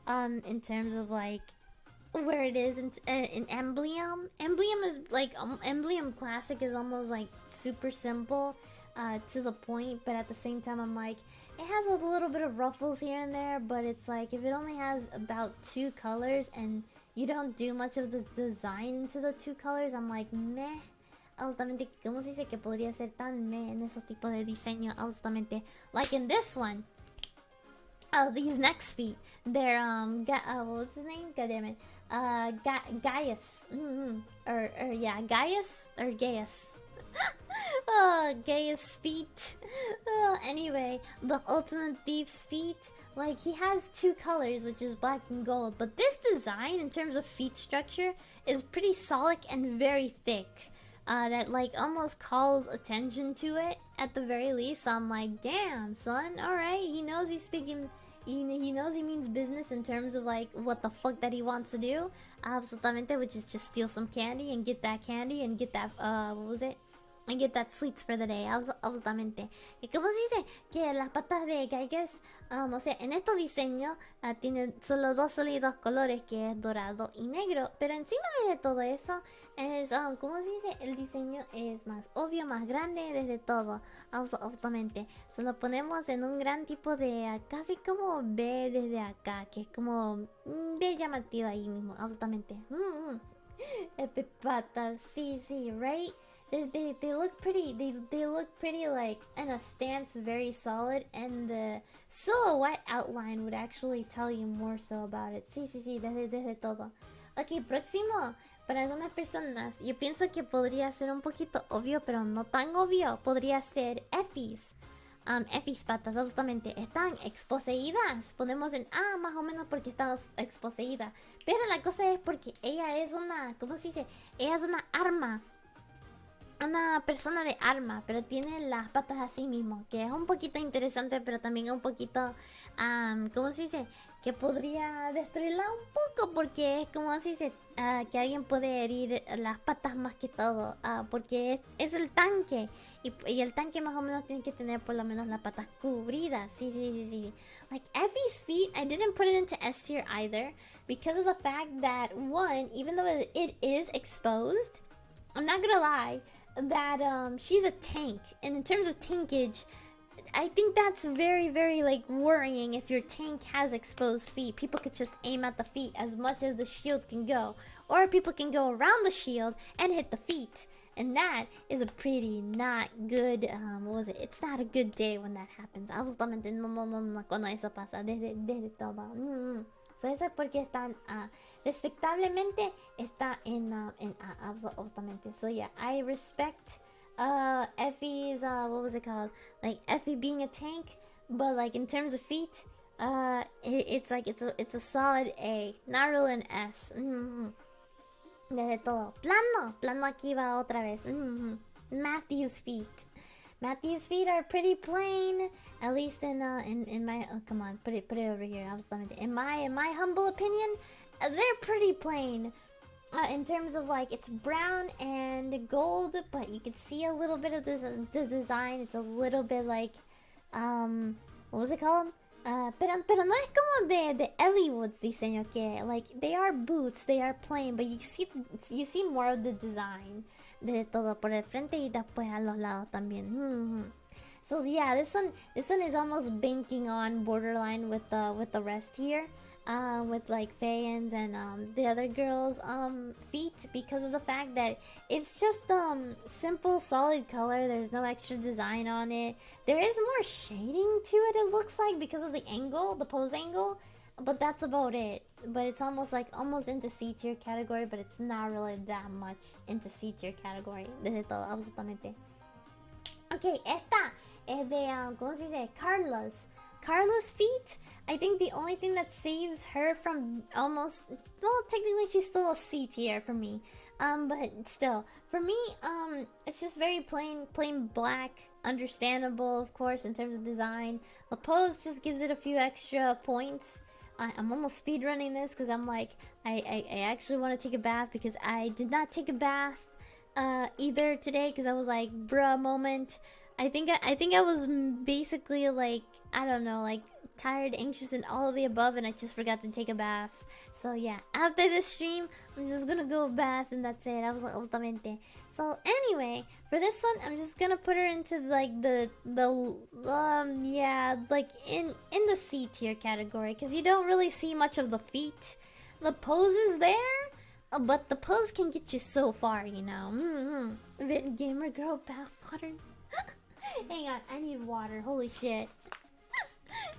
in terms of like where it is in Emblem. Emblem is like Emblem Classic is almost like super simple, to the point, but at the same time I'm like, it has a little bit of ruffles here and there, but it's like if it only has about 2 colors and you don't do much of the design into the 2 colors, I'm like, meh. Absolutamente, ¿cómo se dice que podría ser tan meh en esos tipos de diseño? Absolutamente, like in this one. Oh, these next feet, they're what's his name? God damn it, Gaius, yeah, Gaius or Gaius. Gaius feet. Anyway, the ultimate thief's feet. Like, he has 2 colors, which is black and gold. But this design, in terms of feet structure, is pretty solid and very thick. That like almost calls attention to it at the very least. So I'm like, damn, son. All right, he knows he's speaking. He knows he means business in terms of like what the fuck that he wants to do. Absolutamente, which is just steal some candy and get that candy and get that what was it? And get that sweets for the day. Absolutamente. ¿Y cómo se dice? Que las patas de Gaigas, o sea, en estos diseños tienen solo 2 sólidos colores, que es dorado y negro. Pero encima de todo eso, es, ¿cómo se dice? El diseño es más obvio, más grande desde todo. Absolutamente. Se lo ponemos en un gran tipo de, casi como B desde acá, que es como B llamativo ahí mismo. Absolutamente. Patas, sí, right? They look pretty. They look pretty like in a stance, very solid, and the silhouette outline would actually tell you more so about it. Sí, desde todo. Ok, próximo. Para algunas personas, yo pienso que podría ser un poquito obvio, pero no tan obvio. Podría ser Effie's. Effie's patas, justamente, están exposeídas. Ponemos en más o menos porque está exposeída. Pero la cosa es porque ella es una, ¿cómo se dice? Ella es una arma. Una persona de arma, pero tiene las patas así mismo, que es un poquito interesante, pero también un poquito, ¿cómo se dice? Que podría destruirla un poco, porque es como se dice, que alguien puede herir las patas más que todo, porque es el tanque, y el tanque más o menos tiene que tener por lo menos las patas cubridas, sí. Like, Effie's feet, I didn't put it into S tier either, because of the fact that, one, even though it is exposed, I'm not gonna lie, that she's a tank, and in terms of tankage, I think that's very, very like worrying. If your tank has exposed feet, people could just aim at the feet as much as the shield can go, or people can go around the shield and hit the feet, and that is a pretty not good, what was it? It's not a good day when that happens. Absolutamente no cuando eso pasa desde todo. So eso es porque están respectablemente está en absolutamente. So yeah, I respect Effie's what was it called? Like Effie being a tank, but like in terms of feet, it's like it's a solid A, not really an S. Desde todo. Plano aquí va otra vez. Matthew's feet. Matthew's feet are pretty plain, at least in my come on, put it over here. In my humble opinion, they're pretty plain. In terms of like, it's brown and gold, but you can see a little bit of the design. It's a little bit like, what was it called? Pero no es como de Elliewood's diseño, que like they are boots, they are plain, but you see more of the design de todo por el frente y después a los lados también. So yeah, this one is almost banking on borderline with the rest here, with like Fayen's and the other girls' feet, because of the fact that it's just simple solid color. There's no extra design on it. There is more shading to it, it looks like, because of the angle, the pose angle, but that's about it. But it's almost into C tier category, but it's not really that much into C tier category. Desde todo, absolutamente. Ok, esta es de, ¿cómo se dice? Carla's feet, I think the only thing that saves her from almost, well, technically she's still a C tier for me. But still, for me, it's just very plain black, understandable, of course, in terms of design. The pose just gives it a few extra points. I'm almost speedrunning this because I'm like, I actually want to take a bath because I did not take a bath either today because I was like, bruh moment. I think I was basically like, I don't know, like tired, anxious, and all of the above, and I just forgot to take a bath. So yeah, after this stream, I'm just gonna go bath and that's it. I was like, ultimamente. So anyway, for this one, I'm just gonna put her into like yeah, like in the C tier category, because you don't really see much of the feet. The pose is there, but the pose can get you so far, you know. Vit gamer girl bath water. Hang on, I need water. Holy shit.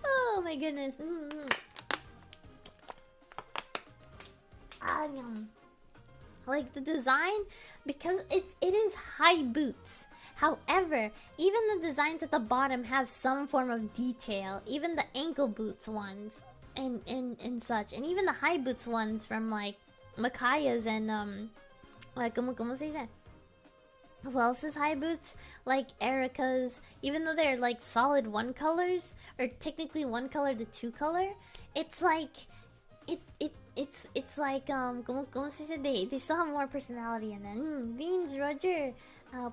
Oh my goodness. Like the design, because it is high boots. However, even the designs at the bottom have some form of detail. Even the ankle boots ones and such, and even the high boots ones from like Makaya's and like como se dice? Who else's high boots? Like Erica's, even though they're like solid one colors, or technically one color to two color, it's like it's like como se dice? They still have more personality in them. Beans Roger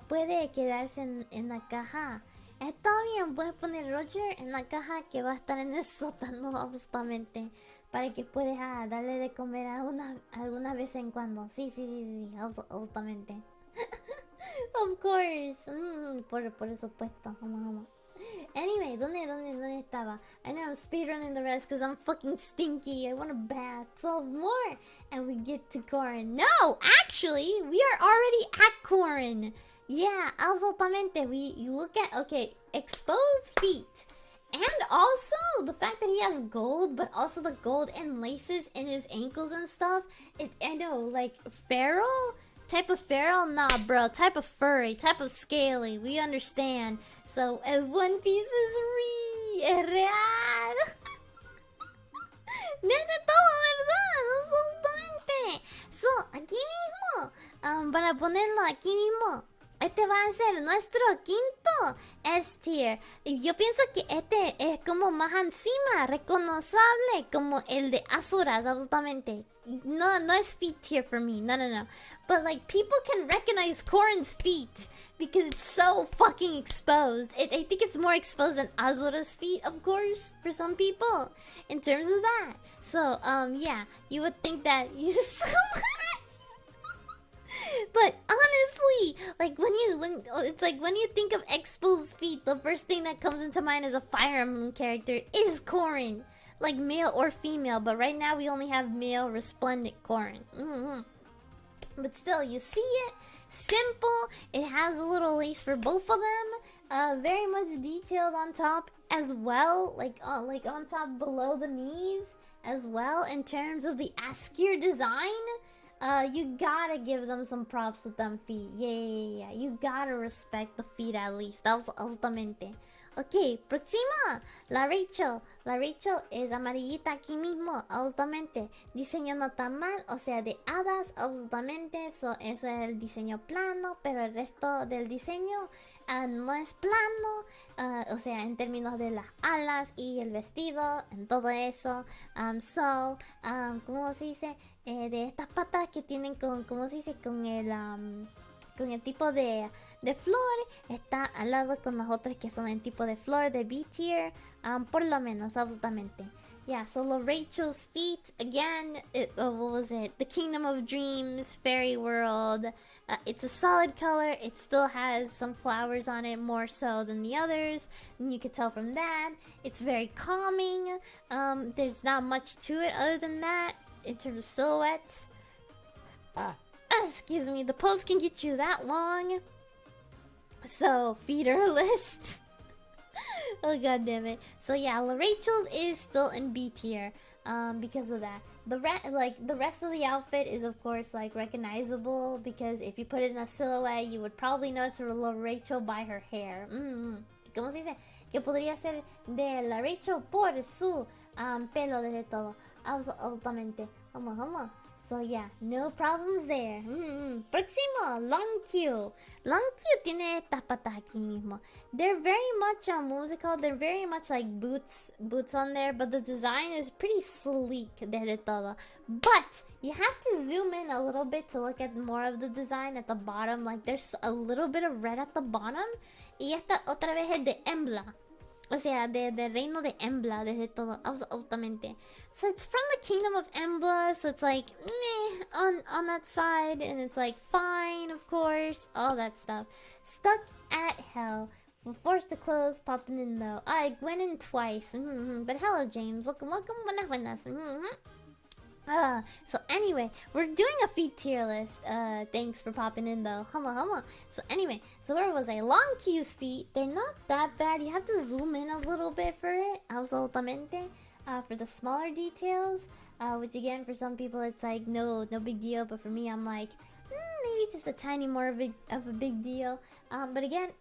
puede quedarse en la caja. Está bien, puedes poner Roger en la caja que va a estar en el sótano absolutamente, para que puedas darle de comer alguna vez en cuando. Sí, absolutamente. Of course. Por supuesto. Anyway, ¿dónde estaba? I know I'm speedrunning the rest because I'm fucking stinky. I want a bath. 12 more and we get to Corin. No, actually, we are already at Corin. Yeah, absolutamente. You look at, okay, exposed feet. And also the fact that he has gold, but also the gold and laces in his ankles and stuff. I know, like, feral? Type of feral? Nah, bro. Type of furry. Type of scaly. We understand. So, One Piece is real. Desde todo, ¿verdad? Absolutamente. So, aquí mismo, para ponerlo aquí mismo, este va a ser nuestro quinto S tier. Y yo pienso que este es como más encima, reconocible como el de Asuras, absolutamente. No es feet tier for me, no. But like, people can recognize Korin's feet because it's so fucking exposed. I think it's more exposed than Azura's feet, of course, for some people, in terms of that. So, yeah, you would think that you But honestly, like when you think of exposed feet, the first thing that comes into mind as a Fire Emblem character is Korin, like male or female. But right now we only have male resplendent Korin. But still, you see it, simple. It has a little lace for both of them. Very much detailed on top as well, like on top below the knees as well. In terms of the Askir design. You gotta give them some props with them feet. Yeah. You gotta respect the feet at least. That was altamente. Ok, próxima. La Rachel. La Rachel es amarillita aquí mismo. Absolutamente. Diseño no tan mal. O sea, de hadas. Absolutamente. Eso es el diseño plano. Pero el resto del diseño no es plano. O sea, en términos de las alas y el vestido. En todo eso. ¿Cómo se dice? De estas patas que tienen ¿cómo se dice? Con el tipo de flor, está al lado con las otras que son el tipo de flor de B tier, por lo menos, absolutamente. Yeah, so Rachel's feet, again, what was it? The Kingdom of Dreams, Fairy World. It's a solid color. It still has some flowers on it, more so than the others. And you can tell from that. It's very calming. There's not much to it other than that. In terms of silhouettes, excuse me, the pose can get you that long. So feeder list. Oh god damn it. So yeah, La Rachel's is still in B tier, because of that. The rest of the outfit is of course like recognizable, because if you put it in a silhouette, you would probably know it's La Rachel by her hair. ¿Cómo se dice? que podría ser de la Rachel por su pelo desde todo. Absolutamente. Vamos. So yeah, no problems there. Próximo, Long Q. Long Q tiene estas patas aquí mismo. They're very much musical. They're very much like boots on there, but the design is pretty sleek desde todo. But you have to zoom in a little bit to look at more of the design at the bottom. Like there's a little bit of red at the bottom. Y esta otra vez es de Emblem. O sea, de reino de Emblem desde todo, absolutamente. So it's from the kingdom of Emblem, so it's like, meh, on that side. And it's like, fine, of course, all that stuff. Stuck at hell. Forced to close, popping in though. I went in twice. But hello, James. Welcome, buenas. So anyway, we're doing a feet tier list. Thanks for popping in though. Hama. So anyway, so where was I? Long Q's feet. They're not that bad. You have to zoom in a little bit for it. Absolutamente. For the smaller details. Which again, for some people it's like no big deal. But for me, I'm like, maybe just a tiny more of a big deal. But again,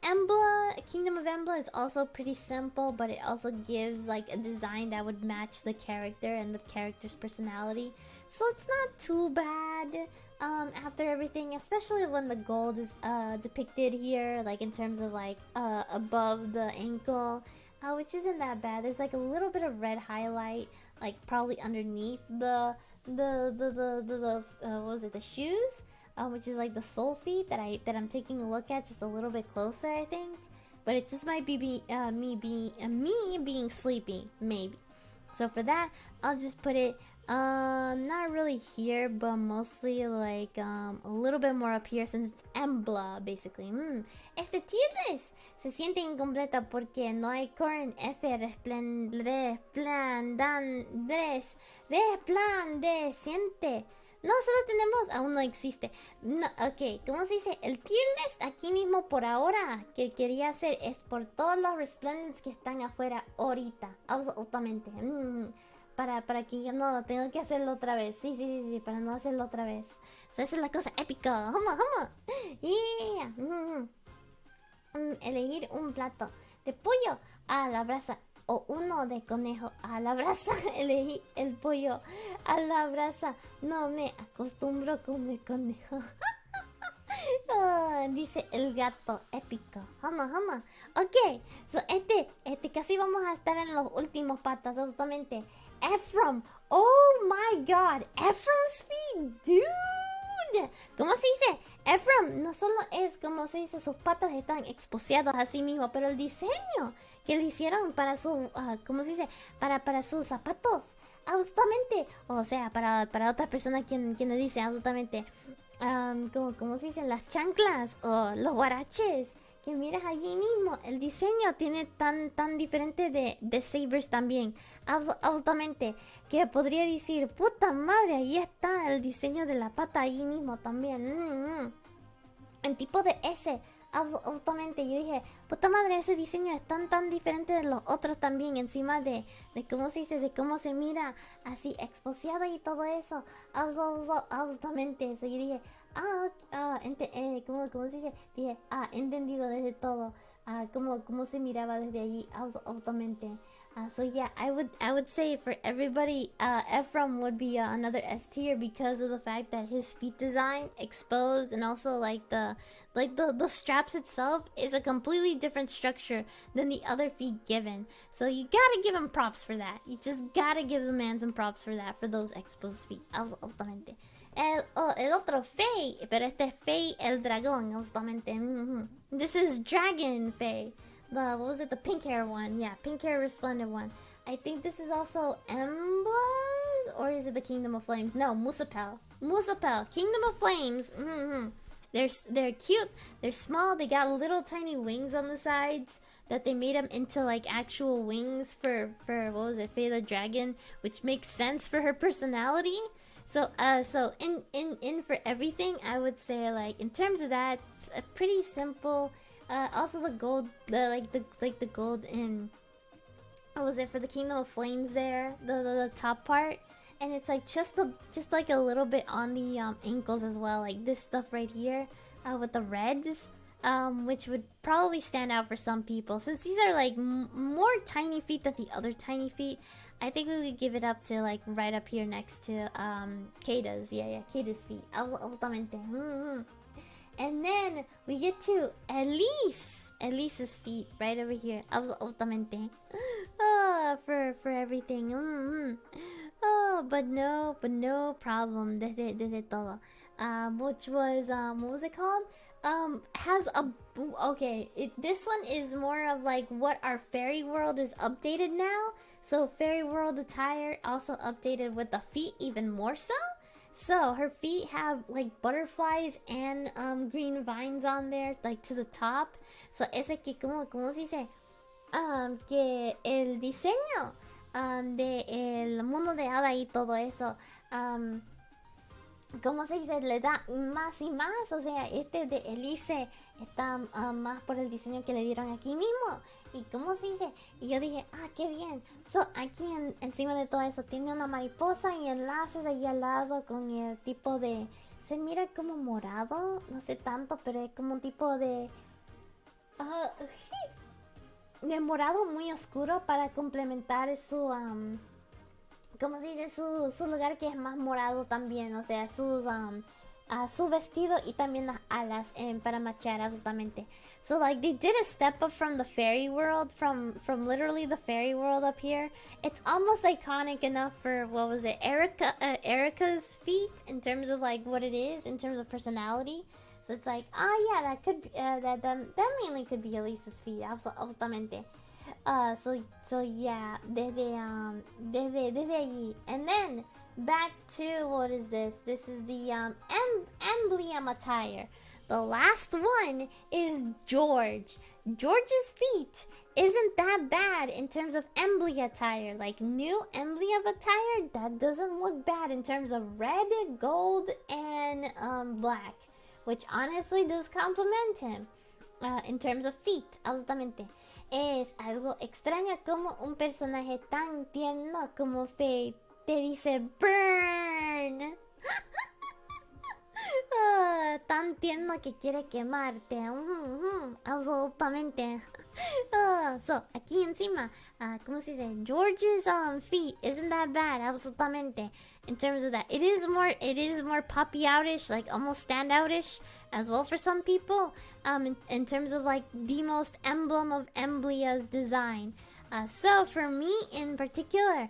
Kingdom of Emblem is also pretty simple, but it also gives like a design that would match the character and the character's personality. So it's not too bad after everything, especially when the gold is depicted here, like in terms of like above the ankle, which isn't that bad. There's like a little bit of red highlight, like probably underneath the what was it, the shoes? Which is like the sole feet that I'm taking a look at just a little bit closer, I think. But it just might be me being sleepy, maybe. So for that, I'll just put it not really here, but mostly like a little bit more up here since it's Emblem, basically. Este tier list se siente incompleta porque no hay current F resplandeciente. No, solo tenemos, aún no existe. No, ok, ¿cómo se dice? El tier list aquí mismo por ahora que quería hacer es por todos los resplendents que están afuera ahorita. Absolutamente. Para que yo no tengo que hacerlo otra vez. Sí, para no hacerlo otra vez. So, esa es la cosa épica. Vamos. Yeah. Elegir un plato de pollo a la brasa o uno de conejo a la brasa. Elegí el pollo a la brasa. No me acostumbro con el conejo. Dice el gato épico. Jama. Ok, so este casi vamos a estar en los últimos patas, absolutamente. Ephraim. Oh my god. Ephraim's feet, dude. ¿Cómo se dice? Ephraim no solo es, como se dice, sus patas están exposeadas a sí mismo, pero el diseño que le hicieron para su, ¿cómo se dice? Para sus zapatos, absolutamente. O sea, para otras personas quien le dice absolutamente, ¿cómo se dicen? Las chanclas o los guaraches que miras allí mismo. El diseño tiene tan diferente de sabers también, absolutamente, que podría decir, puta madre, ahí está el diseño de la pata allí mismo también. En tipo de S. Absolutamente, yo dije, puta madre, ese diseño es tan diferente de los otros también, encima de cómo se dice, de cómo se mira así exposeada y todo eso. Absolutamente, eso yo dije, ¿cómo se dice? Dije, entendido desde todo, cómo se miraba desde allí, absolutamente. So yeah, I would say for everybody, Ephraim would be another S tier because of the fact that his feet design exposed, and also like the straps itself is a completely different structure than the other feet given. So you gotta give him props for that. You just gotta give the man some props for that, for those exposed feet. Absolutamente. El otro Faye, pero este es Faye el dragón, absolutamente. This is Dragon Faye. What was it? The pink hair one. Yeah, pink hair resplendent one. I think this is also Emblems, or is it the Kingdom of Flames? No, Musapel, Kingdom of Flames. They're cute. They're small. They got little tiny wings on the sides that they made them into like actual wings for what was it? Faye the dragon, which makes sense for her personality. So in for everything, I would say like in terms of that, it's a pretty simple. Also the gold, the gold in, what was it, for the Kingdom of Flames there, the top part, and it's like just like a little bit on the ankles as well, like this stuff right here, with the reds. which would probably stand out for some people. Since these are like more tiny feet than the other tiny feet, I think we would give it up to like right up here next to Kata's. Yeah, Kata's feet. Absolutamente. And then we get to Elise's feet right over here. Absolutamente. For everything. Oh, but no problem. Desde todo. Which was what was it called? Has a this one is more of like what our fairy world is updated now. So fairy world attire also updated with the feet even more so. So her feet have like butterflies and green vines on there, like to the top. So ese que como se dice, que el diseño de el mundo de hada y todo eso, ¿cómo se dice? Le da más y más. O sea, este de Elise está más por el diseño que le dieron aquí mismo. ¿Y cómo se dice? Y yo dije, qué bien. So, aquí encima de todo eso tiene una mariposa y enlaces ahí al lado con el tipo de... Se mira como morado, no sé tanto, pero es como un tipo de morado muy oscuro para complementar su... ¿cómo se dice? Su lugar que es más morado también. O sea, su vestido y también las alas para matchar absolutamente. So like they did a step up from the fairy world, from literally the fairy world up here. It's almost iconic enough for, what was it, Erica's feet in terms of like what it is in terms of personality. So it's like, yeah, that could be, that mainly could be Elisa's feet, absolutamente. So yeah, desde allí. And then back to, what is this? This is the Emblem attire. The last one is George. George's feet isn't that bad in terms of Emblem attire. Like new Emblem attire, that doesn't look bad in terms of red, gold, and black, which honestly does compliment him in terms of feet, absolutamente. Es algo extraño como un personaje tan tierno como Faye te dice burn. Tan tierno que quiere quemarte. Absolutamente. So, aquí encima, ¿cómo se dice? George's feet isn't that bad, absolutamente. In terms of that, it is more poppy outish, like almost stand outish as well for some people. In terms of like the most emblem of Emblea's design. So for me in particular,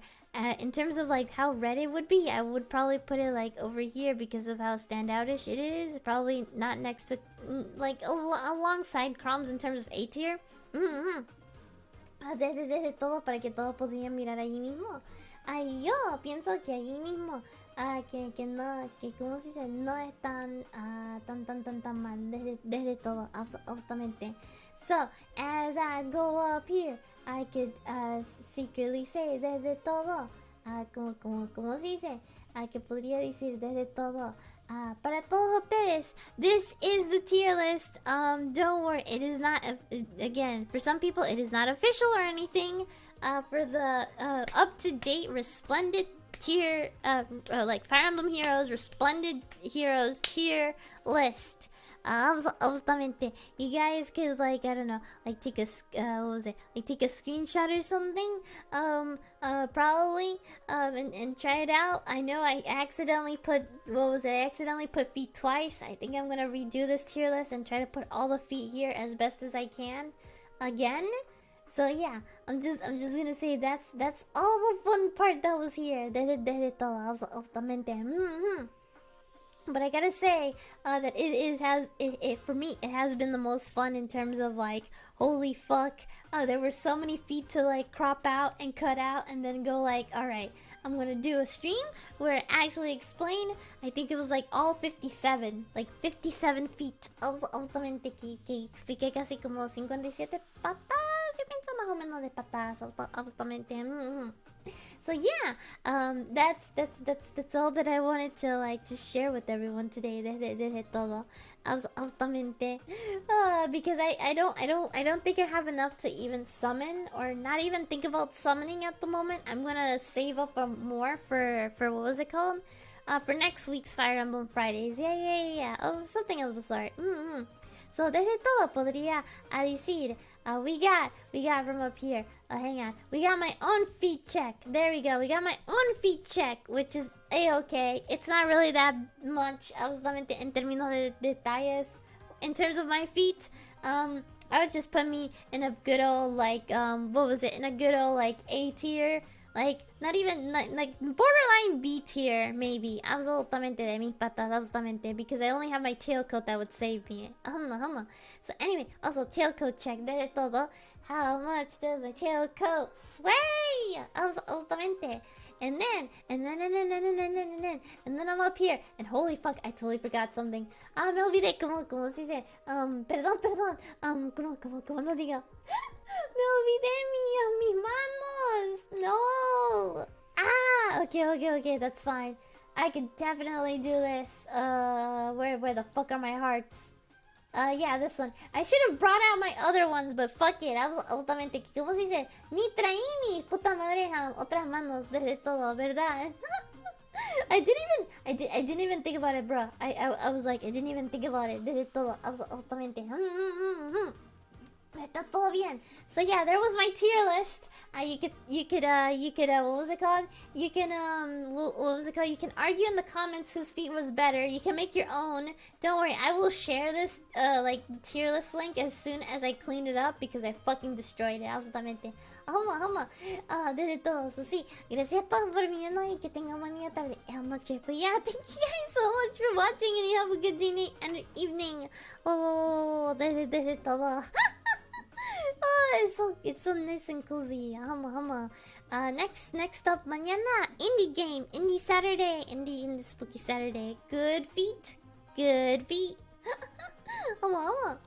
in terms of like how red it would be, I would probably put it like over here because of how standoutish it is. Probably not next to, like alongside Crumbs in terms of A tier. Desde todo para que todos podrían mirar allí mismo. Yo pienso que allí mismo, que no, que como se dice, no es tan mal desde todo, absolutamente. So, as I go up here, I could secretly say desde todo, como se dice, que podría decir desde todo. Para todos ustedes, this is the tier list. Don't worry, it is not, again, for some people, it is not official or anything. For the up-to-date Resplendent tier, like Fire Emblem Heroes, Resplendent Heroes tier list. Absolutamente. You guys could, like, I don't know, like take a what was it? Like take a screenshot or something. Probably. And try it out. I know I accidentally put, what was it? I accidentally put feet twice. I think I'm gonna redo this tier list and try to put all the feet here as best as I can again. So yeah, I'm just gonna say that's all the fun part that was here. Desde todo, absolutamente. But I gotta say that it for me it has been the most fun in terms of like, holy fuck, there were so many feet to like crop out and cut out and then go like, all right, I'm gonna do a stream where I actually explain. I think it was like all 57, like 57 feet. Absolutamente que expliqué casi como 57 patas. Yo pienso más o menos de patas, absolutamente. So yeah, that's all that I wanted to like just share with everyone today. Desde todo, absolutamente. Because I don't think I have enough to even summon or not even think about summoning at the moment. I'm gonna save up more for what was it called? For next week's Fire Emblem Fridays. Yeah. Oh, something of the sort. So desde todo podría decir, we got from up here. Hang on. We got my own feet check. There we go. We got my own feet check, which is a-okay. It's not really that much. Absolutamente en términos de detalles. In terms of my feet, I would just put me in a good old like what was it? In a good old like A tier. Like not even like borderline B tier maybe. Absolutamente de mis patas, absolutamente, because I only have my tailcoat that would save me. So anyway, also tailcoat check. Desde todo. How much does my tailcoat sway? Absolutamente. And then I'm up here. And holy fuck, I totally forgot something. Me olvidé como se dice. Perdón. Como no digo. Me olvidé mis manos. No. Okay, that's fine. I can definitely do this. Where the fuck are my hearts? Yeah, this one. I should have brought out my other ones, but fuck it. Absolutamente. ¿Cómo se dice? Ni traí mis puta madre otras manos desde todo, ¿verdad? I didn't even think about it, bro. I was like, I didn't even think about it. Desde todo. Absolutamente. Está todo bien. So yeah, there was my tier list. You could what was it called? You can what was it called? You can argue in the comments whose feet was better. You can make your own. Don't worry, I will share this like the tier list link as soon as I clean it up because I fucking destroyed it. Absolutamente. Desde todo. So sí, gracias a todos por mirarnos y que tengan buena tarde y noche. But yeah, thank you guys so much for watching and you have a good day and evening. Desde todo. It's so nice and cozy. Next up, mañana indie game, indie Saturday, indie spooky Saturday. Good feet. Hama.